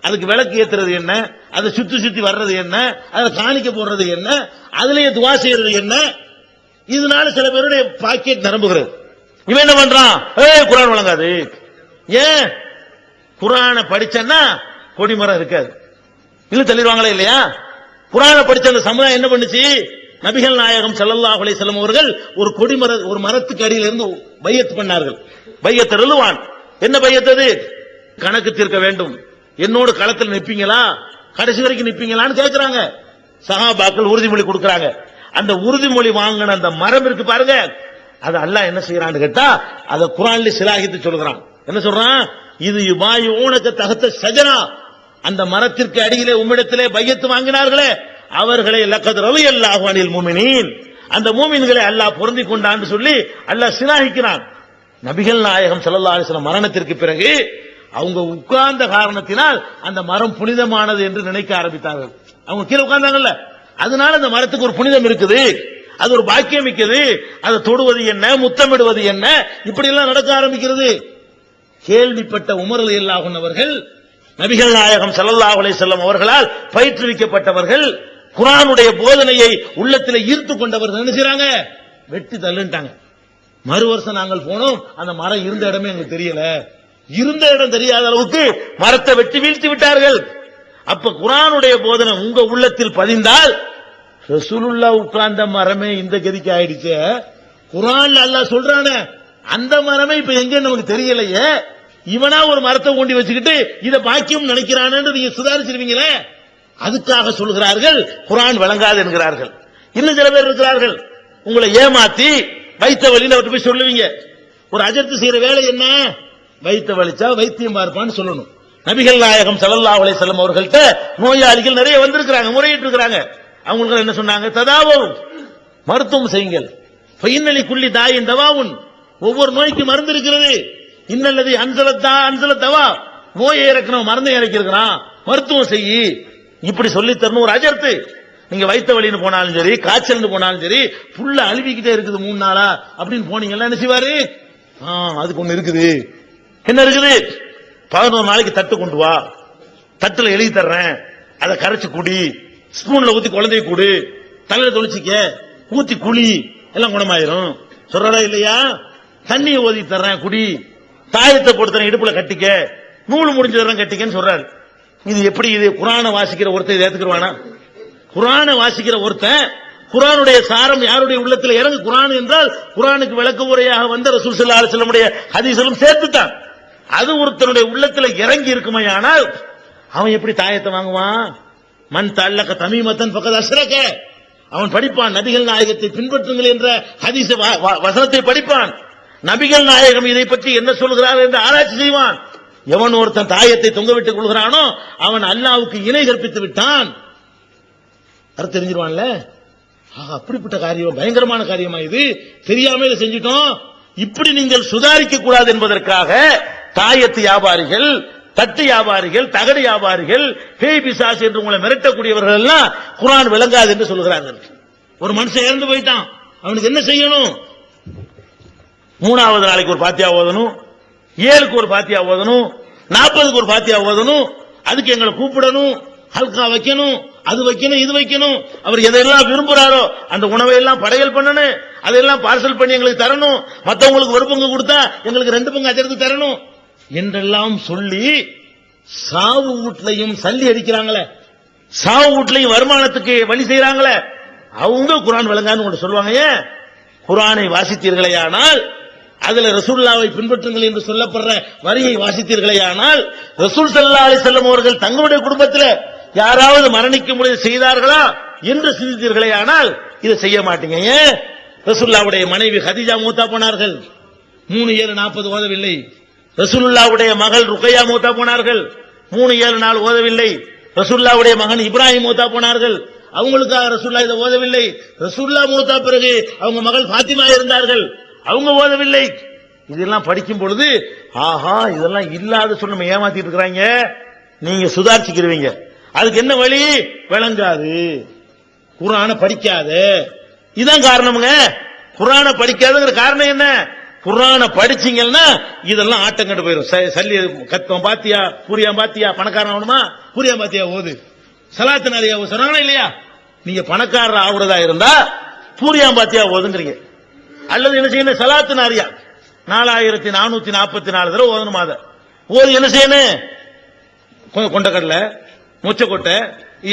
அதுக்கு விளக்கு ஏத்துறது என்ன, அதை சுத்தி சுத்தி வர்றது என்ன, அதை காணிக்க போடுறது என்ன, அதுலயே துவா செய்யறது என்ன, இதனால சில பேருடைய பாக்கெட் நிரம்புகிறது. இவன் என்ன பண்றான்? குர்ஆன் வழங்காது. ஏன்? குர்ஆனை படிச்சன்னா கொடிமரம் இருக்காது, இல்ல தள்ளிடுவாங்களே இல்லையா? குர்ஆனை படிச்ச அந்த சமுதாயம் என்ன பண்ணுச்சு? நபிகள் நாயகம் ஸல்லல்லாஹு அலைஹி வஸல்லம் அவர்கள் ஒரு மரத்துக்கு அடியில் இருந்து பையத் பண்ணார்கள். பையத் ரில்வான். என்ன பையத்தது? கணக்கு தீர்க்க வேண்டும், என்னோட களத்தில் நிற்பீங்களா, கடைசி வரைக்கும் நிற்பீங்களான்னு கேட்கிறாங்க. சஹாபாக்கள் உறுதிமொழி கொடுக்கறாங்க. அந்த உறுதிமொழி வாங்கின அந்த மரம் இருக்கு பாருங்க, அது அல்லாஹ் என்ன செய்யறான்னு கேட்டா அத குர்ஆன்ல சிலாகித்து சொல்றான். என்ன சொல்றான்? இது யுபாயுனக தஹத ஷஜரா, அந்த மரத்திற்கு அடியிலே உம்மிடத்திலே பையத்து வாங்கினார்களே அவர்களை லக்கத் ரலியல்லாஹு அனில் முஃமினீன், அந்த மூமின்களை அல்லாஹ் பொருந்திக் கொண்டான்னு சொல்லி அல்லாஹ் சிலாகிக்கிறான். நபிகள் நாயகம் ஸல்லல்லாஹு அலைஹி வஸல்லம் மரணத்திற்கு பிறகு அவங்க உட்கார்ந்த காரணத்தினால் அந்த மரம் புனிதமானது என்று நினைக்க ஆரம்பித்தார்கள். அவங்க கீழே உட்கார்ந்தாங்கல்ல, அதனால அந்த மரத்துக்கு ஒரு புனிதம் இருக்குது, அது ஒரு பாக்கியம் மிக்கது, அதை தொடுவது என்ன, முத்தமிடுவது என்ன, இப்படி எல்லாம் நடக்க ஆரம்பிக்கிறது. கேள்விப்பட்ட உமர் ரலியல்லாஹு அன்ஹு அவர்கள் நபிகள் நாயகம் ஸல்லல்லாஹு அலைஹி வஸல்லம் அவர்களால் பயிற்றுவிக்கப்பட்டவர்கள், குர்ஆனுடைய போதனையை உள்ளத்தில் ஈர்த்து கொண்டவர்கள் என்ன செய்றாங்க? வெட்டி தள்ளுட்டாங்க. மறு வருஷம் நாங்கள் போனோம், அந்த மரம் இருந்த இடமே எங்களுக்கு தெரியல, இருந்த இடம் தெரியாத அளவுக்கு மரத்தை வெட்டி வீழ்த்தி விட்டார்கள். அப்ப குர்ஆனுடைய போதனை உங்க உள்ளத்தில் பதிந்தால், ரசூலுல்லாஹ் உட்கார்ந்த மரமே இந்த கதிக்கு ஆயிடுச்சு, குர்ஆன்ல அல்லாஹ் சொல்றானே அந்த மரமே இப்ப எங்க நமக்கு தெரியலையே, இவனா ஒரு மரத்தை ஊண்டி வச்சுக்கிட்டு இத பாக்கியம் நினைக்கிறானு நீங்க சுதாரிச்சிருவீங்களே. அதுக்காக சொல்கிறார்கள் குர்ஆன் வழங்காது என்கிறார்கள். இன்னும் சில பேர் இருக்கிறார்கள், உங்களை ஏமாத்தி வைத்த வழியில அவர்கிட்ட போய் சொல்லுவீங்க. ஒரு அஜர்த்து செய்யற வேலை என்ன? வைத்த வலிச்சா வைத்தியம் பார்ப்பான்னு சொல்லணும். நபிகள் நாயகம் ஸல்லல்லாஹு அலைஹி வஸல்லம் அவர்கள்ட்ட நோயாளிகள் நிறைய வந்திருக்கிறாங்க, முறையிட்டு இருக்கிறாங்க. அவங்க என்ன சொன்னாங்க? ததாவும், மருத்துவம் செய்யுங்கள். ஃபைன்னலி குல்லி தாயின் தவாவுன், ஒவ்வொரு நோய்க்கு மருந்து இருக்கிறது. இன்னல்லதி அன்சலத்தவா, நோயை இறக்கணும் மருந்தை இறக்கிருக்கிறான், மருத்துவம் செய்யி, இப்படி சொல்லி தரணும் ஒரு அஜர்த்து. நீங்க வைத்த வலின்னு போனாலும் சரி, காய்ச்சல் போனாலும் சரி, புல்ல அழுவிக்கிட்டே இருக்குது 3 நாளா அப்படின்னு போனீங்கன்னா என்ன செய்வாரு? அதுக்கு ஒண்ணு இருக்குது. என்ன இருக்குது? 11 நாளைக்கு தட்டு கொண்டு வா, தட்டுல எழுதி தர்றேன், அதை கரைச்சு குடி, ஸ்பூன்ல ஊத்தி குழந்தைய கூடு, தலையில தொளிச்சிக்க, ஊத்தி குழி, எல்லாம் குணமாயிரும். சொல்றதா இல்லையா? தண்ணியை ஊதி தர்றேன் குடி, தாயத்தை கொடுத்தன இடுப்புல கட்டிக்க, நூல் முடிஞ்சதெல்லாம் கட்டிக்கன்னு சொல்றாரு. இது எப்படி? இது குர்ஆனை வாசிக்கிற ஒருத்தர் ஏத்துக்குவானா? குர்ஆனை வாசிக்கிற ஒருத்தன் குர்ஆனுடைய சாரம் யாருடைய உள்ளத்தில் இறங்கு? குர்ஆன் என்றால் குர்ஆனுக்கு விளக்க உரையாக வந்த ரசூல் ஸல்லல்லாஹு அலைஹி வஸல்லம் ஹதீஸிலும் சேர்த்துட்டான். அது ஒருத்தனுடைய உள்ளத்தில் இறங்கி இருக்குமையானால் அவன் எப்படி தாயத்தை வாங்குவான்? மன் தல்லக தமீமத்தன் ஃபகத் அஸ்ரக. அவன் படிப்பான், நபிகள் நாயகத்தை பின்பற்றுங்கள் என்ற ஹதீஸ் வசனத்தை படிப்பான். நபிகள் நாயகம் இதை பற்றி என்ன சொல்கிறார் என்று ஆராய்ச்சி செய்வான். எவன் ஒருத்தன் தாயத்தை தொங்கவிட்டுக் கொள்கிறானோ அவன் அல்லாஹ்வுக்கு இணை கற்பித்து விட்டான். அர்த்தம் தெரிஞ்சிருவான்ல. அப்படிப்பட்ட காரியம், பயங்கரமான காரியமா இது? தெரியாம செஞ்சிட்டோம். இப்படி நீங்கள் சுதாரிக்க கூடாது என்பதற்காக தாயத்து வியாபாரிகள், தட்டு வியாபாரிகள், தகடு வியாபாரிகள், பேய் பிசாசு என்று உங்களை மிரட்டக்கூடியவர்கள் எல்லாம் குர்ஆன் விளங்காது என்று சொல்கிறார்கள். ஒரு மனுஷன் இறந்து போயிட்டான், அவனுக்கு என்ன செய்யணும்? 3வது நாளைக்கு ஒரு பாத்தியா ஓதணும், 7க்கு ஒரு பாத்தியா ஓதணும், 40க்கு ஒரு பாத்தியா ஓதணும். அதுக்கு எங்களை கூப்பிடணும், ஹல்கா வைக்கணும், அது வைக்கணும், இது வைக்கணும். அவர் எதையெல்லாம் விரும்புறாரோ அந்த உணவை எல்லாம் படையல் பண்ணணும், அதெல்லாம் பார்சல் பண்ணி எங்களுக்கு தரணும், மற்றவங்களுக்கு ஒரு பங்கு கொடுத்தா எங்களுக்கு 2 பங்கு அஜர்த்து தரணும் என்றெல்லாம் சொல்லி சாவு வீட்லையும் சல்லி அடிக்கிறாங்களே, சாவு வீட்லையும் வருமானத்துக்கு வழி செய்யறாங்களே, அவங்க குர்ஆன் விளங்கான்னு சொல்லுவாங்க. ஏன்? குர்ஆனை வாசித்தீர்களேயானால், அதுல ரசூலுல்லாஹ்வை பின்பற்றுங்கள் என்று சொல்லப்படுற வரியை வாசித்தீர்களேயானால், ரசூல் ஸல்லல்லாஹு அலைஹி வஸல்லம் அவர்கள் தங்களுடைய குடும்பத்தில் யாராவது மரணிக்க முடிவு செய்தார்களா என்று சிந்தித்தீர்களேயானால் இதை செய்ய மாட்டீங்க. ஏன்? ரசூலுல்லாஹ்வுடைய மனைவி கதீஜா மூத்தா போனார்கள், 3-7-40 ஓதவில்லை. ரசூலுல்லாஹ்வுடைய மகள் ருக்கையா மூத்தா போனார்கள், 3-7-4 ஓதவில்லை. ரசூலுல்லாஹ்வுடைய மகன் இப்ராஹிம் மூத்தா போனார்கள், அவங்களுக்காக ரசூலுல்லாஹ் இதை ஓதவில்லை. ரசூலுல்லாஹ் மூத்தா பிறகு அவங்க மகள் ஃபாத்திமா இருந்தார்கள், அவங்க ஓதவில்லை. இதெல்லாம் படிக்கும் பொழுது ஆஹா இதெல்லாம் இல்லாத சொல்லி நம்ம ஏமாத்திட்டு இருக்கிறாங்க. நீங்க சுதாரிச்சுக்கிறீங்க. அதுக்கு என்ன வழி? விளங்காது, குர்ஆனை படிக்காத. இதான் காரணம்ங்க. குர்ஆனை படிக்காதங்கிற காரணம் என்ன? குர்ஆனை படிச்சீங்கன்னா இதெல்லாம் ஆட்டம் கண்டு போயிடும். சல்லி கத்தம் பாத்தியா, பூரியாம் பாத்தியா, பணக்காரன் ஆகணுமா, பூரியாம் பாத்தியா ஓது, சலாத்து நிறைய சொன்னாங்களா இல்லையா? நீங்க பணக்காரர் ஆகுறதா இருந்தா பூரியாம் பாத்தியா ஓதுங்கிறீங்க. அல்லது என்ன செய்யணும்? சலாத்து நாரியா 4444 தடவை ஓதணும். அதை ஓது என்ன செய்யணும்? கொண்டக்கடலை, முச்சக்கொட்டை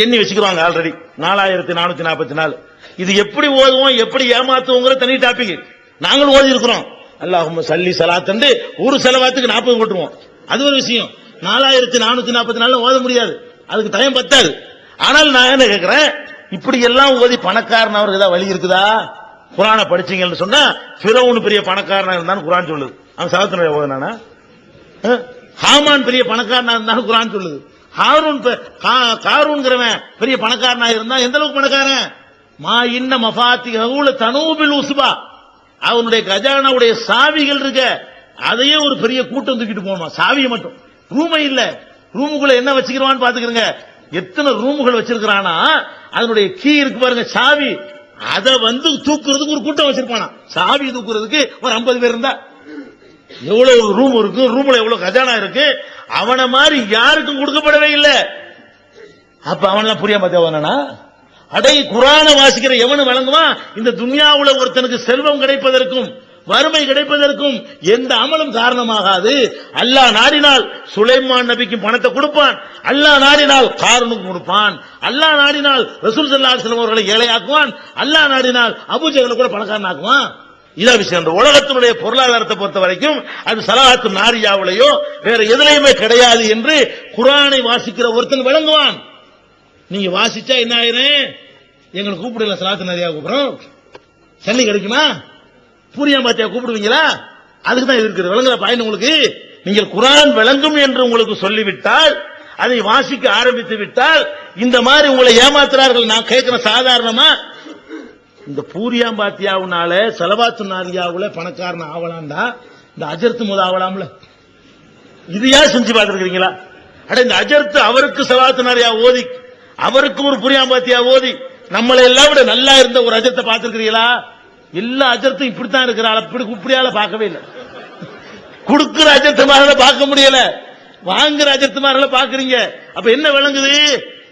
எண்ணி வச்சுக்குவாங்க ஆல்ரெடி 4444. இது எப்படி ஓதுவோம், எப்படி ஏமாத்துவோங்கிற தனி டாபிக். நாங்களும் ஓதி இருக்கிறோம். அல்லாஹும்ம சல்லி சலாத்து ஒரு செலவாத்துக்கு 40 போட்டுருவோம். அது ஒரு விஷயம். 4444 ஓத முடியாது, அதுக்கு டைம் பத்தாது. ஆனால் நான் என்ன கேட்கிறேன், இப்படி எல்லாம் ஓதி பணக்காரன் அவருக்கு ஏதாவது வழி இருக்குதா? குர்ஆனை படிச்சீங்கன்னு சொன்னா ஃபிரௌன் பெரிய பணக்காரனா இருந்தான்னு குர்ஆன் சொல்லுது. அவன் சலாத்து ஓதுனானா? ஹாமான் பெரிய பணக்காரனா இருந்தான்னு குர்ஆன் சொல்லுது. காரூன்கிறவன் பெரிய பணக்காரனா இருந்தா எந்த அளவுக்கு பணக்காரன்? மா இன்ன மஃபாத்திஹு தனூபில் உஸ்பா. அவனுடைய கஜானாவுடைய சாவிகள் இருக்க, அதையே ஒரு பெரிய கூட்டம் தூக்கிட்டு போகணுமா? சாவியை மட்டும். ரூமை இல்ல, ரூமுக்குள்ள என்ன வச்சுக்கிறான்னு பாத்துக்கிறங்க. எத்தனை ரூமுகள் வச்சிருக்கிறானா, அதனுடைய கீ இருக்கு பாருங்க, சாவி. அதை தூக்குறதுக்கு ஒரு கூட்டம் வச்சிருப்பானா. சாவி தூக்குறதுக்கு ஒரு 50 பேர் இருந்தா எவ்வளவு ரூம் இருக்கு, ரூம்ல எவ்வளவு கஜானா இருக்கு. அவனை மாதிரி யாருக்கும் கொடுக்கப்படவே இல்லை. அப்ப அவனெல்லாம் புரியாம தேவனா? அடை குர்ஆனை வாசிக்கிற எவனு வழங்குவான்? இந்த துன்யாவுல ஒருத்தனுக்கு செல்வம் கிடைப்பதற்கும் வறுமை கிடைப்பதற்கும் எந்த அமலும் காரணமாகாது. அல்லாஹ் நாடினால் சுலைமான் நபிக்கு பணத்தை கொடுப்பான், அல்லாஹ் நாடினால் காரூனுக்கு கொடுப்பான், அல்லாஹ் நாடினால் ரசூல் ஸல்லல்லாஹு அலைஹி வஸல்லம் அவர்களை ஏழையாக்குவான், அல்லாஹ் நாடினால் அபூஜஹலை கூட பணக்காரன் ஆக்குவான். இதான் விஷயம். அந்த உலகத்தினுடைய பொருளாதாரத்தை பொறுத்த வரைக்கும் அது சலாத்து நாரியாவிலையோ வேற எதுலையுமே கிடையாது என்று குர்ஆனை வாசிக்கிற ஒருத்தன் விளங்குவான். நீங்க வாசிச்சா என்ன ஆயிரும்? எங்களை கூப்பிடல, சலாத்து நாரியா கூப்பிடுறோம், சல்லி கிடைக்குமா? பூரியாம் பாத்தியா கூப்பிடுவீங்களா? அதுக்கு தான் இருக்குது. விளங்குற பாயிண்ட் உங்களுக்கு. நீங்கள் குர்ஆன் விளங்கும் என்று உங்களுக்கு சொல்லிவிட்டால், அதை வாசிக்க ஆரம்பித்து விட்டால், இந்த மாதிரி உங்களை ஏமாத்துறார்கள். நான் கேட்கிறேன், சாதாரணமா இந்த பூரியாம் பாத்தியாவுனால சலவாத்து நாரியாவுல பணக்காரன் ஆகலாம்டா, இந்த அஜர்த்து முத ஆகலாம்ல. இதையா செஞ்சு பார்த்திருக்கீங்களா? அட இந்த அஜர்த்து அவருக்கு சலவாத்து நாரியா ஓதி, அவருக்கு ஒரு பூரியாம் பாத்தியா ஓதி, நம்மளை எல்லாம் விட நல்லா இருந்த ஒரு அஜர்த்தை பார்த்திருக்கிறீங்களா? எல்லா அஜர்த்தும் இப்படித்தான் இருக்கிறாள், இப்படியால பார்க்கவே இல்லை. கொடுக்கிற அஜர்த்துமார பார்க்க முடியல, வாங்குற அஜர்த்துமார பாக்குறீங்க. அப்ப என்ன விளங்குது?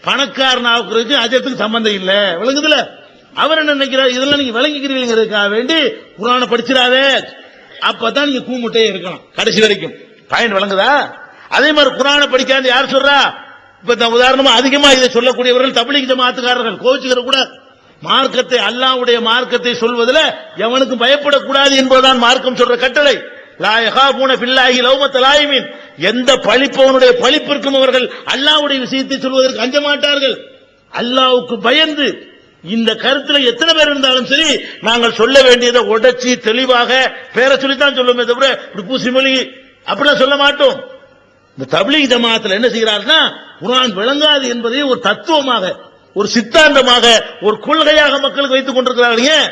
பணக்காரன் ஆகுறதுக்கு அஜர்த்துக்கு சம்பந்தம் இல்ல. விளங்குதுல? அவர் என்ன நினைக்கிறார்? இதெல்லாம் நீங்க விளங்கிக்கிறீங்கிறதுக்காக வேண்டி குர்ஆனை படிச்சிடாதே, அப்பதான் நீங்க கூமுட்டே இருக்கலாம் கடைசி வரைக்கும். பாயிண்ட் வழங்குதா? அதே மாதிரி குர்ஆனை படிக்காது யார் சொல்றா? இப்ப உதாரணமா அதிகமா இதை சொல்லக்கூடியவர்கள் தப்லீக் ஜமாத்துக்காரர்கள். கோவிச்சுக்கிற கூட மார்க்கத்தை, அல்லாஹ்வுடைய மார்க்கத்தை சொல்வதில் எவனுக்கும் பயப்படக்கூடாது என்பதுதான் மார்க்கம் சொல்ற கட்டளை. லா யகாபூன பில்லாஹி லௌமத லாயிமின், எந்த பழிப்பவனுடைய பழிப்பிற்கும் அவர்கள் அல்லாஹ்வுடைய விஷயத்தை சொல்வதற்கு அஞ்ச மாட்டார்கள். அல்லாஹ்வுக்கு பயந்து இந்த கருத்துல எத்தனை பேர் இருந்தாலும் சரி, நாங்கள் சொல்ல வேண்டியதை உடைச்சி தெளிவாக பேர சொல்லித்தான் சொல்லுமே தவிர இப்படி பூசி மொழி அப்படிலாம் சொல்ல மாட்டோம். இந்த தப்லீக் ஜமாத்துல என்ன செய்கிறார்னா, குர்ஆன் விளங்காது என்பதை ஒரு தத்துவமாக, ஒரு சித்தாந்தமாக, ஒரு கொள்கையாக மக்களுக்கு வைத்துக் கொண்டிருக்கிறார்கள்.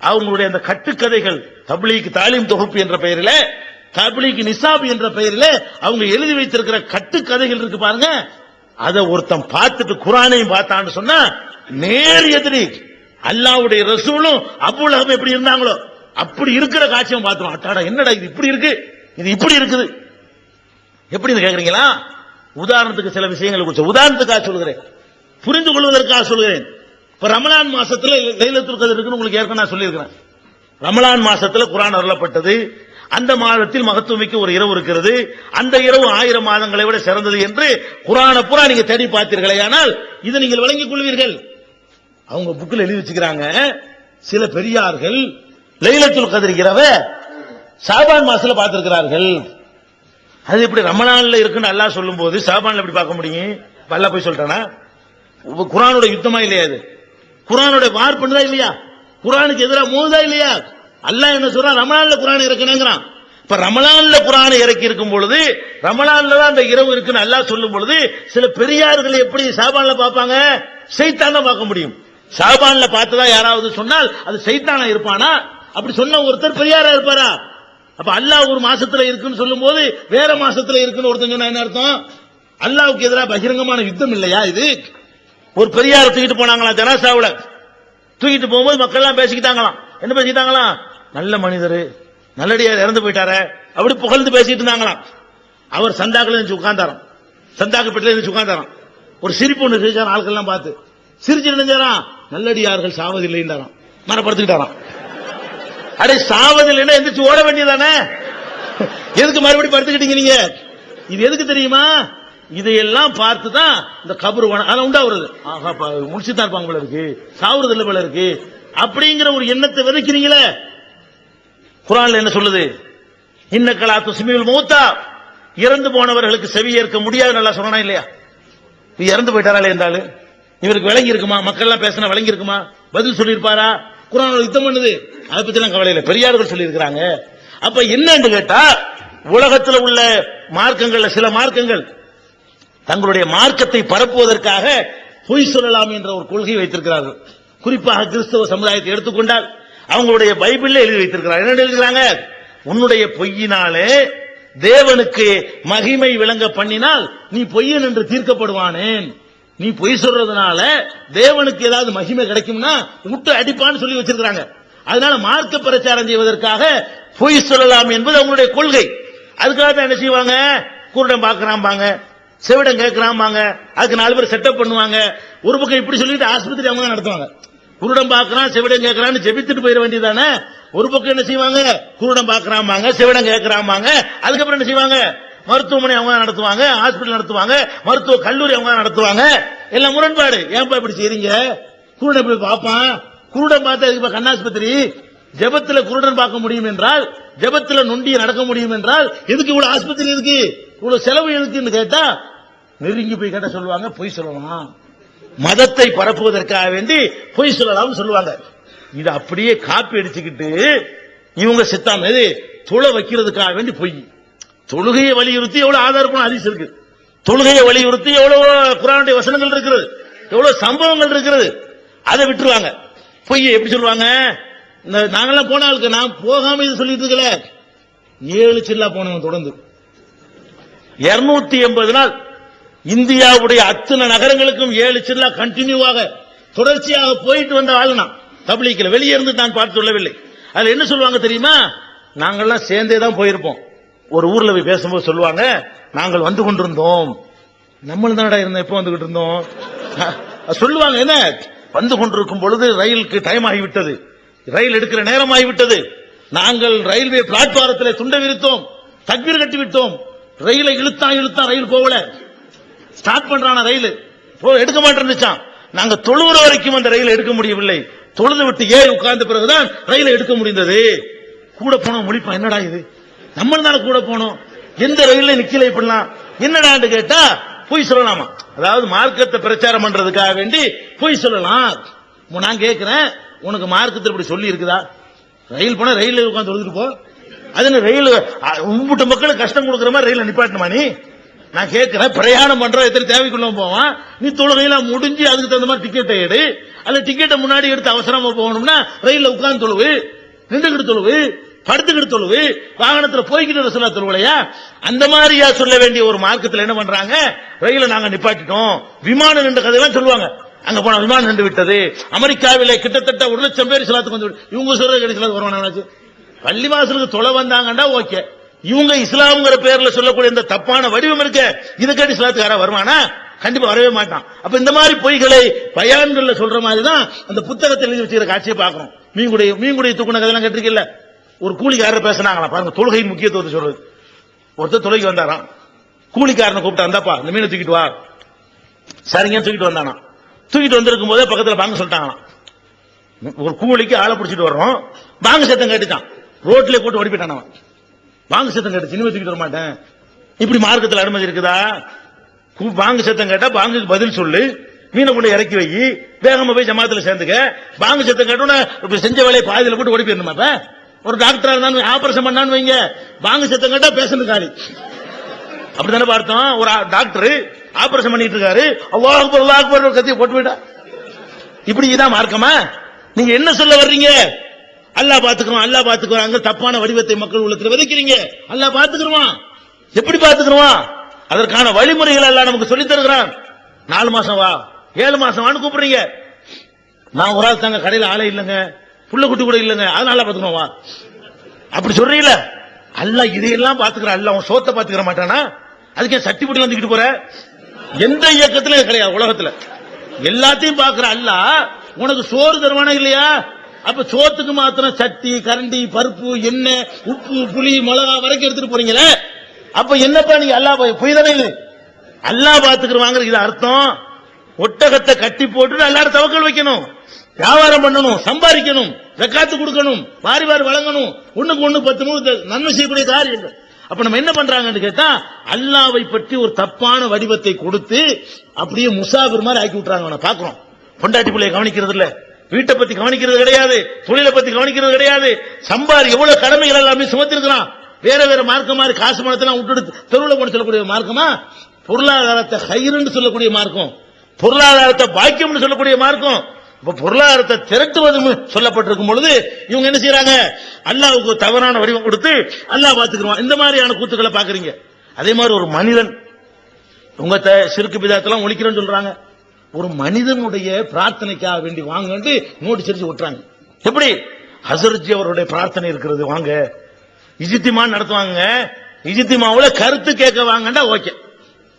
அவங்களுடைய அந்த கட்டுக்கதைகள், தப்லீக் தாலீம் தொகுப்பு என்ற பெயரில், தப்லீக் நிசாப் என்ற பெயரில் அவங்க எழுதி வைத்திருக்கிற கட்டுக்கதைகள் இருக்கு பாருங்க. அதை ஒருத்தன் பார்த்துட்டு குர்ஆனையும் பார்த்தான்னு சொன்னா நேர் எதிரி. அல்லாஹ்வுடைய ரசூலும் அபூ லஹப் எப்படி இருந்தாங்களோ அப்படி இருக்கிற காட்சியை பார்த்துரும். அட்டாடா என்னடா இது இப்படி இருக்கு, இது இப்படி இருக்குது, எப்படின்னு கேக்குறீங்களா? உதாரணத்துக்கு சில விஷயங்களை குறித்து உதாரணத்துக்காக சொல்கிறேன், புரிந்து கொள்வதற்காக சொல்கிறேன். இப்ப ரமலான் மாசத்துல லைலத்துல் கத்ர் இருக்குன்னு உங்களுக்கு ஏற்கனவே நான் சொல்லியிருக்கிறேன். ரமலான் மாசத்துல குர்ஆன் அருளப்பட்டது. அந்த மாதத்தில் மகத்துவமிக்க ஒரு இரவு இருக்கிறது. அந்த இரவு 1000 மாதங்களை விட சிறந்தது என்று குர்ஆனை பூரா நீங்க தேடி பார்த்தீர்களே, ஆனால் இதை நீங்கள் விளங்கிக் கொள்வீர்கள். அவங்க புக்கில் எழுதி வச்சுக்கிறாங்க, சில பெரியார்கள் லைலத்துல் கத்ர் இரவை ஷாபான் மாசத்துல பார்த்திருக்கிறார்கள். அது எப்படி ரமலான்ல இருக்குன்னு அல்லாஹ் சொல்லும் போது ஷாபான்ல எப்படி பார்க்க முடியும்? அல்லாஹ் போய் சொல்றானா? குர்ஆனோட யுத்தமா இல்லையா? இது குர்ஆனோட வார் பண்ணுதா இல்லையா? குர்ஆனுக்கு எதிராக மோதுதா இல்லையா? அல்லாஹ் என்ன சொல்றான்? ரமலான்ல குர்ஆனை இறக்கணுங்கிறான். இப்ப ரமலான்ல குர்ஆனை இறக்கி இருக்கும் பொழுது, ரமலான்ல தான் அந்த இரவு இருக்குன்னு அல்லாஹ் சொல்லும் பொழுது, சில பெரியார்கள் எப்படி ஷாபான்ல பார்ப்பாங்க? ஷைத்தான பார்க்க முடியும். ஷாபான்ல பார்த்ததா யாராவது சொன்னால் அது ஷைத்தானா இருப்பானா? அப்படி சொன்ன ஒருத்தர் பெரியாரா இருப்பாரா? அப்ப அல்லாஹ் ஒரு மாசத்துல இருக்குன்னு சொல்லும் போது வேற மாசத்துல இருக்குன்னு ஒருத்தன் சொன்னா என்ன அர்த்தம்? அல்லாஹ்வுக்கு எதிராக பகிரங்கமான யுத்தம் இல்லையா இது? ஒரு பெரியார தூக்கிட்டு போனாங்களா ஜனாசாவுல, தூக்கிட்டு போகும்போது மக்கள் எல்லாம் பேசிக்கிட்டாங்களாம். என்ன பேசிக்கிட்டாங்களாம்? நல்ல மனிதர், நல்லடியார் இறந்து போயிட்டாரு அப்படி புகழ்ந்து பேசிட்டு இருந்தாங்களாம். அவர் சந்தாக்குல இருந்து உட்கார்ந்தாராம், சந்தாக்கு பெட்டில இருந்து உட்கார்ந்தாராம். ஒரு சிரிப்பு ஒன்று சிரிச்சாராம், ஆட்கள் எல்லாம் பார்த்து சிரிச்சு நினைஞ்சாராம். நல்லடியார்கள் சாவதில்லைன்றாராம், மரப்படுத்திக்கிட்டாராம். அடே சாவதில்லைன்னா எந்திரிச்சு ஓட வேண்டியதானே? எதுக்கு மறுபடியும் படுத்துக்கிட்டீங்க நீங்க? இது எதுக்கு தெரியுமா? இதையெல்லாம் பார்த்துதான் இந்த கபர் உண்டா வருது. முடிச்சுதான் இருப்பாங்க போல இருக்கு, சாவுறது இல்ல போல இருக்கு அப்படிங்கிற ஒரு எண்ணத்தை விதைக்கிறீங்களே. குர்ஆன்ல என்ன சொல்லுது? இன்னக்கலா துஸ்மியுல் மௌத்தா, இறந்து போனவர்களுக்கு செவி ஏற்க முடியாது நல்லா சொன்னா இல்லையா? இறந்து போயிட்டாரா இருந்தாலும் இவருக்கு விளங்கி இருக்குமா? மக்கள் எல்லாம் பேசினா விளங்கி இருக்குமா? பதில் சொல்லியிருப்பாரா? குர்ஆன் யுத்தம் பண்ணுது, அதை பத்தி எல்லாம் கவலை இல்லை, பெரியார்கள் சொல்லி இருக்கிறாங்க. அப்ப என்னன்னு கேட்டா, உலகத்தில் உள்ள மார்க்கங்கள்ல சில மார்க்கங்கள் தங்களுடைய மார்க்கத்தை பரப்புவதற்காக பொய் சொல்லலாம் என்ற ஒரு கொள்கை வைத்திருக்கிறார்கள். குறிப்பாக கிறிஸ்தவ சமுதாயத்தை எடுத்துக்கொண்டால் அவங்களுடைய பைபிள்ல எழுதி வைத்திருக்கிறார். என்ன எழுதுகிறாங்க? உன்னுடைய பொய்யினாலே தேவனுக்கு மகிமை விளங்க பண்ணினால் நீ பொய்யன் என்று தீர்க்கப்படுவானேன். நீ பொய் சொல்றதுனால தேவனுக்கு ஏதாவது மகிமை கிடைக்கும்னா விட்டு அடிப்பான்னு சொல்லி வச்சிருக்காங்க. அதனால மார்க்க பிரச்சாரம் செய்வதற்காக பொய் சொல்லலாம் என்பது அவங்களுடைய கொள்கை. அதுக்காக தான் என்ன செய்வாங்க? குருடன் பார்க்கறாம்பாங்க, செவிடன் கேட்கறாம்பாங்க, அதுக்கு 4 பேர் செட்டப் பண்ணுவாங்க. ஒரு பக்கம் இப்படி சொல்லிட்டு ஆஸ்பத்திரி அவங்க நடத்துவாங்க. குருடன் பார்க்கறான், செவிடன் கேட்கறான்னு ஜெபித்துட்டு போயிட வேண்டியதானே. ஒரு பக்கம் என்ன செய்வாங்க? குருடன் பார்க்கறாம்பாங்க, செவிடன் கேட்கறாம்பாங்க. அதுக்கப்புறம் என்ன செய்வாங்க? மருத்துவமனை அவங்க நடத்துவாங்க, ஹாஸ்பிட்டல் நடத்துவாங்க, மருத்துவ கல்லூரி அவங்க நடத்துவாங்க. எல்லாம் முரண்பாடு. ஏன்பா இப்படி செய்றீங்க? குருடன் போய் பார்ப்பான், குருடன் பார்த்தா இப்ப கண்ணாஸ்பத்திரி. ஜெபத்துல குருடன் பார்க்க முடியும் என்றால், ஜெபத்துல நொண்டிய நடக்க முடியும் என்றால் எதுக்கு இவ்வளவு ஆஸ்பத்திரி இருக்கு, இவ்வளவு செலவு எதுக்குன்னு கேட்டா நெருங்கி போய் கேட்ட சொல்லுவாங்க பொய் சொல்லலாம், மதத்தை பரப்புவதற்காக வேண்டி பொய் சொல்லலாம் சொல்லுவாங்க. இது அப்படியே காப்பி அடிச்சுக்கிட்டு இவங்க சித்தாம தொலை வைக்கிறதுக்காக வேண்டி பொய். தொழுகையை வலியுறுத்தி எவ்வளவு ஆதாரப்பணம் ஹதீஸ் இருக்கு, தொழுகையை வலியுறுத்தி எவ்வளவு குர்ஆனுடைய வசனங்கள் இருக்கிறது, எவ்வளவு சம்பவங்கள் இருக்கிறது. அதை விட்டுருவாங்க. பொய் எப்படி சொல்லுவாங்க? நாங்கெல்லாம் போன ஆளுக்கு, நான் போகாம இது சொல்லிட்டு இருக்கல, 7 சில்லா போனவன் தொடர்ந்து 280 நாள் இந்தியாவுடைய அத்தனை நகரங்களுக்கும் 7 சில்லா கண்டினியூவாக தொடர்ச்சியாக போயிட்டு வந்த ஆளுனா தப்லீக்ல. வெளியே இருந்து நான் பார்த்து சொல்லவில்லை. அதுல என்ன சொல்லுவாங்க தெரியுமா? நாங்கெல்லாம் சேர்ந்தே தான் போயிருப்போம். ஒரு ஊர்ல போய் பேசும்போது சொல்லுவாங்க, நாங்கள் வந்து கொண்டிருந்தோம். நம்மளும் தானடா இருந்தோம், எப்போ வந்துகிட்டு இருந்தோம் சொல்லுவாங்க. என்ன வந்து கொண்டிருக்கும் பொழுது ரயிலுக்கு டைம் ஆகிவிட்டது, ரயில் எடுக்கிற நேரம் ஆகிவிட்டது. நாங்கள் ரயில்வே பிளாட்பாரத்தில் துண்டை விரித்தோம், தக்பீர் கட்டி விட்டோம். ரயிலை இழுத்தான் ரயில் போகல. ஸ்டார்ட் பண்றான ரயில் எடுக்க மாட்டேன். நாங்க தொழுகிற வரைக்கும் அந்த ரயிலை எடுக்க முடியவில்லை. தொழுது விட்டு ஏறி உட்கார்ந்த பிறகுதான் ரயிலை எடுக்க முடிந்தது. கூட போனோம் முழிப்பான், என்னடா இது நம்ம தானே கூட போனோம், எந்த ரயில நிக்கல இப்படிலாம் என்னடான்னு கேட்டா பொய் சொல்லலாமா? அதாவது மார்க்கத்தை பிரச்சாரம் பண்றதுக்காக வேண்டி பொய் சொல்லலாம். நான் கேட்கிறேன், உனக்கு மார்க்கத்தில் இப்படி சொல்லி இருக்குதா? ரயில் போனா ரயில உட்காந்து தொழுதுட்டு போ. அது ரயில் உம்பிட்ட மக்களுக்கு கஷ்டம் கொடுக்குற மாதிரி ரயில நிப்பாட்டணுமா நீ? நான் கேட்கிறேன், பிரயாணம் பண்ற எத்தனை தேவைக்குள்ள போவான், நீ தொழுகையெல்லாம் முடிஞ்சு அதுக்கு தகுந்த மாதிரி டிக்கெட்டை எடு. அல்ல டிக்கெட்டை முன்னாடி எடுத்து அவசரமா போகணும்னா ரயில்ல உட்கார்ந்து தொழுவு, நின்றுகிட்டு தொழுவு, படுத்துக்கிட்டு தொழுவு, வாகனத்துல போய்கிட்டு சொல்ல தொழுவலையா? அந்த மாதிரியா சொல்ல வேண்டிய ஒரு மார்க்கத்தில் என்ன பண்றாங்க, ரயில நாங்க நிப்பாட்டிட்டோம், விமானம் நின்ற கதையெல்லாம் சொல்லுவாங்க. அங்க போன விமானம் நின்று விட்டது. அமெரிக்காவில கிட்டத்தட்ட 1,00,000 பேர் சிலாத்துக்கு வந்து இவங்க சொல்றது கிடைச்சது வருவாங்க. பள்ளிவாசலுக்கு தொலை வந்தாங்கண்டா ஓகே. இவங்க இஸ்லாம்ங்கிற பேர்ல சொல்லக்கூடிய இந்த தப்பான வடிவம் இருக்க, இதை கேட்டு இஸ்லாத்துக்கு யாரா வருவானா? கண்டிப்பா வரவே மாட்டான். அப்ப இந்த மாதிரி பொய்களை பயான்கள்ல சொல்ற மாதிரி தான் அந்த புத்தகத்தில் எழுதி வச்சுக்கிற காட்சியை பார்க்கிறோம். மீன்குடைய தூக்குன கதையெல்லாம் கேட்டிருக்கீல்ல? ஒரு கூலிக்காரர் பேசினாங்களா பாருங்க, தொழுகையின் முக்கியத்துவத்தை சொல்றது. ஒருத்தர் தொழுகைக்கு வந்தாராம், கூலிக்காரனை கூப்பிட்டா, வந்தாப்பா இந்த மீனை தூக்கிட்டு வா. சரிங்க தூக்கிட்டு வந்தானா. தூக்கிட்டு வந்திருக்கும் போதே பக்கத்துல பாங்க சொல்லிட்டாங்களாம். ஒரு கூலிக்கு ஆளை பிடிச்சிட்டு வர்றோம், பாங்க சத்தம் கேட்டுச்சான், ரோட்ல போட்டு ஓடி போயிட்டான். பாங்க சத்தம் கேட்டு சினிமா தூக்கிட்டு வர மாட்டேன். இப்படி மார்க்கத்தில் அனுமதி இருக்குதா? பாங்க சத்தம் கேட்டா பாங்குக்கு பதில் சொல்லு, மீனை கொண்டு இறக்கி வை, வேகமா போய் ஜமாத்துல சேர்ந்துக்க. பாங்க சத்தம் கேட்டோன்னா செஞ்ச வேலையை பாதியில போட்டு ஓடி போயிடணுமா? இப்ப ஒரு டாக்டரா இருந்தாலும் ஆபரேஷன் பண்ணான்னு வைங்க, பாங்க சத்தம் கேட்டா பேஷண்ட் காலி. அப்படித்தானே பார்த்தோம். ஒரு டாக்டர் ஆபரேஷன் பண்ணிட்டு இருக்காரு, அல்லாஹ் கத்தியை போட்டு போயிட்டா. இப்படி இதான் மார்க்கமா? நீங்க என்ன சொல்ல வர்றீங்க? அல்லாஹ் பாத்துக்கிறோம், அல்லாஹ் பாத்துக்கிறோம். அங்க தப்பான வடிவத்தை மக்கள் உள்ளத்துல விதைக்கிறீங்க. அல்லாஹ் பாத்துக்கிறோம். எப்படி பாத்துக்கிறோம்? அதற்கான வழிமுறைகள் எல்லாம் நமக்கு சொல்லி தருகிறான். 4 மாசம் வா, 7 மாசம் வான்னு கூப்பிடுறீங்க. நான் ஒரு ஆள் தாங்க, கடையில் ஆளே இல்லைங்க, புள்ள குட்டி கூட இல்லைங்க, அதனால பாத்துக்கிறோம் வா அப்படி சொல்றீங்களா? அல்லாஹ் இதையெல்லாம் பாத்துக்கிற, அல்லாஹ் உன் சோத்தை பாத்துக்கிற மாட்டானா? அதுக்கே சட்டி புட்டி வந்துக்கிட்டு போற? எந்த இயக்கத்திலும் கிடையாது உலகத்துல. எல்லாத்தையும் பாக்குற அல்லாஹ் உனக்கு சோறு தருவானா இல்லையா? அப்ப சோத்துக்கு மாத்திரம் சட்டி, கரண்டி, பருப்பு, எண்ணெய், உப்பு, புளி, மிளகா வரைக்கும் எடுத்துட்டு போறீங்களே, அப்ப என்னப்பா நீங்க அல்லாஹ் பொய் தானே இது? அல்லாஹ் பாத்துக்கிறவாங்க இது அர்த்தம். ஒட்டகத்தை கட்டி போட்டு எல்லாரும் தவக்கல் வைக்கணும், வியாபாரம் பண்ணணும், சம்பாதிக்கணும், ஜக்காத்து கொடுக்கணும், வாரி வாரி வழங்கணும், ஒண்ணுக்கு 1 10 நன்மை செய்யக்கூடிய காரியங்கள். அப்ப நம்ம என்ன பண்றாங்கன்னு கேட்டா, அல்லாஹ்வை பற்றி ஒரு தப்பான வடிவத்தை கொடுத்து அப்படியே முசாபிர் மாதிரி ஆக்கி விட்டுறாங்க. பாக்குறோம், பொண்டாட்டி பிள்ளைய கவனிக்கிறது இல்ல, வீட்டை பத்தி கவனிக்கிறது கிடையாது, தொழிலை பத்தி கவனிக்கிறது கிடையாது, சம்பாரி எவ்வளவு கடமைகள் எல்லாமே சுமத்திருக்கிறான். வேற வேற மார்க்கம் மாதிரி காசு பணத்தெல்லாம் விட்டுட்டு தெருவில் கொண்டு சொல்லக்கூடிய மார்க்கமா? பொருளாதாரத்தை ஹைருன்னு சொல்லக்கூடிய மார்க்கம், பொருளாதாரத்தை பாக்கியம்னு சொல்லக்கூடிய மார்க்கம். இப்ப பொருளாதாரத்தை திரட்டுவது சொல்லப்பட்டிருக்கும் பொழுது இவங்க என்ன செய்யறாங்க? அல்லாஹ்வுக்கு தவறான வடிவம் கொடுத்து அல்லாஹ் பாத்துக்குவான். இந்த மாதிரியான கூத்துக்களை பாக்குறீங்க. அதே மாதிரி ஒரு மனிதன் உங்க சிறுக்கு பிதாத்தெல்லாம் ஒழிக்கிறேன்னு சொல்றாங்க. ஒரு மனிதனுடைய பிரார்த்தனைக்காக வேண்டி வாங்கன்னு நோட்டீஸ் அடிச்சு விட்டுறாங்க. எப்படி? ஹசரத்ஜி அவருடைய பிரார்த்தனை இருக்கிறது, வாங்க இஜ்திமா நடத்துவாங்க. இஜ்திமாவுல கருத்து கேட்க வாங்கண்டா ஓகே,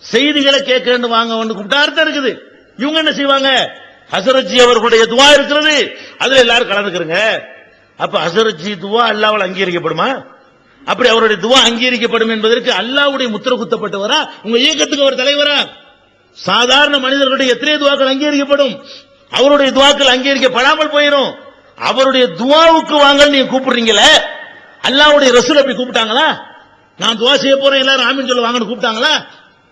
செய்திகளை கேட்க வாங்க கூப்பிட்டா அர்த்தம் இருக்குது. இவங்க என்ன செய்வாங்க? ஹசரத்ஜி அவர்களுடைய துவா இருக்கிறது, அதுல எல்லாரும் கலந்துக்கிறங்க. அப்ப ஹசரத்ஜி துவா அல்லாஹ்வால் அங்கீகரிக்கப்படுமா? அப்படி அவருடைய துவா அங்கீகரிக்கப்படும் என்பதற்கு அல்லாஹ்வுடைய முத்திரை குத்தப்பட்டவரா? உங்க இயக்கத்துக்கு அவர் தலைவரா? சாதாரண மனிதர்களுடைய எத்தனை துவாக்கள் அங்கீகரிக்கப்படும், அவருடைய துவாக்கள் அங்கீகரிக்கப்படாமல் போயிடும். அவருடைய துவாவுக்கு வாங்க நீங்க கூப்பிடுறீங்களே, அல்லாஹ்வுடைய ரசூல் அப்படி கூப்பிட்டாங்களா? நான் துவா செய்ய போறேன் எல்லாரும் ஆமீன் சொல்ல வாங்கன்னு கூப்பிட்டாங்களா?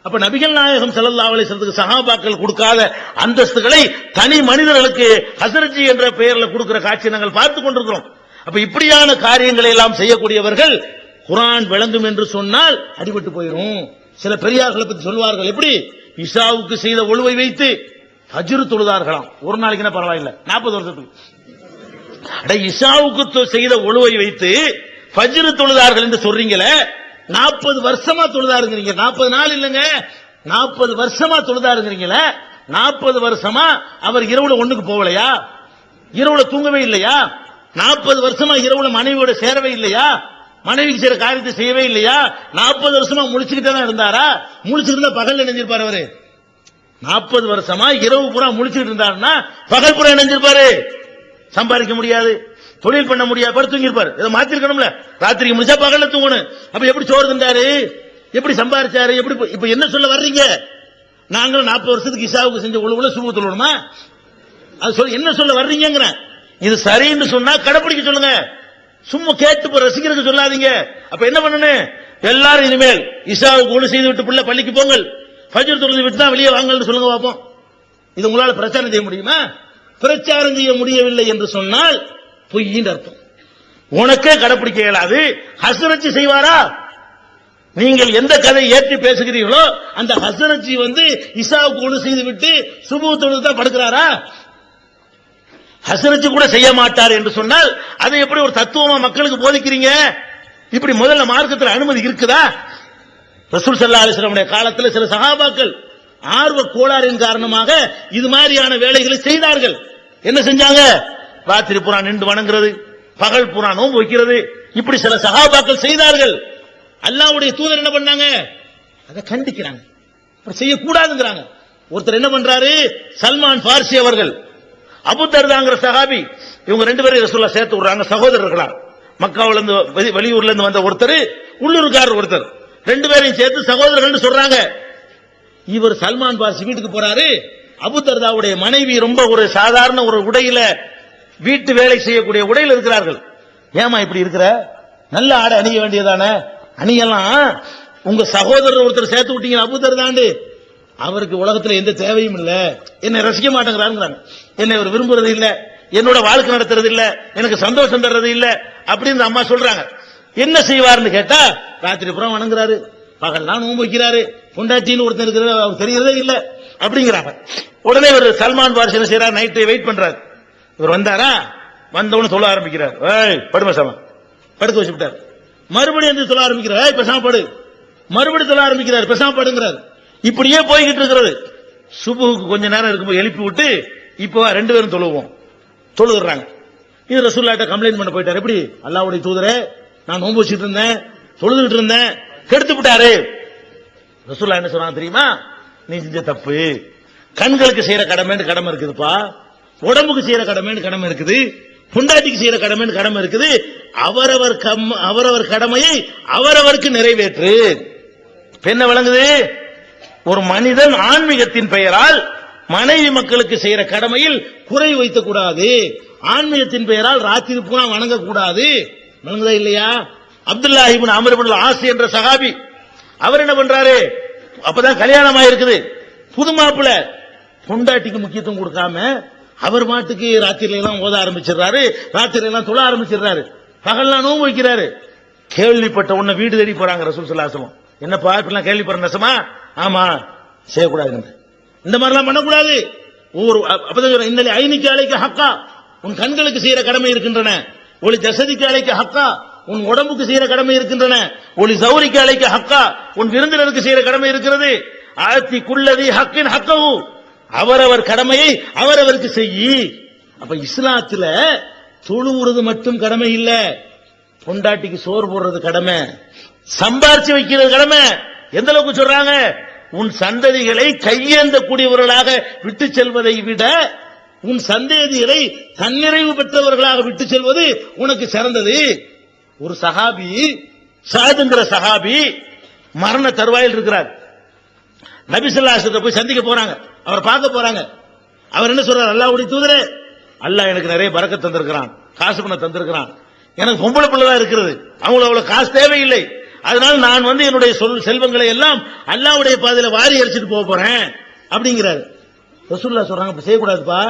அப்ப நபிகள் நாயகம் ஸல்லல்லாஹு அலைஹி வஸல்லம் சஹாபாக்கள் கொடுக்காத அந்தஸ்துகளை தனி மனிதர்களுக்கு ஹசரத்ஜி என்ற பெயர்ல கொடுக்கிற காட்சி நாங்கள் பார்த்துக் கொண்டிருக்கிறோம். அப்ப இப்படியான காரியங்களை எல்லாம் செய்யக்கூடியவர்கள் குர்ஆன் விளங்கும் என்று சொன்னால் அடிபட்டு போயிடும். சில பெரியார்களை பற்றி சொல்வார்கள், எப்படி இஷாவுக்கு செய்த ஒழுவை வைத்து ஃபஜ்ர் தொழுதார்களாம். ஒரு நாளைக்குன்னா பரவாயில்லை, 40 வருஷத்துக்கு. இஷாவுக்கு செய்த ஒழுவை வைத்து ஃபஜ்ர் தொழுதார்கள் என்று சொல்றீங்களே, 40 வருஷமா தொழுதாருங்கிறீங்க. 40 நாள் இல்லங்க, 40 வருஷமா தொழுதாருங்கிறீங்களே. 40 வருஷமா அவர் இரவுல ஒண்ணுக்கு போகலையா? இரவுல தூங்கவே இல்லையா? 40 வருஷமா இரவுல மனைவியோட சேரவே இல்லையா? மனைவிக்கு செய்யற காரியத்தை செய்யவே இல்லையா? 40 வருஷமா முழிச்சுக்கிட்டே தான் இருந்தாரா? முழிச்சுட்டு இருந்தா பகல் நினைஞ்சிருப்பாரு அவரு. 40 வருஷமா இரவு பூரா முழிச்சுட்டு இருந்தாருன்னா பகல் பூரா நினைஞ்சிருப்பாரு. சம்பாதிக்க முடியாது, தொழில் பண்ண முடியாது, படுத்து தூங்கிருப்பாரு. இதை மாத்திருக்கணும்ல, ராத்திரிக்கு முடிச்சா பகல்ல தூங்கணும். அப்ப எப்படி சோறு தந்தாரு, எப்படி சம்பாரிச்சாரு, எப்படி? இப்ப என்ன சொல்ல வர்றீங்க? நாங்களும் 40 வருஷத்துக்கு இசாவுக்கு செஞ்ச உள்ள சுபு தொழுணுமா? அது சொல்ல என்ன சொல்ல வர்றீங்க? இது சரின்னு சொன்னா கடைப்பிடிக்க சொல்லுங்க, சும்மா கேட்டு ரசிக்கிறதுக்கு சொல்லாதீங்க. அப்ப என்ன பண்ணணும்? எல்லாரும் இனிமேல் இசாவுக்கு ஒழு செய்து விட்டு பிள்ளை பள்ளிக்கு போங்கள், ஃபஜ்ர் தொழுது விட்டு தான் வெளியே வாங்கன்னு சொல்லுங்க பார்ப்போம். இது உங்களால பிரச்சாரம் செய்ய முடியுமா? பிரச்சாரம் செய்ய முடியவில்லை என்று சொன்னால் பொய்யின் அர்த்தம். உனக்கே கடைப்பிடிக்க இயலாது, ஹசரச்சி செய்வாரா? நீங்கள் எந்த கதை ஏற்றி பேசுகிறீர்களோ அந்த ஹசரச்சி இசாவுக்கு ஒழு செய்து விட்டு சுபு தொழுது தான் படுக்கிறாரா? ஹசரச்சி கூட செய்ய மாட்டார் என்று சொன்னால் அதை எப்படி ஒரு தத்துவமா மக்களுக்கு போதிக்கிறீங்க? இப்படி முதல்ல மார்க்கத்தில் அனுமதி இருக்குதா? ரசூல் ஸல்லல்லாஹு அலைஹி வஸல்லம் காலத்தில் சில சஹாபாக்கள் ஆர்வ கோளாறின் காரணமாக இது மாதிரியான வேலைகளை செய்தார்கள். என்ன செஞ்சாங்க? ராத்திரி பூரா நின்று வணங்குறது, பகல் பூரா நோன்பு வைக்கிறது, இப்படி சில சஹாபாக்கள் செய்தார்கள். அல்லாஹ்வுடைய தூதர் என்ன பண்ணாங்க? அதை கண்டிக்கிறாங்க, செய்யக்கூடாதுங்கிறாங்க. ஒருத்தர் என்ன பண்றாரு? சல்மான் பார்சி அவர்கள், அபு தர்தாங்கிற சஹாபி, இவங்க 2 பேரும் ரசூலுல்லாஹ் சேர்த்து விடுறாங்க, சகோதரர்களா. மக்காவுல இருந்து வெளியூர்ல இருந்து வந்த ஒருத்தர், உள்ளூர்காரர் ஒருத்தர், 2 பேரையும் சேர்த்து சகோதரர்கள் சொல்றாங்க. இவர் சல்மான் பார்சி வீட்டுக்கு போறாரு. அபு தர்தாவுடைய மனைவி ரொம்ப ஒரு சாதாரண ஒரு உடையில, வீட்டு வேலை செய்யக்கூடிய உடையில் இருக்கிறார்கள். ஏமா இப்படி இருக்கிற? நல்ல ஆடை அணிய வேண்டியதானே, அணியெல்லாம். உங்க சகோதரர் ஒருத்தர் சேர்த்து விட்டீங்க அபு தர்தாண்டு, அவருக்கு உலகத்துல எந்த தேவையும் இல்ல, என்னை ரசிக்க மாட்டேங்கிறாங்க, என்னை அவர் விரும்புறது இல்ல, என்னோட வாழ்க்கை நடத்துறது இல்ல, எனக்கு சந்தோஷம் தர்றது இல்ல அப்படின்னு அம்மா சொல்றாங்க. என்ன செய்வார்னு கேட்டா, ராத்திரி புறம் வணங்குறாரு, பகல்லாம் நோன்பு வைக்கிறாரு, பொண்டாட்டின்னு ஒருத்தர் இருக்கிறது அவர் தெரியறதே இல்ல அப்படிங்கிறாங்க. உடனே ஒரு சல்மான் பார்சி என்ன செய்யறாரு? நைட்டு வெயிட் பண்றாரு. இவர் வந்தாரா? வந்தவனு சொல்ல ஆரம்பிக்கிறார், படுமை சம படுக்க வச்சு விட்டார். மறுபடியும் சொல்ல ஆரம்பிக்கிறார், பெசாம படு. மறுபடியும் சொல்ல ஆரம்பிக்கிறார், பெசாம படுங்கிறார். இப்படியே போய்கிட்டு இருக்கிறது. சுபுக்கு கொஞ்ச நேரம் இருக்கும்போது எழுப்பி விட்டு, இப்போ 2 பேரும் தொழுவோம், தொழுகிறாங்க. இது ரசூலுல்லாஹ்ட்ட கம்ப்ளைண்ட் பண்ண போயிட்டார். எப்படி? அல்லாஹ்வுடைய தூதரே, நான் நோன்பு வச்சிட்டு இருந்தேன், தொழுதுகிட்டு இருந்தேன், கெடுத்து விட்டாரு. ரசூலுல்லாஹ் என்ன சொன்னாங்க தெரியுமா? நீ செஞ்ச தப்பு. கண்களுக்கு செய்யற கடமைன்னு கடமை இருக்குதுப்பா, உடம்புக்கு செய்யற கடமைன்னு கடமை இருக்குது, பொண்டாட்டிக்கு செய்யற கடமைன்னு கடமை இருக்குது. அவரவர் கடமையை அவரவருக்கு நிறைவேற்று. என்ன விளங்குது? ஒரு மனிதன் ஆன்மீகத்தின் பெயரால் மனைவி மக்களுக்கு செய்யற கடமையில் குறை வைத்துக் கூடாது, ஆன்மீகத்தின் பெயரால் ராத்திரி பூரா வணங்கக்கூடாது. விளங்குதா இல்லையா? அப்துல்லாஹ் இப்னு அம்ர் இப்னு ஆஸ் என்ற சஹாபி, அவர் என்ன பண்றாரு? அப்பதான் கல்யாணம் ஆயிருக்குது, புது மாப்பிள்ளை, பொண்டாட்டிக்கு முக்கியத்துவம் கொடுக்காம அவர் மாட்டுக்கு ராத்திரில எல்லாம் ஓத ஆரம்பிச்சிடுறாரு, ராத்திரில எல்லாம் தொழ ஆரம்பிச்சிடுறாரு, பகல்லாம் நோன்பு வைக்கிறாரு. கேள்விப்பட்ட உடனே வீடு தேடி போறாங்க ரசூல் ஸல்லல்லாஹு அலைஹி வஸல்லம். என்னப்பா இப்பெல்லாம் கேள்விப்படுற நெசமா? ஆமா, செய்யக்கூடாது, இந்த மாதிரிலாம் பண்ணக்கூடாது. அப்பதான் இன்னலி ஐனிக்கு அலைக்க ஹக்கா, உன் கண்களுக்கு செய்யற கடமை இருக்கின்றன. ஒளி ஜசதிக்கு அலைக்க ஹக்கா, உன் உடம்புக்கு செய்யற கடமை இருக்கின்றன. ஒளி சௌரிக்கு அலைக்க ஹக்கா, உன் விருந்தினருக்கு செய்யற கடமை இருக்கிறது. ஆத்தி குல்லதி ஹக்கின் ஹக்கஹு, அவரவர் கடமையை அவரவருக்கு செய்யி. அப்ப இஸ்லாத்துல தொழுவுறது மட்டும் கடமை இல்ல, பொண்டாட்டிக்கு சோறு போடுறது கடமை, சம்பாரிச்சு வைக்கிறது கடமை. எந்த அளவுக்கு சொல்றாங்க? உன் சந்ததிகளை கையேந்தக்கூடியவர்களாக விட்டு செல்வதை விட உன் சந்ததிகளை தன்னிறைவு பெற்றவர்களாக விட்டு செல்வது உனக்கு சிறந்தது. ஒரு சஹாபி, சாதுங்கிற சஹாபி மரண தருவாயில் இருக்கிறார். நபி ஸல்லல்லாஹு அலைஹி வஸல்லம் போய் சந்திக்க போறாங்க, அவர் பார்க்க போறாங்க. அவர் என்ன சொல்றார்? அல்லாஹ்வுடைய தூதரே, அல்லாஹ் எனக்கு நிறைய பரக்கத் தந்திருக்கிறான், காசு பணம் தந்திருக்கிறான், எனக்கு பொம்பளை பிள்ளை தான் இருக்கிறது, அவங்களுக்கு அவ்வளவு காசு தேவையில்லை, அதனால நான் என்னுடைய செல்வங்களை எல்லாம் அல்லாஹ்வுடைய பாதையில வாரி அடிச்சிட்டு போக போறேன் அப்படிங்கிறாரு. ரசூலுல்லாஹ் சொல்றாங்க, செய்யக்கூடாதுப்பா,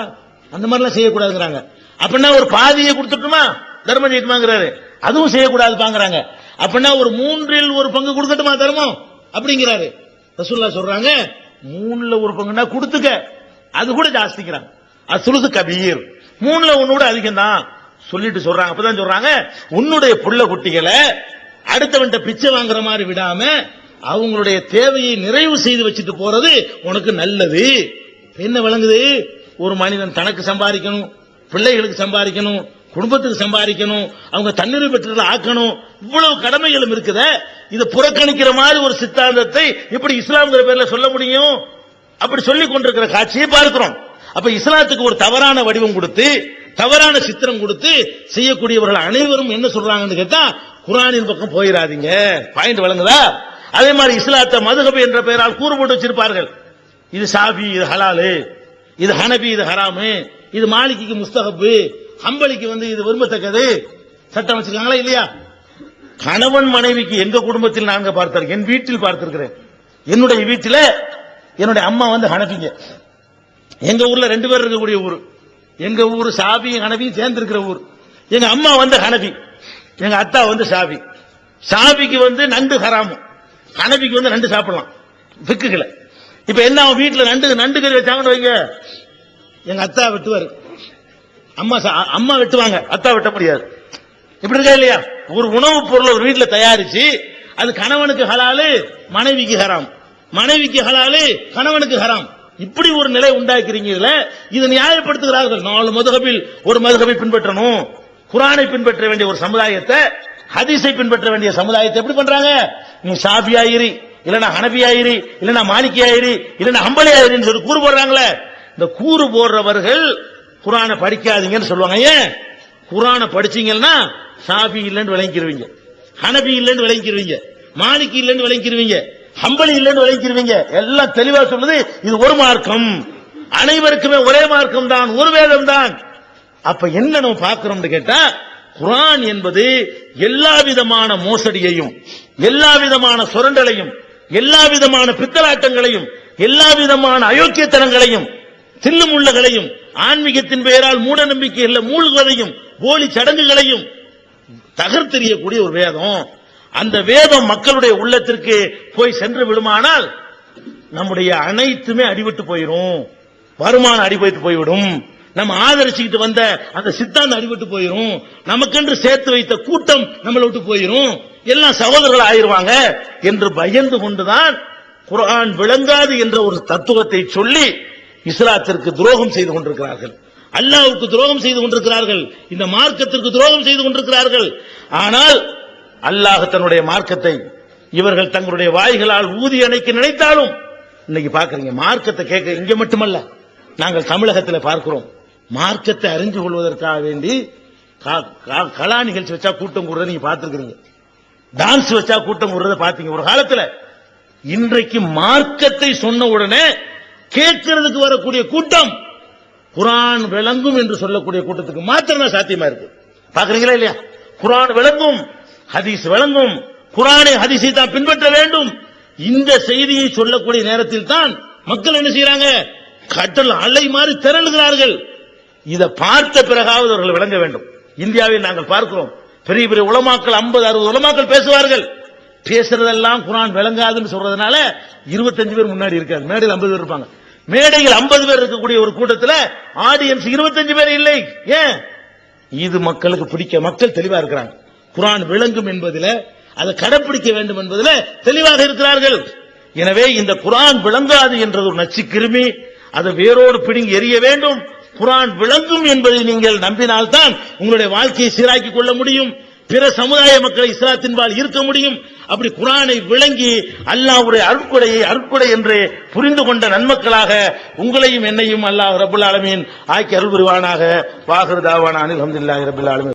அந்த மாதிரிலாம் செய்யக்கூடாதுங்கிறாங்க. அப்படின்னா ஒரு பாதியை கொடுத்துட்டுமா தர்மம் செய்யட்டுமாங்கிறாரு, அதுவும் செய்யக்கூடாதுப்பாங்கிறாங்க. அப்படின்னா ஒரு 1/3 கொடுக்கட்டுமா தர்மம் அப்படிங்கிறாரு. ரசூலுல்லாஹ் சொல்றாங்க, 1/3 கொடுத்துக்க, அது கூட ஜாஸ்திக்கிறாங்க. அஸ்லுது கபீர், 1/3 அதிகம் தான் சொல்லிட்டு சொல்றாங்க. அப்பதான் சொல்றாங்க, உன்னுடைய புள்ள குட்டிகளை அடுத்தவன்ட்ட பிச்சை வாங்குற மாதிரி விடாம அவங்களுடைய தேவையை நிறைவு செய்து வச்சுட்டு போறது உனக்கு நல்லது. என்ன விளங்குது? ஒரு மனிதன் தனக்கு சம்பாதிக்கணும், பிள்ளைகளுக்கு சம்பாதிக்கணும், குடும்பத்துக்கு சம்பாதிக்கணும், அவங்க தன்னிறைவு பெற்று ஆக்கணும், இவ்வளவு கடமைகளும் இருக்குத. இதை புறக்கணிக்கிற மாதிரி ஒரு சித்தாந்தத்தை எப்படி இஸ்லாம்ங்கிற பேர்ல சொல்ல முடியும்? அப்படி சொல்லிக் கொண்டிருக்கிற காட்சியை பார்க்கிறோம். அப்ப இஸ்லாத்துக்கு ஒரு தவறான வடிவம் கொடுத்து தவறான சித்திரம் கொடுத்து செய்யக்கூடியவர்கள் அனைவரும் என்ன சொல்றாங்கன்னு கேட்டா குர்ஆனின் பக்கம் போயிடாதீங்க. பாயிண்ட் வழங்குதா? அதே மாதிரி இஸ்லாத்தை மதுஹப் என்ற பெயரால் கூறு போட்டு வச்சிருப்பார்கள். இது ஷாஃபி, இது ஹலாலு, இது ஹனபி, இது ஹராமு, இது மாலிகிக்கு முஸ்தஹப்பு, ஹம்பலிக்கு இது விரும்பத்தக்கது சட்டம் வச்சிருக்காங்களா இல்லையா? கணவன் மனைவிக்கு எங்க குடும்பத்தில் நாங்க பார்த்திருக்கேன், என் வீட்டில் பார்த்திருக்கிறேன். என்னுடைய வீட்டில் என்னுடைய அம்மா ஹனபிங்க. எங்க ஊர்ல 2 பேர் இருக்கக்கூடிய ஊர். எங்க ஊர் ஷாஃபி ஹனபியும் சேர்ந்து இருக்கிற ஊர். எங்க அம்மா ஹனபி, எங்க அத்தா ஷாஃபி. ஷாஃபிக்கு நண்டு ஹராமு, ஹனபிக்கு நண்டு சாப்பிடலாம் ஃபிக்குல. இப்ப என்ன வீட்டுல நண்டு கறி வச்சாங்கன்னு வைங்க, எங்க அத்தா வெட்டுவாரு, அம்மா வெட்டுவாங்க, அத்தா வெட்ட முடியாது. இப்படி இருக்கா இல்லையா? ஒரு உணவுப் பொருள் ஒரு வீட்டுல தயாரிச்சு அது கணவனுக்கு ஹலாலு, மனைவிக்கு ஹராம், மனைவிக்கு ஹலாலு, கணவனுக்கு ஹராம். இப்படி ஒரு நிலை உண்டாக்கிறீங்கல்ல, இதை நியாயப்படுத்துகிறார்கள். 4 மதுஹபில் ஒரு மதுஹபை பின்பற்றணும், குர்ஆனை பின்பற்ற வேண்டிய ஒரு சமுதாயத்தை, ஹதீஸை பின்பற்ற வேண்டிய சமுதாயத்தை எப்படி பண்றாங்க? நீ ஷாஃபி ஆயிரி, இல்லனா ஹனபி ஆயிரி, இல்லனா மாலிகி ஆயிரி, இல்லனா ஹம்பலி ஆயிரின்னு சொல்லி கூறு போடுறாங்களே. இந்த கூறு போடுறவர்கள் குர்ஆனை படிக்காதீங்கன்னு சொல்லுவாங்க. ஏன்? குர்ஆனை படிச்சீங்கன்னா ஷாஃபி இல்லன்னு விளங்கிடுவீங்க, ஹனபி இல்லன்னு விளங்கிடுவீங்க, மாலிகி இல்லன்னு விளங்கிடுவீங்க, ஹம்பலி இல்லன்னு விளங்கிடுவீங்க. எல்லாம் தெளிவா சொல்லுது, இது ஒரு மார்க்கம், அனைவருக்குமே ஒரே மார்க்கம் தான், ஒரு வேதம் தான். அப்ப என்ன நம்ம பார்க்கிறோம்னு கேட்டா, குர்ஆன் என்பது எல்லா விதமான மோசடியையும், எல்லா விதமான சுரண்டலையும், எல்லா விதமான பித்தலாட்டங்களையும், எல்லா விதமான அயோக்கியத்தனங்களையும், தில்லுமுள்ளகளையும், ஆன்மீகத்தின் பெயரால் மூட நம்பிக்கையில் மூழ்குவதையும், போலி சடங்குகளையும் தகர்த்தெறியக்கூடிய ஒரு வேதம். அந்த வேதம் மக்களுடைய உள்ளத்திற்கு போய் சென்று விடுமானால் நம்முடைய அனைத்துமே அடிபட்டு போயிடும், வருமானம் அடிபட்டு போய்விடும், நம்ம ஆதரிச்சுக்கிட்டு வந்த அந்த சித்தாந்தம் அடிபட்டு போயிடும், நமக்கென்று சேர்த்து வைத்த கூட்டம் நம்மளை விட்டு போயிடும், எல்லாம் சகோதரர்கள் ஆயிருவாங்க என்று பயந்து கொண்டுதான் குர்ஆன் விளங்காது என்ற ஒரு தத்துவத்தை சொல்லி இஸ்லாத்திற்கு துரோகம் செய்து கொண்டிருக்கிறார்கள், அல்லாஹ்வுக்கு துரோகம் செய்து கொண்டிருக்கிறார்கள், இந்த மார்க்கத்திற்கு துரோகம் செய்து கொண்டிருக்கிறார்கள். ஆனால் அல்லாஹ் தன்னுடைய மார்க்கத்தை இவர்கள் தங்களுடைய வாய்களால் ஊதி அணைக்க நினைத்தாலும், இன்னைக்கு பாக்குறீங்க மார்க்கத்தை கேட்க இங்க மட்டுமல்ல, நாங்கள் தமிழகத்தில் பார்க்கிறோம், மார்க்கத்தை அறிந்து கொள்வதற்காக வேண்டி கலா நிகழ்ச்சி வச்சா கூட்டம் கூடுறத நீங்க பார்த்திருக்கிறீங்க, டான்ஸ் வச்சா கூட்டம் கூடுறத பாத்தீங்க ஒரு காலத்துல. இன்றைக்கு மார்க்கத்தை சொன்ன உடனே கேட்கிறதுக்கு வரக்கூடிய கூட்டம் குர்ஆன் விளங்கும் என்று சொல்லக்கூடிய கூட்டத்துக்கு மாத்திரம் தான் சாத்தியமா இருக்கு. பாக்குறீங்களா இல்லையா? குர்ஆன் விளங்கும், ஹதீஸ் விளங்கும், குர்ஆனை ஹதீஸை தான் பின்பற்ற வேண்டும். இந்த செய்தியை சொல்லக்கூடிய நேரத்தில் தான் மக்கள் என்ன செய்யறாங்க? கடல் அலை மாதிரி திரளுகிறார்கள். இதை பார்த்த பிறகாவது அவர்கள் விளங்க வேண்டும். இந்தியாவில் நாங்கள் பார்க்கிறோம், பெரிய பெரிய உலமாக்கள் 50-60 உலமாக்கள் பேசுவார்கள், பேசுறதெல்லாம் குர்ஆன் விளங்காதுன்னு சொல்றதுனால 25 பேர் முன்னாடி இருக்காங்க, மேடையில் 50 பேர் இருப்பாங்க. மேடையில் 50 பேர் இருக்கக்கூடிய ஒரு கூட்டத்தில் ஆடியன்ஸ் 25 பேர் இல்லை. ஏன்? இது மக்களுக்கு பிடிக்க, மக்கள் தெளிவா இருக்கிறாங்க, குர்ஆன் விளங்கும் என்பதில், அதை கடைபிடிக்க வேண்டும் என்பதில் தெளிவாக இருக்கிறார்கள். எனவே இந்த குர்ஆன் விளங்காது என்றது ஒரு நச்சு கிருமி, அதை வேரோடு பிடுங்கி எறிய வேண்டும். குர்ஆன் விளங்கும் என்பதை நீங்கள் நம்பினால்தான் உங்களுடைய வாழ்க்கையை சீராக்கிக் கொள்ள முடியும், பிற சமுதாய மக்களை இஸ்லாத்தின்பால் இருக்க முடியும். அப்படி குர்ஆனை விளங்கி அல்லாஹ்வுடைய அருட்கொடை என்று புரிந்து கொண்ட நன்மக்களாக உங்களையும் என்னையும் அல்லாஹ் ரப்பல் ஆலமீன் ஆக்கி அருள் புரிவானாக. வாஹிரு தாவானா அனில் ஹம்துலில்லாஹி ரப்பில் ஆலமீன்.